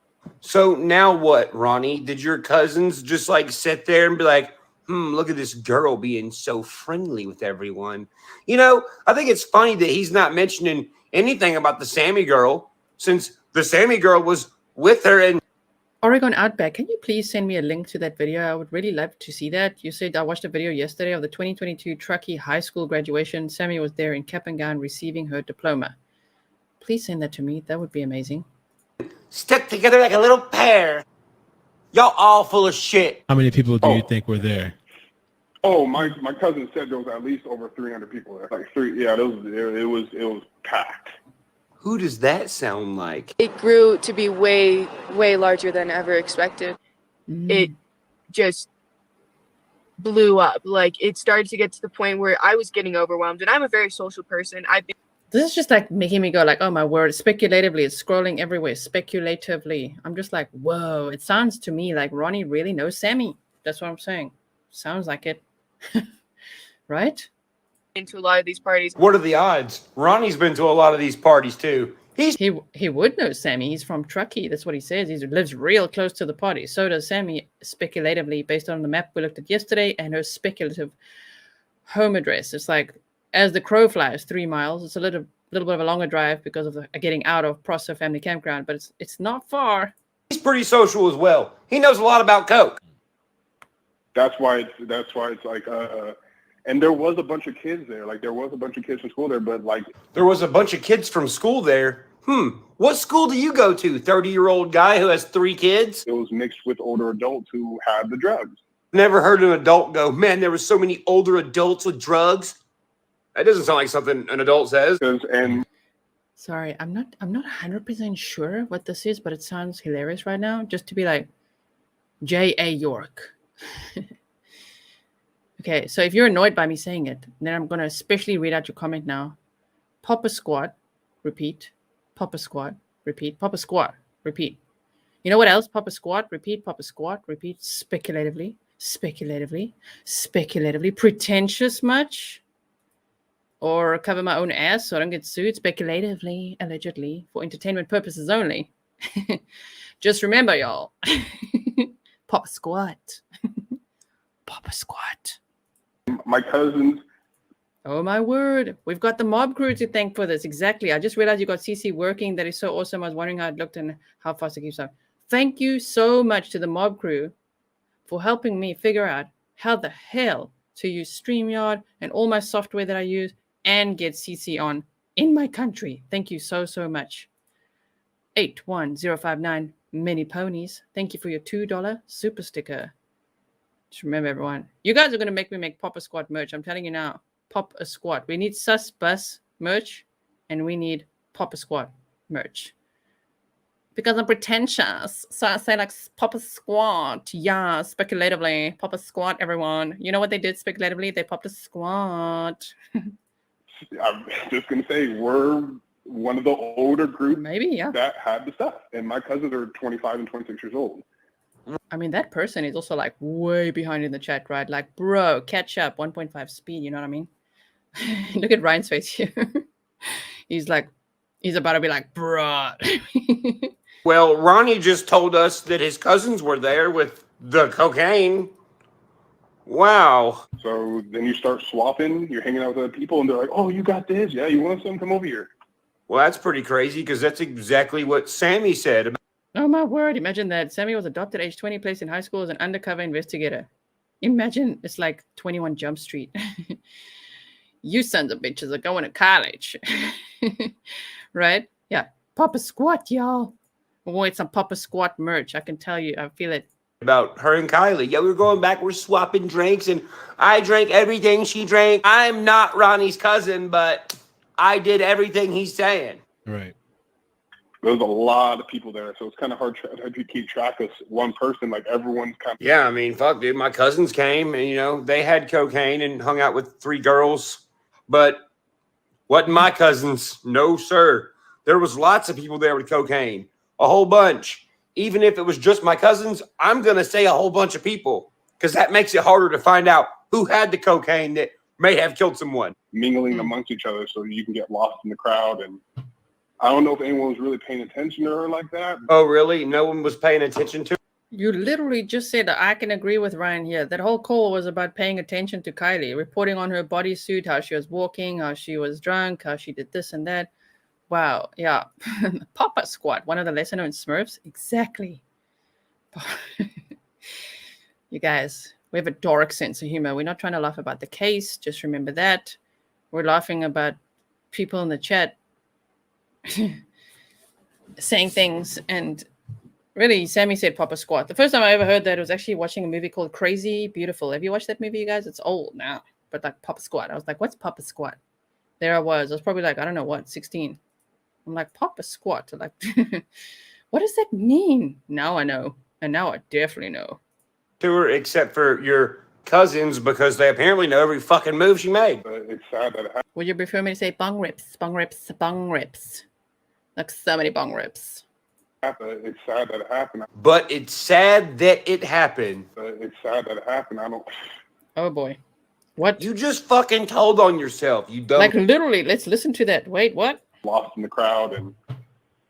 So now what, Ronnie? Did your cousins just like sit there and be like, look at this girl being so friendly with everyone? You know, I think it's funny that he's not mentioning anything about the Sammy girl, since the Sammy girl was with her. And Oregon Outback, can you please send me a link to that video? I would really love to see that. You said I watched a video yesterday of the 2022 Truckee High School graduation. Sammy was there in cap and gown receiving her diploma. Please send that to me. That would be amazing. Stuck together like a little pair. Y'all all full of shit. How many people do you think were there? Oh, my cousin said there was at least over 300 people there. Like three, yeah, it was packed. Who does that sound like? It grew to be way, way larger than ever expected. It just blew up. Like, it started to get to the point where I was getting overwhelmed, and I'm a very social person. This is just like making me go like, oh my word, speculatively. It's scrolling everywhere, speculatively. I'm just like, whoa. It sounds to me like Ronnie really knows Sammy. That's what I'm saying. Sounds like it. Right? Into a lot of these parties. What are the odds? Ronnie's been to a lot of these parties too. He would know Sammy. He's from Truckee. That's what he says. He lives real close to the party. So does Sammy, speculatively, based on the map we looked at yesterday and her speculative home address. It's like, as the crow flies, 3 miles. It's a little bit of a longer drive because of the getting out of Prosser Family Campground, but it's not far. He's pretty social as well. He knows a lot about coke. That's why it's like and there was a bunch of kids there. Like, there was a bunch of kids from school there, but like... There was a bunch of kids from school there? What school do you go to, 30-year-old guy who has 3 kids? It was mixed with older adults who had the drugs. Never heard an adult go, man, there were so many older adults with drugs. That doesn't sound like something an adult says. And Sorry, I'm not 100% sure what this is, but it sounds hilarious right now. Just to be like, J.A. York. Okay, so if you're annoyed by me saying it, then I'm going to especially read out your comment now. Papa squat, repeat. Papa squat, repeat. Papa squat, repeat. You know what else? Papa squat, repeat. Papa squat, repeat. Speculatively, speculatively, speculatively. Pretentious much? Or cover my own ass so I don't get sued? Speculatively, allegedly, for entertainment purposes only. Just remember, y'all. Papa squat. Papa squat. My cousins. Oh my word. We've got the mob crew to thank for this. Exactly. I just realized you got CC working. That is so awesome. I was wondering how it looked and how fast it keeps up. Thank you so much to the mob crew for helping me figure out how the hell to use StreamYard and all my software that I use and get CC on in my country. Thank you so, so much. 81059 Mini Ponies. Thank you for your $2 super sticker. Just remember, everyone, you guys are going to make me make Papa Squat merch. I'm telling you now. Pop a Squat. We need Sus Bus merch and we need Papa Squat merch. Because I'm pretentious. So I say like Papa Squat. Yeah, speculatively. Papa Squat, everyone. You know what they did speculatively? They popped a squat. I'm just going to say we're one of the older groups that had the stuff. And my cousins are 25 and 26 years old. I mean, that person is also like way behind in the chat, right? Like, bro, catch up, 1.5 speed, you know what I mean? Look at Ryan's face here. He's like, he's about to be like, bro. Well, Ronnie just told us that his cousins were there with the cocaine. Wow. So then you start swapping, you're hanging out with other people, and they're like, oh, you got this? Yeah, you want some? Come over here. Well, that's pretty crazy because that's exactly what Sammy said. Oh, my word. Imagine that. Sammy was adopted age 20, placed in high school as an undercover investigator. Imagine it's like 21 Jump Street. You sons of bitches are going to college. Right? Yeah. Papa Squat, y'all. We'll get some Papa Squat merch. I can tell you. I feel it. About her and Kylie. Yeah, we were going back. We're swapping drinks, and I drank everything she drank. I'm not Ronnie's cousin, but I did everything he's saying. Right. There's a lot of people there, so it's kind of hard to keep track of one person. Like everyone's kind of. Yeah, I mean, fuck, dude. My cousins came, and you know they had cocaine and hung out with 3 girls, but wasn't my cousins. No, sir. There was lots of people there with cocaine, a whole bunch. Even if it was just my cousins, I'm gonna say a whole bunch of people because that makes it harder to find out who had the cocaine that may have killed someone. Mingling amongst each other, so you can get lost in the crowd and. I don't know if anyone was really paying attention to her like that. Oh, really? No one was paying attention to her? You literally just said that. I can agree with Ryan here. That whole call was about paying attention to Kylie, reporting on her bodysuit, how she was walking, how she was drunk, how she did this and that. Wow. Yeah. Papa Squat, one of the lesser known Smurfs. Exactly. You guys, we have a dark sense of humor. We're not trying to laugh about the case. Just remember that. We're laughing about people in the chat saying things. And really, Sammy said Papa Squat. The first time I ever heard that was actually watching a movie called Crazy Beautiful. Have you watched that movie, you guys? It's old now, but like Papa Squat. I was like, what's Papa Squat? There I was probably like, I don't know what, 16. I'm like, Papa Squat. Like, what does that mean? Now I know. And now I definitely know. To her, except for your cousins, because they apparently know every fucking move she made. It's sad that it happened. Would you prefer me to say bong rips, bong rips, bong rips? Like so many bong rips. It's sad that it happened. But it's sad that it happened. It's sad that it happened. I don't. Oh boy. What? You just fucking told on yourself. You don't. Like literally, let's listen to that. Wait, what? Lost in the crowd, and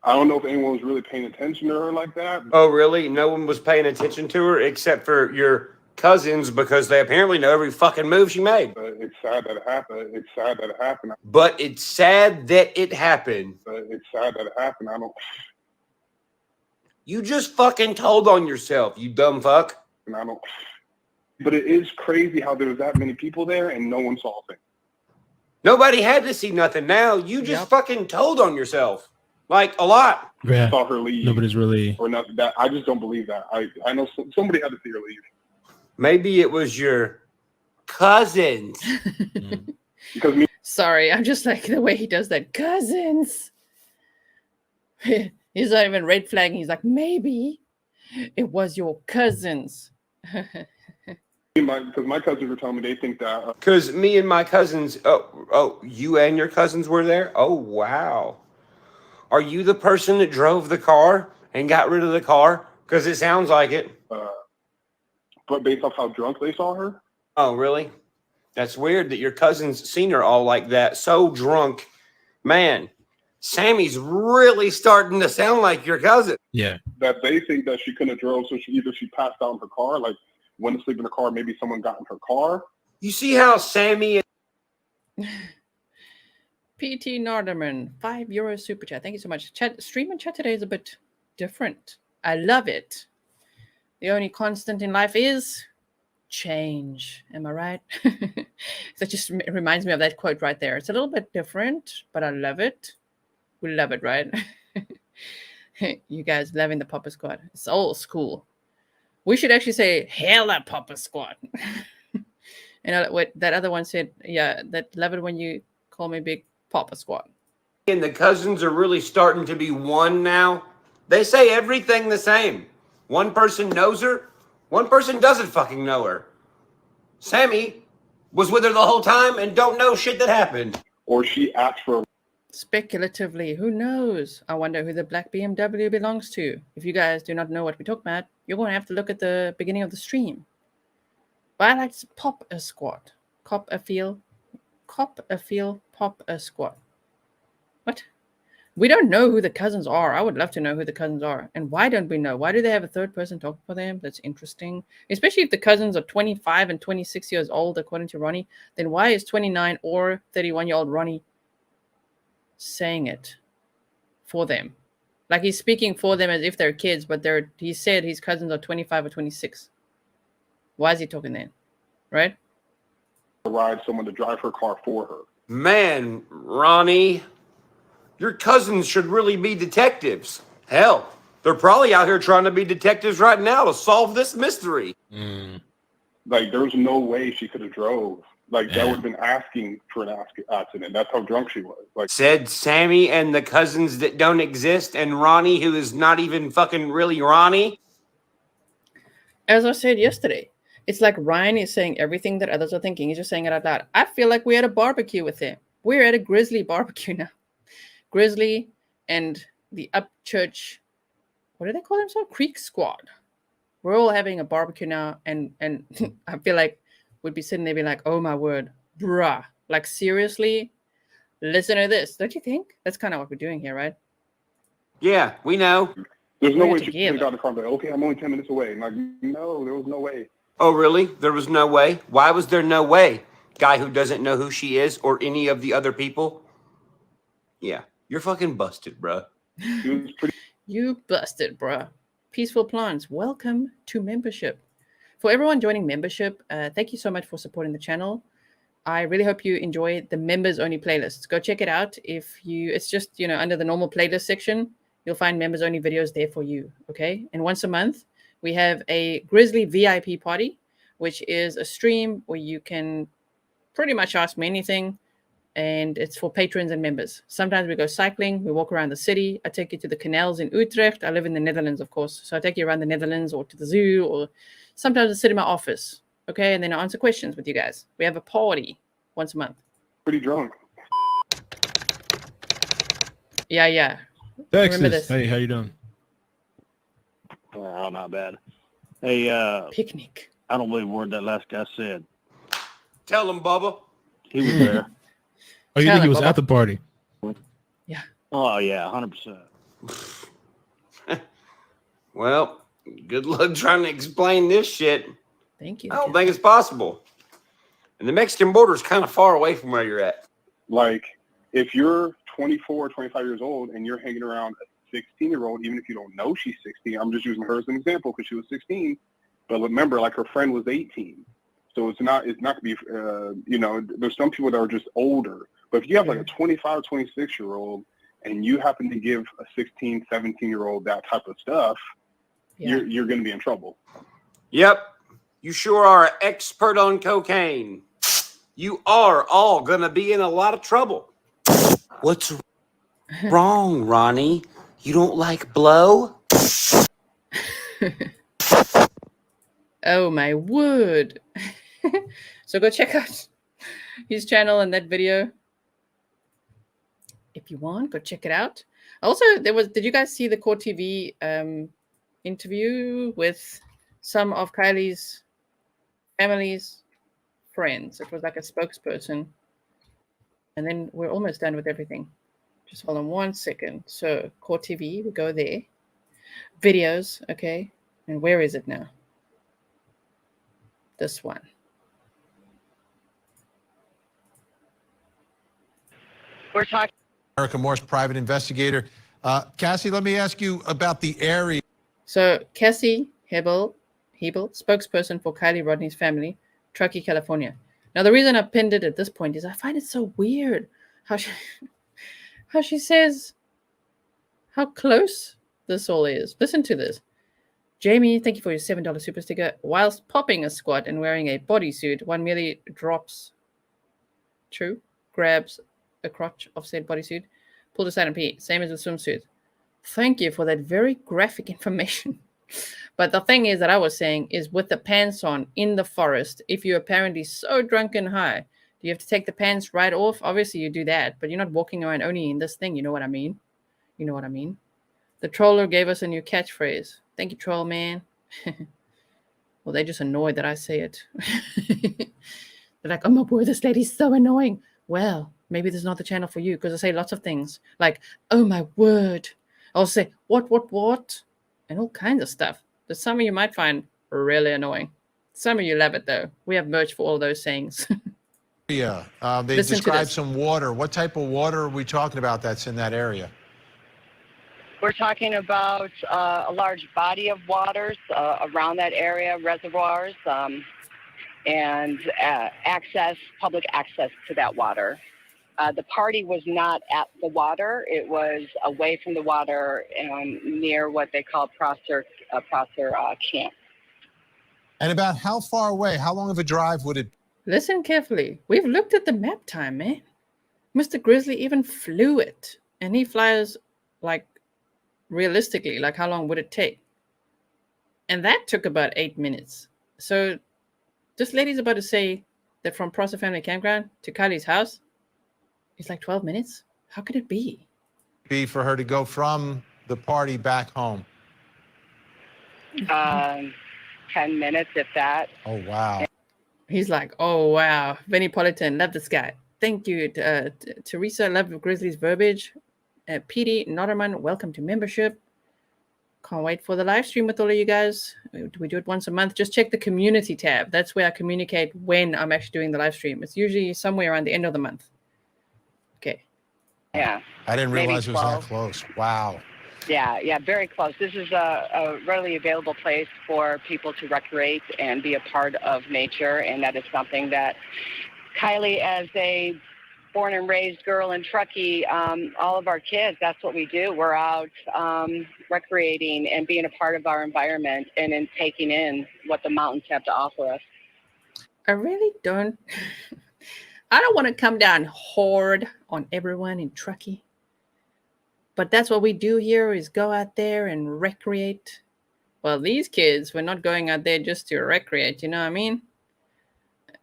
I don't know if anyone was really paying attention to her like that. Oh, really? No one was paying attention to her except for your cousins, because they apparently know every fucking move she made. It's sad that it happened. It's sad that it happened. But it's sad that it happened. It's sad that it happened. I don't. You just fucking told on yourself, you dumb fuck. And I don't. But it is crazy how there was that many people there and no one saw a thing. Nobody had to see nothing. Now you just fucking told on yourself, like a lot. Yeah. Saw her leave. Nobody's really. Or nothing. That I just don't believe that. I know somebody had to see her leave. Maybe it was your cousins. Sorry, I'm just like the way he does that. Cousins. He's not even red flagging. He's like, maybe it was your cousins. Because my cousins were telling me they think that. Because me and my cousins, you and your cousins were there? Oh, wow. Are you the person that drove the car and got rid of the car? Because it sounds like it. But based off how drunk they saw her? Oh, really? That's weird that your cousins seen her all like that, so drunk. Man, Sammy's really starting to sound like your cousin. Yeah. That they think that she couldn't have drove, so she passed out in her car, like went to sleep in the car, maybe someone got in her car. You see how Sammy... PT Norderman, €5 super chat. Thank you so much. Stream and chat today is a bit different. I love it. The only constant in life is change. Am I right? That just reminds me of that quote right there. It's a little bit different, but I love it. We love it, right? You guys loving the Papa Squad. It's old school. We should actually say, hella Papa Squad. And what that other one said, yeah, that love it when you call me Big Papa Squad. And the cousins are really starting to be one now. They say everything the same. One person knows her, one person doesn't fucking know her. Sammy was with her the whole time and don't know shit that happened. Or she asked for... Speculatively, who knows? I wonder who the black BMW belongs to. If you guys do not know what we talk about, you're going to have to look at the beginning of the stream. But I like to pop a squad. Cop a feel, pop a squad. What? We don't know who the cousins are. I would love to know who the cousins are. And why don't we know? Why do they have a third person talk for them? That's interesting. Especially if the cousins are 25 and 26 years old, according to Ronnie. Then why is 29 or 31-year-old Ronnie saying it for them? Like he's speaking for them as if they're kids, but he said his cousins are 25 or 26. Why is he talking then? Right? Ride someone to drive her car for her. Man, Ronnie, your cousins should really be detectives. Hell, they're probably out here trying to be detectives right now to solve this mystery. Like, there was no way she could have drove. Like, that would have been asking for an accident. That's how drunk she was. Like, said Sammy and the cousins that don't exist, and Ronnie, who is not even fucking really Ronnie. As I said yesterday, it's like Ryan is saying everything that others are thinking. He's just saying it out loud. I feel like we're at a barbecue with him. We're at a Grizzly barbecue now. Grizzly and the Upchurch, what do they call themselves? Creek Squad. We're all having a barbecue now, and I feel like we'd be sitting there being like, oh my word, bruh. Like, seriously? Listen to this. Don't you think? That's kind of what we're doing here, right? Yeah, we know. There's no way she could have got the car, but okay, I'm only 10 minutes away. Like, no, there was no way. Oh, really? There was no way? Why was there no way? Guy who doesn't know who she is or any of the other people? Yeah, you're fucking busted, bro. You busted, bruh. Peaceful Plants, welcome to membership. For everyone joining membership, thank you so much for supporting the channel. I really hope you enjoy the members only playlists. Go check it out. It's just, under the normal playlist section, you'll find members only videos there for you. Okay. And once a month, we have a Grizzly VIP party, which is a stream where you can pretty much ask me anything. And it's for patrons and members. Sometimes we go cycling. We walk around the city. I take you to the canals in Utrecht. I live in the Netherlands, of course. So I take you around the Netherlands or to the zoo, or sometimes I sit in my office. Okay. And then I answer questions with you guys. We have a party once a month. Pretty drunk. Yeah. Texas. Remember this. Hey, how you doing? Well, not bad. Hey, picnic. I don't believe a word that last guy said. Tell him, Bubba. He was there. Oh, you think he was at the party? Yeah. Oh, yeah, 100%. Well, good luck trying to explain this shit. Thank you. I don't think it's possible. And the Mexican border is kind of far away from where you're at. Like, if you're 24 or 25 years old and you're hanging around a 16-year-old, even if you don't know she's 16, I'm just using her as an example because she was 16. But remember, like, her friend was 18. So it's not going to be, there's some people that are just older. But if you have like a 25, 26-year-old and you happen to give a 16, 17-year-old that type of stuff, you're going to be in trouble. Yep. You sure are an expert on cocaine. You are all going to be in a lot of trouble. What's wrong, Ronnie? You don't like blow? Oh my word. So go check out his channel and that video. If you want, go check it out. Also, did you guys see the Court TV interview with some of Kylie's family's friends? It was like a spokesperson. And then we're almost done with everything. Just hold on 1 second. So Court TV, we go there. Videos, okay. And where is it now? This one. We're talking. America Morse, private investigator. Cassie, let me ask you about the area. So Cassie Hebel, spokesperson for Kiely Rodni's family, Truckee, California. Now, the reason I pinned it at this point is I find it so weird how she says how close this all is. Listen to this. Jamie, thank you for your $7 super sticker. Whilst popping a squat and wearing a bodysuit, one merely grabs a crotch of said bodysuit, pulled aside and pee. Same as the swimsuit. Thank you for that very graphic information. But the thing is that I was saying is with the pants on in the forest, if you're apparently so drunk and high, do you have to take the pants right off? Obviously you do that, but you're not walking around only in this thing. You know what I mean? You know what I mean? The troller gave us a new catchphrase. Thank you, troll man. Well, they're just annoyed that I say it. They're like, oh my boy, this lady's so annoying. Well, maybe this is not the channel for you because I say lots of things like, oh my word. I'll say, what? And all kinds of stuff that some of you might find really annoying. Some of you love it, though. We have merch for all those sayings. Yeah, they described some water. What type of water are we talking about that's in that area? We're talking about a large body of waters around that area, reservoirs, and public access to that water. The party was not at the water. It was away from the water near what they call Prosser Camp. And about how far away, how long of a drive would it be? Listen carefully. We've looked at the map time, man. Mr. Grizzly even flew it. And he flies, like, realistically, like how long would it take? And that took about 8 minutes. So this lady's about to say that from Prosser Family Campground to Kylie's house, it's like 12 minutes. How could it be? Be for her to go from the party back home? 10 minutes, if that. Oh, wow. He's like, oh, wow. Vinny Politan, love this guy. Thank you, Teresa, love Grizzly's verbiage. PD Notterman, welcome to membership. Can't wait for the live stream with all of you guys. We do it once a month. Just check the community tab. That's where I communicate when I'm actually doing the live stream. It's usually somewhere around the end of the month. Okay. Yeah. I didn't realize it was that 12. close. Wow. Yeah, very close. This is a readily available place for people to recreate and be a part of nature, and that is something that Kiely, as a born and raised girl in Truckee, all of our kids, that's what we do. We're out recreating and being a part of our environment and in taking in what the mountains have to offer us. I really don't. I don't want to come down hard on everyone in Truckee. But that's what we do here is go out there and recreate. Well, these kids were not going out there just to recreate, you know what I mean?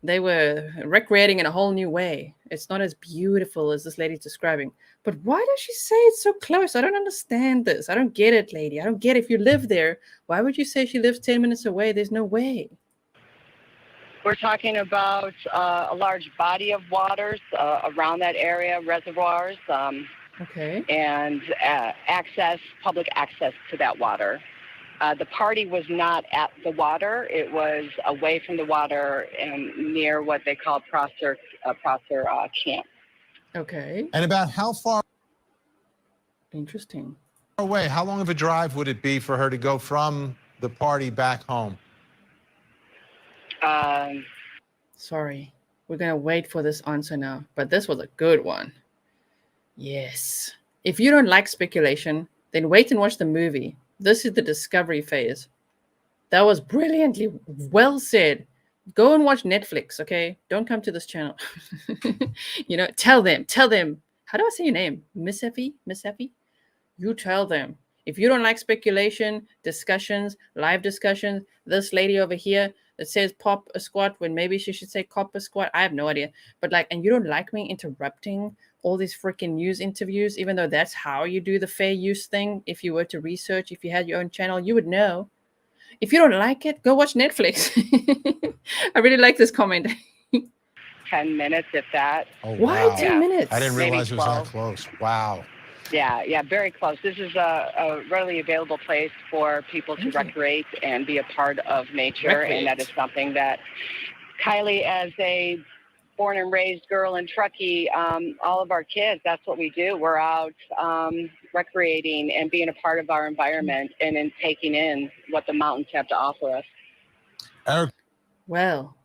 They were recreating in a whole new way. It's not as beautiful as this lady's describing. But why does she say it's so close? I don't understand this. I don't get it, lady. I don't get it. If you live there, why would you say she lives 10 minutes away? There's no way. We're talking about a large body of waters around that area, reservoirs, okay, and public access to that water. The party was not at the water. It was away from the water and near what they call Prosser Camp. Okay. And about how far Interesting. away, how long of a drive would it be for her to go from the party back home? Sorry. We're going to wait for this answer now. But this was a good one. Yes. If you don't like speculation, then wait and watch the movie. This is the discovery phase. That was brilliantly well said. Go and watch Netflix, okay? Don't come to this channel. You know, tell them. How do I say your name? Miss Effie? You tell them. If you don't like speculation, discussions, live discussions, this lady over here that says pop a squat when maybe she should say cop a squat, I have no idea. But like, and you don't like me interrupting all these freaking news interviews, even though that's how you do the fair use thing. If you were to research, if you had your own channel, you would know. If you don't like it, go watch Netflix. I really like this comment. 10 minutes, if that. Oh, Why wow. 10 minutes? I didn't Maybe realize it was that 12. close. Wow. Yeah, very close. This is a readily available place for people to recreate and be a part of nature. And that is something that Kiely, as a born and raised girl in Truckee, all of our kids, that's what we do. We're out recreating and being a part of our environment and in taking in what the mountains have to offer us. Eric. Well,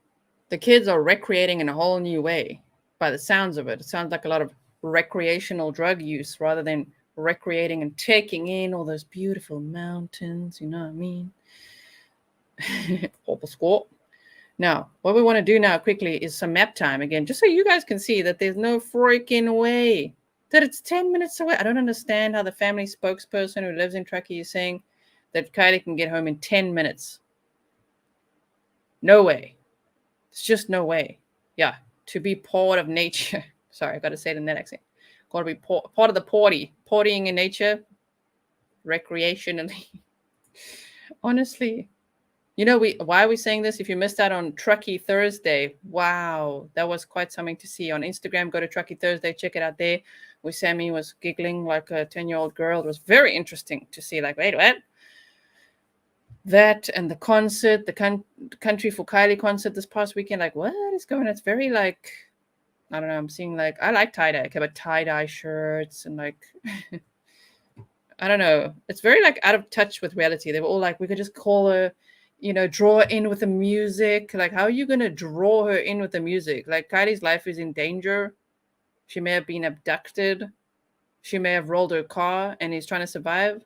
the kids are recreating in a whole new way. By the sounds of it, it sounds like a lot of recreational drug use rather than recreating and taking in all those beautiful mountains. You know what I mean? Hop a squat. Now, what we want to do now quickly is some map time again, just so you guys can see that there's no freaking way that it's 10 minutes away. I don't understand how the family spokesperson who lives in Truckee is saying that Kiely can get home in 10 minutes. No way. It's just no way. Yeah, to be part of nature. Sorry, I got to say it in that accent. Got to be part of the partying in nature, recreationally. Honestly. You know, why are we saying this? If you missed out on Truckee Thursday, wow, that was quite something to see. On Instagram, go to Truckee Thursday, check it out there, where Sammy was giggling like a 10-year-old girl. It was very interesting to see, like, wait, what? That and the concert, the Country for Kiely concert this past weekend, like, what is going on? It's very, like, I don't know, I'm seeing, like, I like tie-dye. Okay, but tie-dye shirts and, like, I don't know. It's very, like, out of touch with reality. They were all like, we could just call her, you know, draw in with the music. Like, how are you going to draw her in with the music? Like, Kylie's life is in danger. She may have been abducted. She may have rolled her car and he's trying to survive.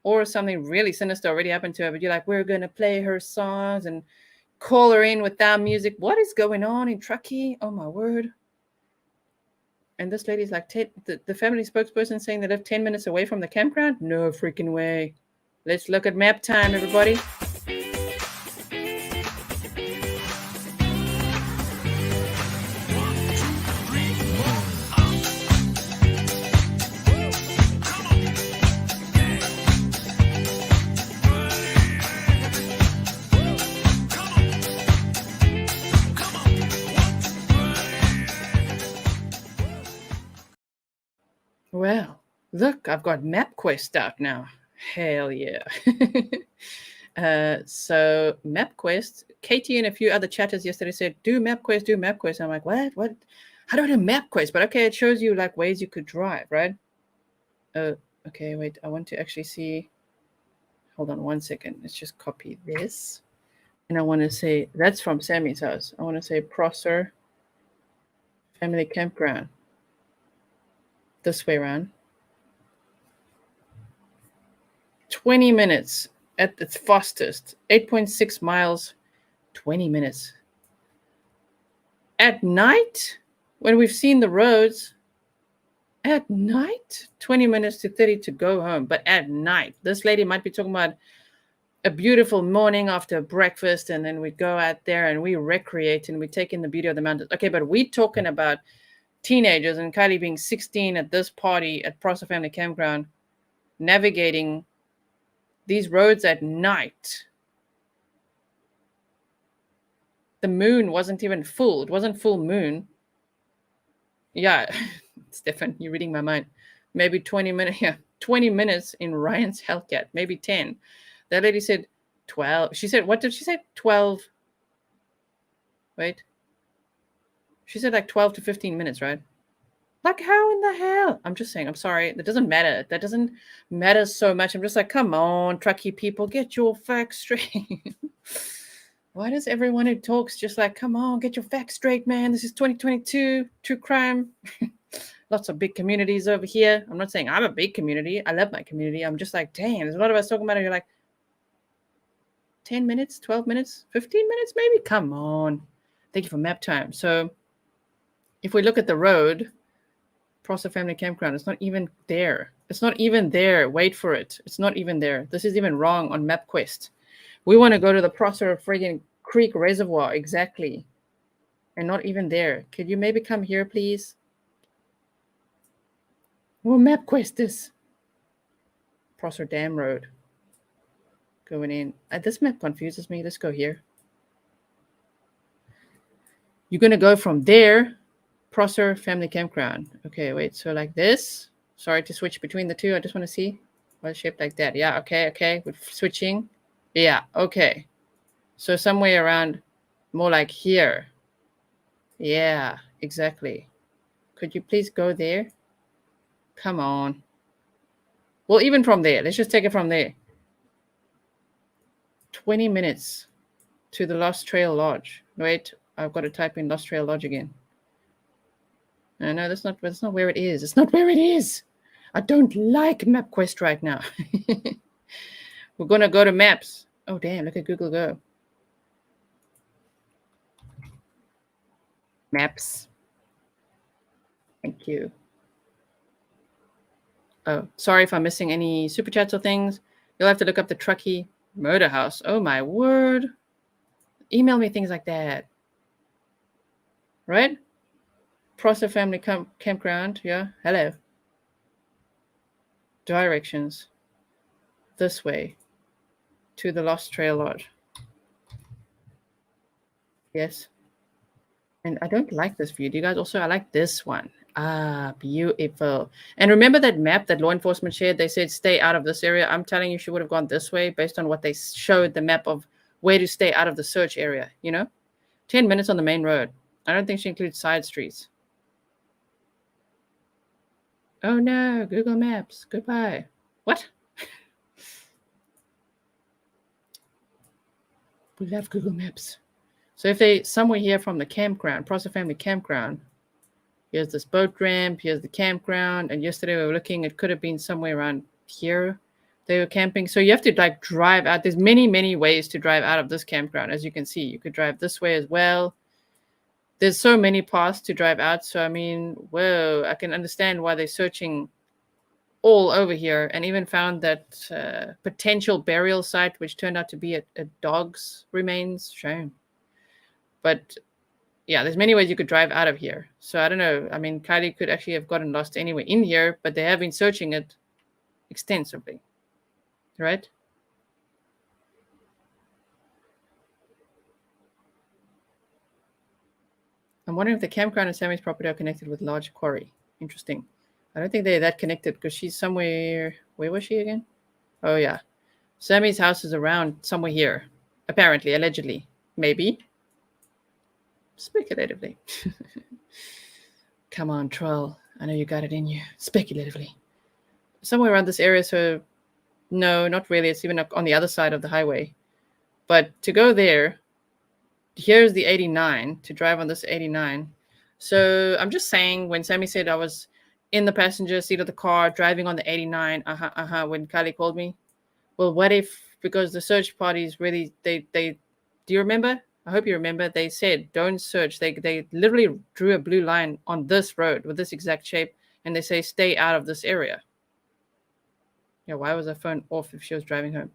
Or something really sinister already happened to her. But you're like, we're going to play her songs and call her in with that music. What is going on in Truckee? Oh, my word. And this lady's like, the family spokesperson saying they live 10 minutes away from the campground? No freaking way. Let's look at map time, everybody. Well, look, I've got MapQuest out now. Hell yeah. So MapQuest, Katie and a few other chatters yesterday said, do MapQuest, do MapQuest. I'm like, what? How do I do MapQuest? But okay, it shows you like ways you could drive, right? Okay, wait, I want to actually see. Hold on 1 second. Let's just copy this. And I want to say, that's from Sammy's house. I want to say Prosser Family Campground. This way around. 20 minutes at its fastest. 8.6 miles, 20 minutes. At night, when we've seen the roads, at night, 20 minutes to 30 to go home. But at night, this lady might be talking about a beautiful morning after breakfast, and then we go out there and we recreate and we take in the beauty of the mountains. Okay, but we're talking about teenagers and Kiely being 16 at this party at Prosser Family Campground, navigating these roads at night. The moon wasn't even full. It wasn't full moon. Yeah, Stefan, you're reading my mind. Maybe 20 minutes. Yeah, 20 minutes in Ryan's Hellcat. Maybe 10. That lady said 12. She said, what did she say? 12. Wait. She said like 12 to 15 minutes, right? Like, how in the hell? I'm just saying, I'm sorry. That doesn't matter. That doesn't matter so much. I'm just like, come on, Truckee people, get your facts straight. Why does everyone who talks just like, come on, get your facts straight, man? This is 2022, true crime. Lots of big communities over here. I'm not saying I'm a big community. I love my community. I'm just like, damn, there's a lot of us talking about it. You're like, 10 minutes, 12 minutes, 15 minutes, maybe? Come on. Thank you for map time. So if we look at the road, Prosser Family Campground. It's not even there. It's not even there. Wait for it. It's not even there. This is even wrong on MapQuest. We want to go to the Prosser friggin' Creek Reservoir, exactly. And not even there. Could you maybe come here, please? Well, MapQuest this. Prosser Dam Road. Going in. This map confuses me. Let's go here. You're going to go from there, Prosser Family Campground. Okay, wait. So like this. Sorry to switch between the two. I just want to see. Well, shaped like that. Yeah, okay. With switching. Yeah, okay. So somewhere around more like here. Yeah, exactly. Could you please go there? Come on. Well, even from there. Let's just take it from there. 20 minutes to the Lost Trail Lodge. Wait, I've got to type in Lost Trail Lodge again. No, that's not where it is. It's not where it is. I don't like MapQuest right now. We're going to go to Maps. Oh, damn. Look at Google Go. Maps. Thank you. Oh, sorry if I'm missing any super chats or things. You'll have to look up the Truckee Murder House. Oh, my word. Email me things like that. Right? Prosser Family Campground. Yeah. Hello. Directions. This way. To the Lost Trail Lodge. Yes. And I don't like this view. Do you guys also? I like this one. Ah, beautiful. And remember that map that law enforcement shared? They said stay out of this area. I'm telling you, she would have gone this way based on what they showed, the map of where to stay out of the search area, 10 minutes on the main road. I don't think she includes side streets. Oh no, Google Maps. Goodbye. What? We love Google Maps. So if they somewhere here from the campground, Prosser Family Campground, here's this boat ramp, here's the campground, and yesterday we were looking, it could have been somewhere around here. They were camping. So you have to drive out. There's many ways to drive out of this campground. As you can see, you could drive this way as well. There's so many paths to drive out. So, I mean, whoa, I can understand why they're searching all over here, and even found that potential burial site, which turned out to be a dog's remains. Shame. But yeah, there's many ways you could drive out of here. So I don't know. I mean, Kiely could actually have gotten lost anyway in here, but they have been searching it extensively, right? I'm wondering if the campground and Sammy's property are connected with large quarry. Interesting. I don't think they're that connected because she's somewhere. Where was she again? Oh, yeah. Sammy's house is around somewhere here. Apparently, allegedly. Maybe. Speculatively. Come on, troll. I know you got it in you. Speculatively. Somewhere around this area, so no, not really. It's even on the other side of the highway. But to go there, here's the 89, to drive on this 89. So I'm just saying, when Sammy said I was in the passenger seat of the car driving on the 89, when Kiely called me, well, what if, because the search parties really, they do you remember? I hope you remember. They said, don't search. They literally drew a blue line on this road with this exact shape, and they say, stay out of this area. Yeah, why was her phone off if she was driving home?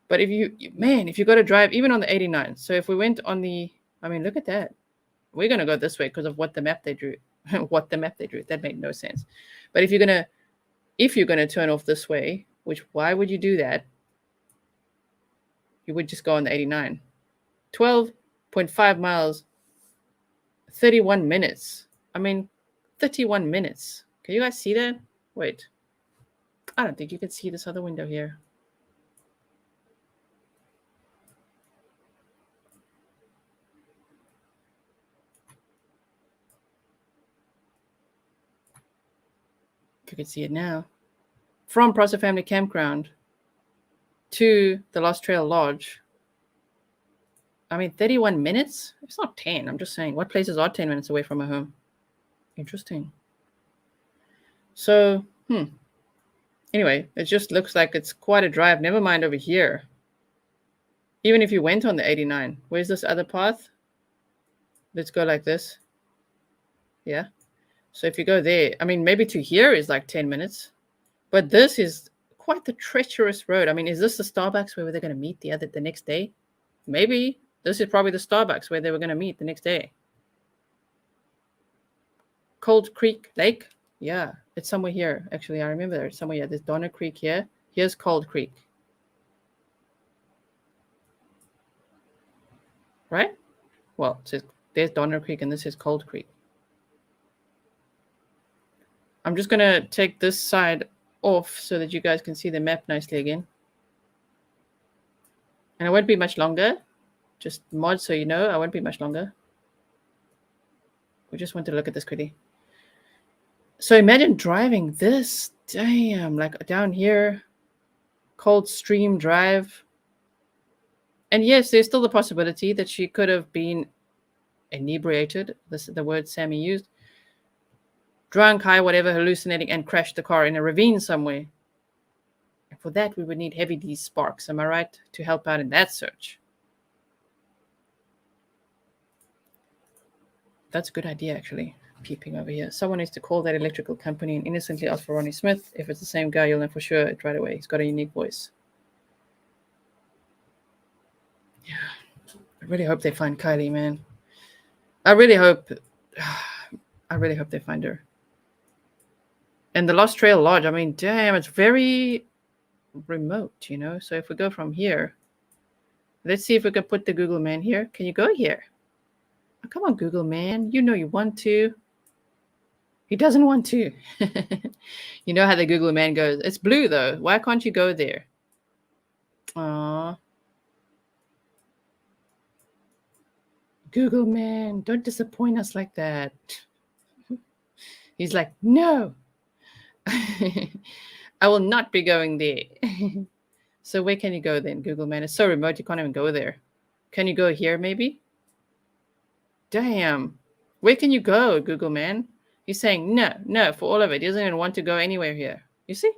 But if you got to drive, even on the 89. So if we went on look at that. We're going to go this way because of what the map they drew. That made no sense. But if you're going to turn off this way, why would you do that? You would just go on the 89. 12.5 miles, 31 minutes. 31 minutes. Can you guys see that? Wait. I don't think you can see this other window here. If you can see it now. From Prosser Family Campground to the Lost Trail Lodge. 31 minutes? It's not 10. I'm just saying, what places are 10 minutes away from my home? Interesting. So, anyway, it just looks like it's quite a drive. Never mind over here. Even if you went on the 89, where's this other path? Let's go like this. Yeah. So if you go there, I mean, maybe to here is like 10 minutes. But this is quite the treacherous road. I mean, is this the Starbucks where they're going to meet the next day? Maybe. This is probably the Starbucks where they were going to meet the next day. Cold Creek Lake. Yeah, it's somewhere here. Actually, I remember there's somewhere here. There's Donner Creek here. Here's Cold Creek. Right? Well, it says there's Donner Creek and this is Cold Creek. I'm just going to take this side off so that you guys can see the map nicely again. And it won't be much longer. Just mod so you know, I won't be much longer. We just want to look at this quickly. So imagine driving this, damn, like down here, Cold Stream Drive. And yes, there's still the possibility that she could have been inebriated. This is the word Sammy used. Drunk, high, whatever, hallucinating, and crashed the car in a ravine somewhere. And for that, we would need Heavy D Sparks, am I right? To help out in that search. That's a good idea, actually. Peeping over here. Someone needs to call that electrical company and innocently ask for Ronnie Smith. If it's the same guy, you'll know for sure it right away. He's got a unique voice. Yeah. I really hope they find Kiely, man. I really hope they find her. And the Lost Trail Lodge, I mean, damn, it's very remote, you know? So if we go from here, let's see if we can put the Google man here. Can you go here? Oh, come on, Google man. You know you want to. He doesn't want to. You know how the Google man goes. It's blue, though. Why can't you go there? Aww. Google man, don't disappoint us like that. He's like, no. I will not be going there. So where can you go then, Google man? It's so remote, you can't even go there. Can you go here, maybe? Damn. Where can you go, Google man? He's saying no for all of it. He doesn't even want to go anywhere here. You see?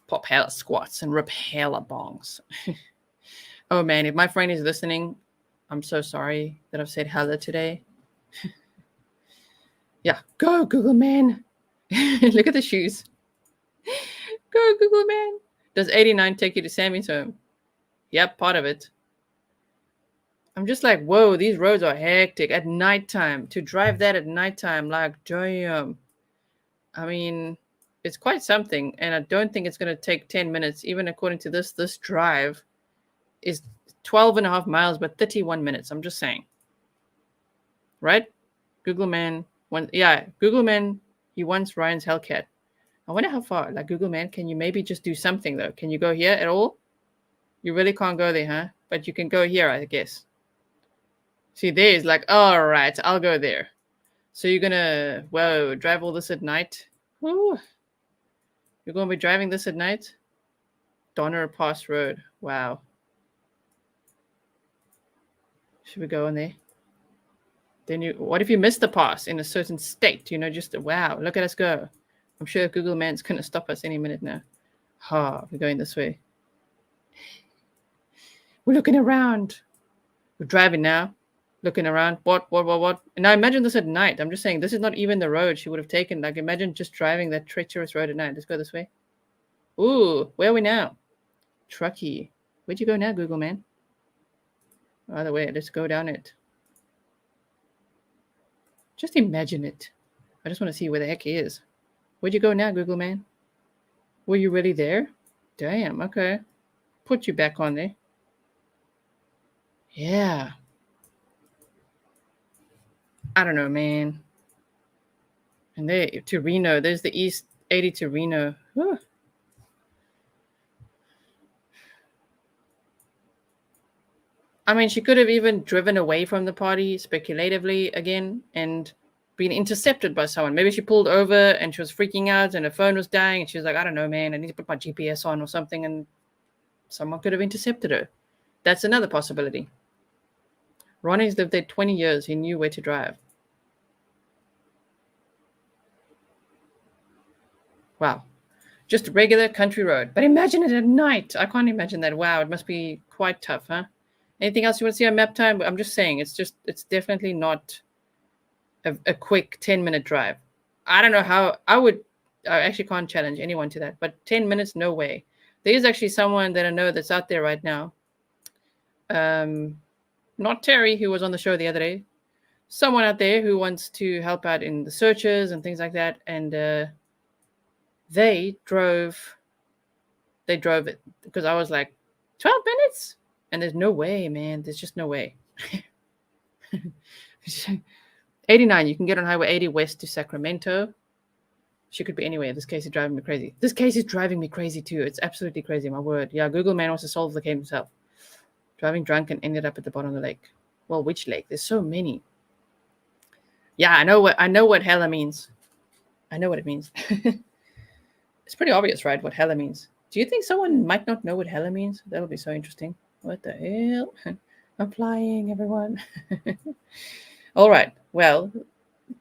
Pop hella squats and rip hella bongs. Oh man, if my friend is listening, I'm so sorry that I've said hella today. Yeah, go Google man. Look at the shoes. Go Google man. Does 89 take you to Sammy's home? Yep, part of it. I'm just like, whoa, these roads are hectic at nighttime. To drive that at nighttime, like, damn. I mean, it's quite something. And I don't think it's going to take 10 minutes. Even according to this drive is 12 and a half miles, but 31 minutes. I'm just saying. Right? Google man. Google man, he wants Ryan's Hellcat. I wonder how far. Like, Google man, can you maybe just do something, though? Can you go here at all? You really can't go there, huh? But you can go here, I guess. See, there's like, all right, I'll go there. So you're going to, drive all this at night? Ooh. You're going to be driving this at night? Donner Pass Road. Wow. Should we go on there? Then what if you miss the pass in a certain state? You know, just, wow, look at us go. I'm sure Google Man's going to stop us any minute now. We're going this way. We're looking around. We're driving now. Looking around. What? And now imagine this at night. I'm just saying, this is not even the road she would have taken. Like, imagine just driving that treacherous road at night. Let's go this way. Ooh, where are we now? Truckee. Where'd you go now, Google man? Either way, let's go down it. Just imagine it. I just want to see where the heck he is. Where'd you go now, Google man? Were you really there? Damn, okay. Put you back on there. Yeah. I don't know, man. And there to Reno. There's the East 80 to Reno. Whew. I mean, she could have even driven away from the party speculatively again and been intercepted by someone. Maybe she pulled over and she was freaking out and her phone was dying and she was like, I don't know, man, I need to put my GPS on or something, and someone could have intercepted her. That's another possibility. Ronnie's lived there 20 years. He knew where to drive. Wow. Just a regular country road. But imagine it at night. I can't imagine that. Wow, it must be quite tough, huh? Anything else you want to see on map time? I'm just saying, it's definitely not a quick 10-minute drive. I don't know how I actually can't challenge anyone to that, but 10 minutes, no way. There is actually someone that I know that's out there right now. Not Terry, who was on the show the other day. Someone out there who wants to help out in the searches and things like that. And they drove it because I was like, 12 minutes? And there's no way, man. There's just no way. 89, you can get on Highway 80 west to Sacramento. She could be anywhere. This case is driving me crazy. This case is driving me crazy too. It's absolutely crazy, my word. Yeah, Google man wants to solve the case himself. Driving drunk and ended up at the bottom of the lake. Well, which lake? There's so many. Yeah, I know what hella means. I know what it means. It's pretty obvious, right? What hella means. Do you think someone might not know what hella means? That'll be so interesting. What the hell? I'm flying, everyone. All right. Well,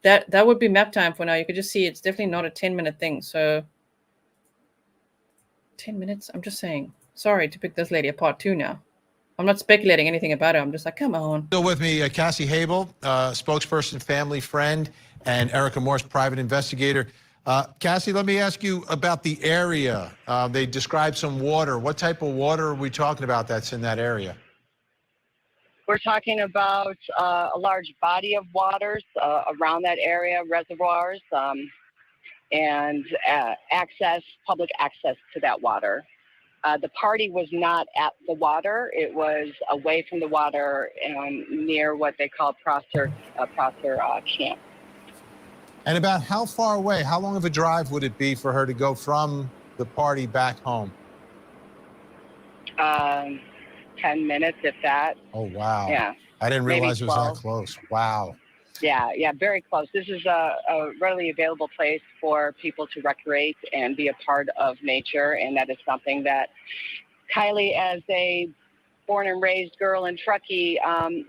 that would be map time for now. You could just see it's definitely not a 10-minute thing. So 10 minutes? I'm just saying. Sorry to pick this lady apart too now. I'm not speculating anything about her. I'm just like, come on. Still with me, Cassie Habel, spokesperson, family friend, and Erica Morse, private investigator. Cassie, let me ask you about the area. They described some water. What type of water are we talking about that's in that area? We're talking about a large body of waters around that area, reservoirs, and public access to that water. The party was not at the water. It was away from the water near what they call Prosser Camp. And about how far away, how long of a drive would it be for her to go from the party back home? 10 minutes, if that. Oh, wow. Yeah. I didn't realize Maybe it was 12. that close. Wow. Yeah, very close. This is a readily available place for people to recreate and be a part of nature, and that is something that Kiely, as a born and raised girl in Truckee,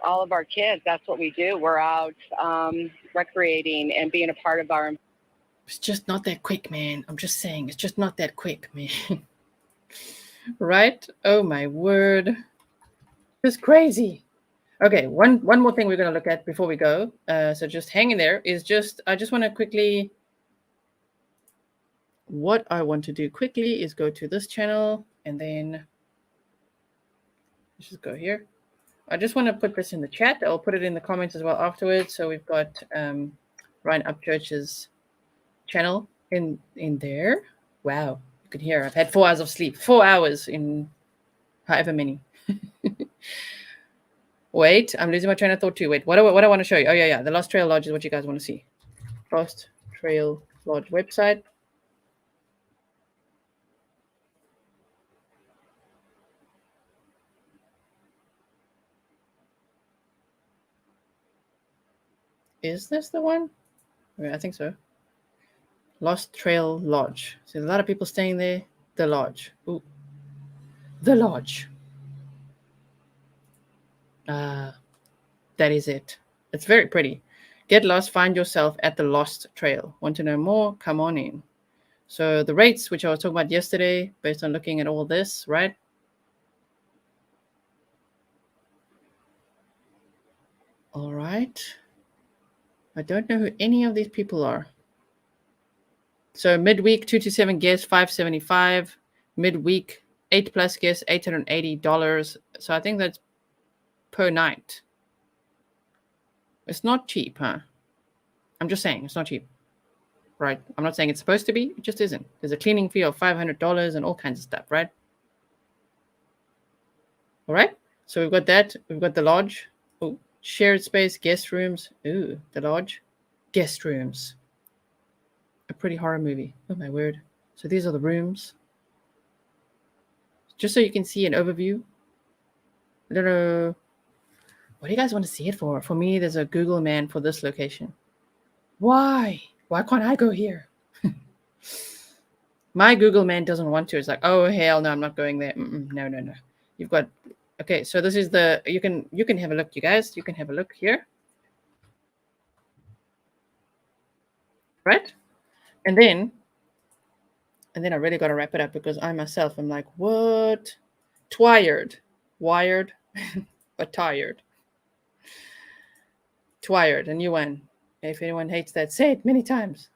all of our kids, that's what we do. We're out recreating and being a part of our... It's just not that quick, man. I'm just saying, it's just not that quick, man. Right? Oh, my word. It's crazy. Okay, one more thing we're going to look at before we go. So just hang in there. I just want to quickly... What I want to do quickly is go to this channel and then... Let's just go here. I just want to put this in the chat. I'll put it in the comments as well afterwards. So we've got Ryan Upchurch's channel in there. Wow, you can hear I've had 4 hours of sleep. 4 hours in however many. Wait, I'm losing my train of thought too. Wait, what I want to show you? Oh yeah. The Lost Trail Lodge is what you guys want to see. Lost Trail Lodge website. Is this the one? Yeah, I think so. Lost Trail Lodge. So there's a lot of people staying there. The lodge. Ooh. The lodge. That is it. It's very pretty. Get lost, find yourself at the Lost Trail. Want to know more? Come on in. So the rates, which I was talking about yesterday, based on looking at all this, right? All right. I don't know who any of these people are. So midweek, 2 to 7 guests, $575. Midweek, 8+ guests, $880. So I think that's per night. It's not cheap, huh? I'm just saying, it's not cheap. Right? I'm not saying it's supposed to be. It just isn't. There's a cleaning fee of $500 and all kinds of stuff, right? All right. So we've got that. We've got the lodge. Oh, shared space, guest rooms. Ooh, the lodge. Guest rooms. A pretty horror movie. Oh, my word. So these are the rooms. Just so you can see an overview. I don't know. What do you guys want to see it for? For me, there's a Google man for this location. Why? Why can't I go here? My Google man doesn't want to. It's like, oh, hell no, I'm not going there. No. You've got... Okay, so this is the... You can have a look, you guys. You can have a look here. Right? And then I really got to wrap it up because I myself am like, what? Wired. but tired. Twired, a new one. If anyone hates that, say it many times.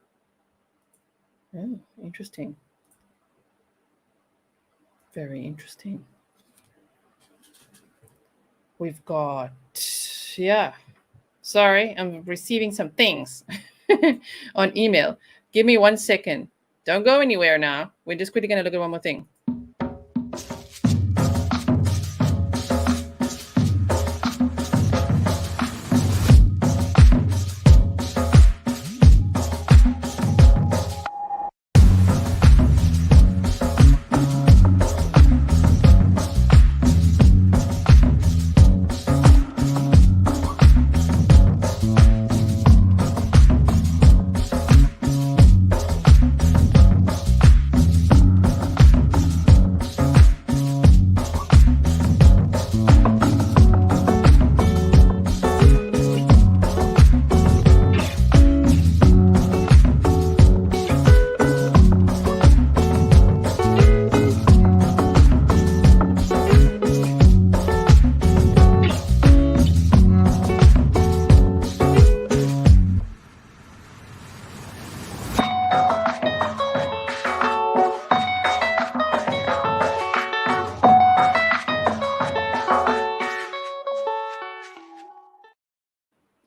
Oh, interesting. Very interesting. We've got, yeah. Sorry, I'm receiving some things on email. Give me 1 second. Don't go anywhere now. We're just quickly going to look at one more thing.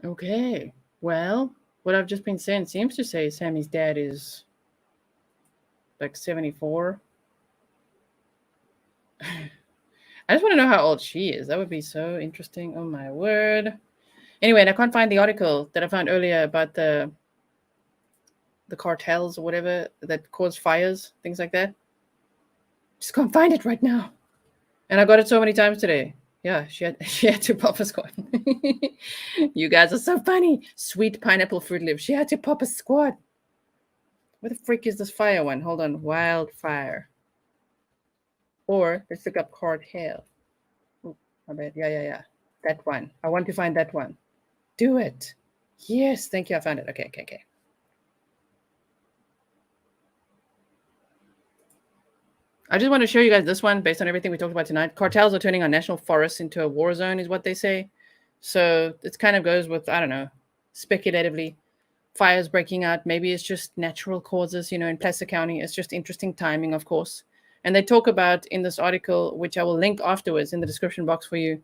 Okay, well, what I've just been saying seems to say Sammy's dad is like 74. I just want to know how old she is. That would be so interesting. Oh my word. Anyway, and I can't find the article that I found earlier about the cartels or whatever that cause fires, things like that. Just can't find it right now. And I got it so many times today. Yeah, she had to pop a squad. You guys are so funny. Sweet pineapple fruit leaf. She had to pop a squad. Where the freak is this fire one? Hold on. Wildfire. Or let's look up cartel. Oh, my bad. Yeah. That one. I want to find that one. Do it. Yes, thank you. I found it. Okay. I just want to show you guys this one based on everything we talked about tonight. Cartels are turning our national forests into a war zone is what they say. So it kind of goes with, I don't know, speculatively, fires breaking out. Maybe it's just natural causes, in Placer County. It's just interesting timing, of course. And they talk about in this article, which I will link afterwards in the description box for you.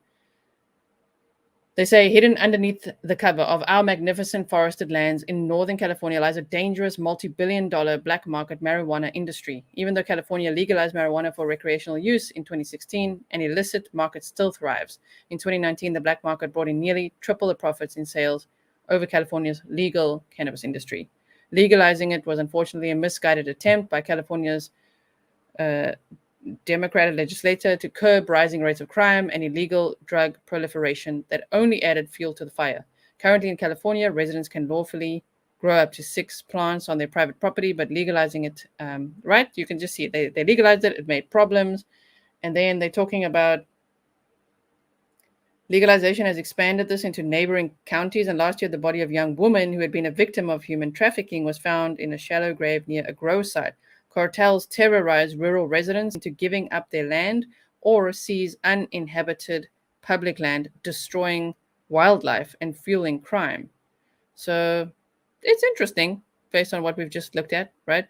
They say, hidden underneath the cover of our magnificent forested lands in Northern California lies a dangerous multi-billion-dollar black market marijuana industry. Even though California legalized marijuana for recreational use in 2016, an illicit market still thrives. In 2019, the black market brought in nearly triple the profits in sales over California's legal cannabis industry. Legalizing it was unfortunately a misguided attempt by California's Democratic legislator to curb rising rates of crime and illegal drug proliferation that only added fuel to the fire. Currently in California, residents can lawfully grow up to 6 plants on their private property, but legalizing it, right? You can just see it. They legalized it. It made problems. And then they're talking about legalization has expanded this into neighboring counties. And last year, the body of a young woman who had been a victim of human trafficking was found in a shallow grave near a grow site. Cartels terrorize rural residents into giving up their land or seize uninhabited public land, destroying wildlife and fueling crime. So it's interesting based on what we've just looked at, right?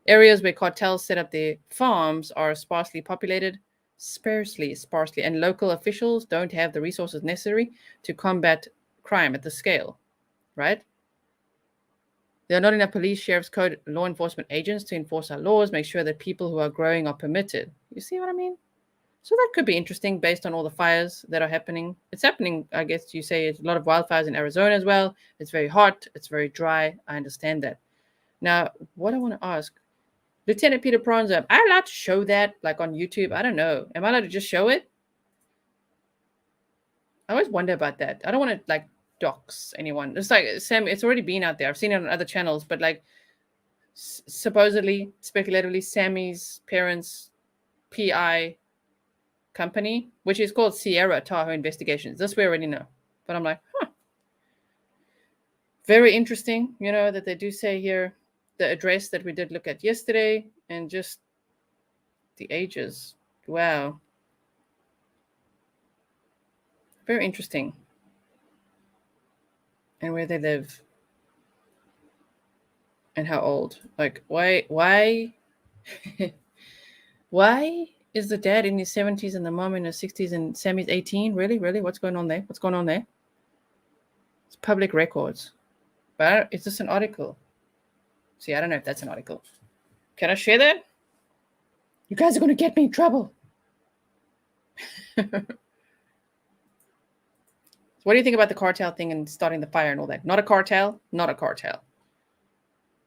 Areas where cartels set up their farms are sparsely populated, sparsely, and local officials don't have the resources necessary to combat crime at the scale, right? There are not enough police, sheriff's code, law enforcement agents to enforce our laws, make sure that people who are growing are permitted. You see what I mean? So that could be interesting based on all the fires that are happening. It's happening, I guess you say, it's a lot of wildfires in Arizona as well. It's very hot. It's very dry. I understand that. Now, what I want to ask, Lieutenant Peter Pronza, am I allowed to show that like on YouTube? I don't know. Am I allowed to just show it? I always wonder about that. I don't want to like dox anyone. It's like Sam, it's already been out there. I've seen it on other channels, but like supposedly, speculatively, Sammy's parents' PI company, which is called Sierra Tahoe Investigations. This we already know. But I'm like, very interesting, that they do say here the address that we did look at yesterday and just the ages. Wow. Very interesting. And where they live. And how old. Like, why why is the dad in his 70s and the mom in her 60s and Sammy's 18? Really? What's going on there? What's going on there? It's public records. But is this an article? See, I don't know if that's an article. Can I share that? You guys are going to get me in trouble. What do you think about the cartel thing and starting the fire and all that? Not a cartel? Not a cartel.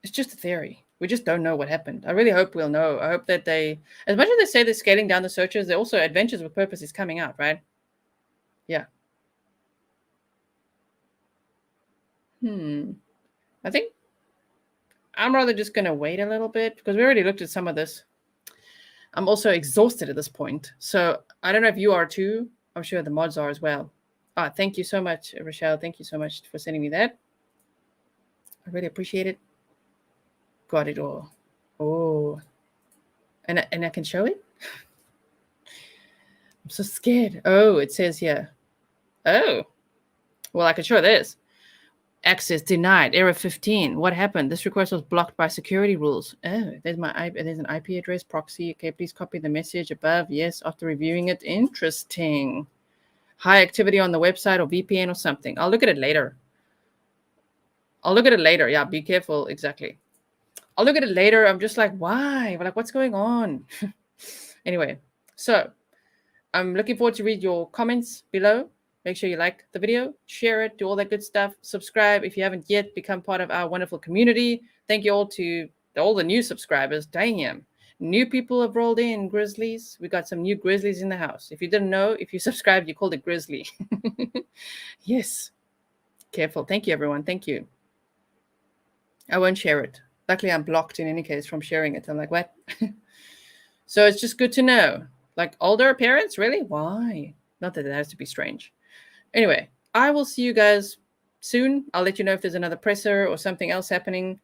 It's just a theory. We just don't know what happened. I really hope we'll know. I hope that they, as much as they say they're scaling down the searches, they're also Adventures with Purpose is coming out, right? Yeah. I think I'm rather just going to wait a little bit because we already looked at some of this. I'm also exhausted at this point. So I don't know if you are too. I'm sure the mods are as well. Thank you so much, Rochelle. Thank you so much for sending me that. I really appreciate it. Got it all. Oh. And I can show it? I'm so scared. Oh, it says here. Oh. Well, I can show this. Access denied. Error 15. What happened? This request was blocked by security rules. Oh, there's an IP address proxy. Okay, please copy the message above. Yes, after reviewing it. Interesting. High activity on the website or VPN or something. I'll look at it later. Yeah, be careful. Exactly. I'll look at it later. I'm just like, why? Like, what's going on? Anyway, so I'm looking forward to read your comments below. Make sure you like the video, share it, do all that good stuff. Subscribe if you haven't yet. Become part of our wonderful community. Thank you all to all the new subscribers. Damn. New people have rolled in, Grizzlies. We got some new Grizzlies in the house. If you didn't know, if you subscribed, you called it Grizzly. Yes. Careful. Thank you, everyone. Thank you. I won't share it. Luckily, I'm blocked in any case from sharing it. I'm like, what? So it's just good to know. Like older parents, really? Why? Not that it has to be strange. Anyway, I will see you guys soon. I'll let you know if there's another presser or something else happening.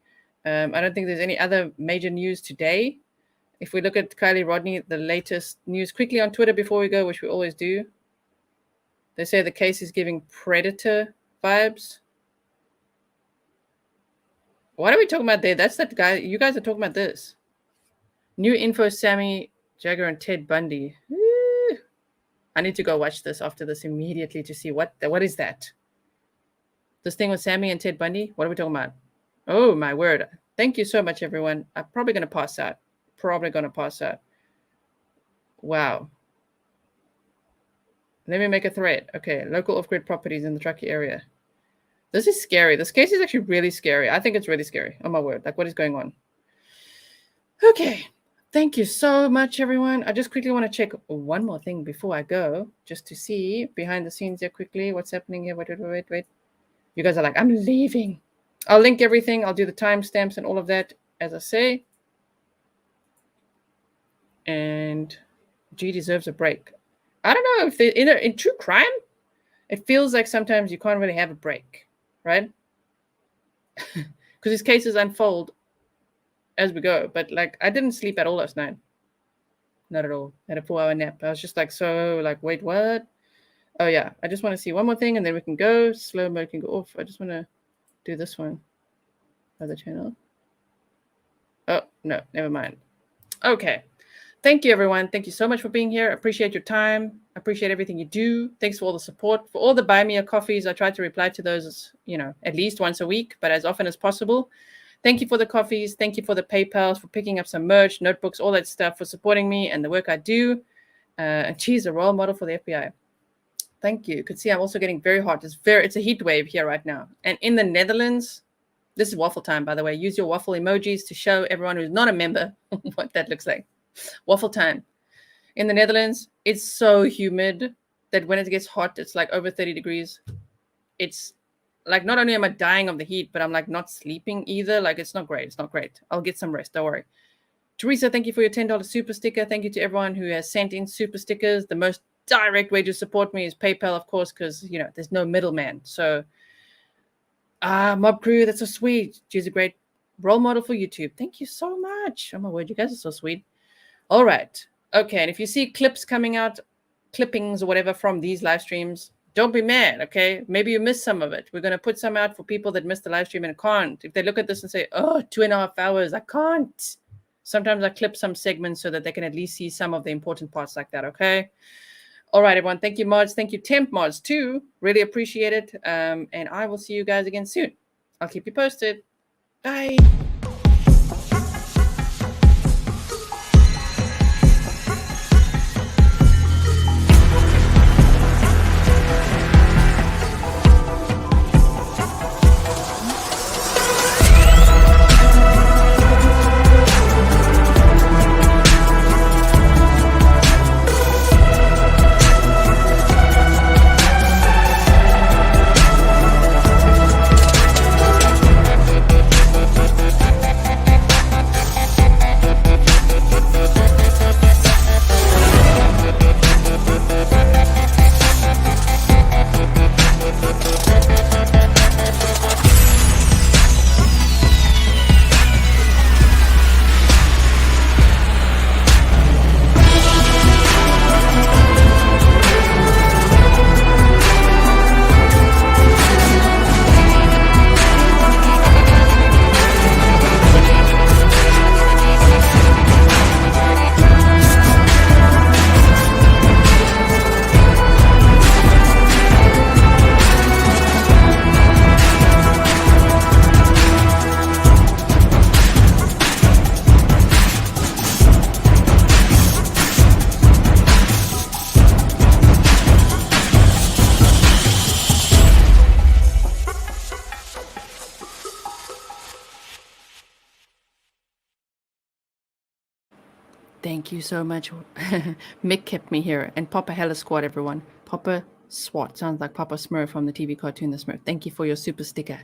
I don't think there's any other major news today. If we look at Kiely Rodni, the latest news quickly on Twitter before we go, which we always do. They say the case is giving predator vibes. What are we talking about there? That's that guy. You guys are talking about this. New info, Sammy Jagger and Ted Bundy. Woo. I need to go watch this after this immediately to see what is that. This thing with Sammy and Ted Bundy? What are we talking about? Oh, my word. Thank you so much, everyone. I'm probably going to pass out. Wow. Let me make a thread. Okay, local off-grid properties in the truckee area. This is scary. This case is actually really scary. I think it's really scary. Oh, my word. Like, what is going on? Okay. Thank you so much, everyone. I just quickly want to check one more thing before I go, just to see behind the scenes here quickly what's happening here. Wait. You guys are like, I'm leaving. I'll link everything. I'll do the timestamps and all of that, as I say. And G deserves a break. I don't know if they in true crime, it feels like sometimes you can't really have a break, right? Because these cases unfold as we go. But like, I didn't sleep at all last night. Not at all. I had a 4-hour nap. I was just like, wait, what? Oh yeah. I just want to see one more thing and then we can go. Slow mo can go off. I just want to do this one. Other channel. Oh, no, never mind. Okay. Thank you, everyone. Thank you so much for being here. I appreciate your time. I appreciate everything you do. Thanks for all the support. For all the Buy Me a Coffees, I try to reply to those, at least once a week, but as often as possible. Thank you for the coffees. Thank you for the PayPals, for picking up some merch, notebooks, all that stuff, for supporting me and the work I do. And she's a role model for the FBI. Thank you. You could see I'm also getting very hot. It's a heat wave here right now. And in the Netherlands, this is waffle time, by the way. Use your waffle emojis to show everyone who's not a member what that looks like. Waffle time. In the Netherlands, it's so humid that when it gets hot, it's like over 30 degrees. It's like, not only am I dying of the heat, but I'm like not sleeping either. Like, it's not great. It's not great. I'll get some rest. Don't worry. Teresa, thank you for your $10 super sticker. Thank you to everyone who has sent in super stickers. The most direct way to support me is PayPal, of course, because, there's no middleman. So, Mob Crew, that's so sweet. She's a great role model for YouTube. Thank you so much. Oh, my word. You guys are so sweet. All right. Okay. And if you see clips coming out, clippings or whatever from these live streams, Don't be mad, okay? Maybe you missed some of it. We're going to put some out for people that missed the live stream and can't. If they look at this and say, oh, 2.5 hours, I can't. Sometimes I clip some segments so that they can at least see some of the important parts like that, okay? All right, everyone. Thank you, mods. Thank you, temp mods, too. Really appreciate it. And I will see you guys again soon. I'll keep you posted. Bye. Thank you so much. Mick kept me here. And Papa Hella Squad, everyone. Papa SWAT. Sounds like Papa Smurf from the TV cartoon The Smurf. Thank you for your super sticker.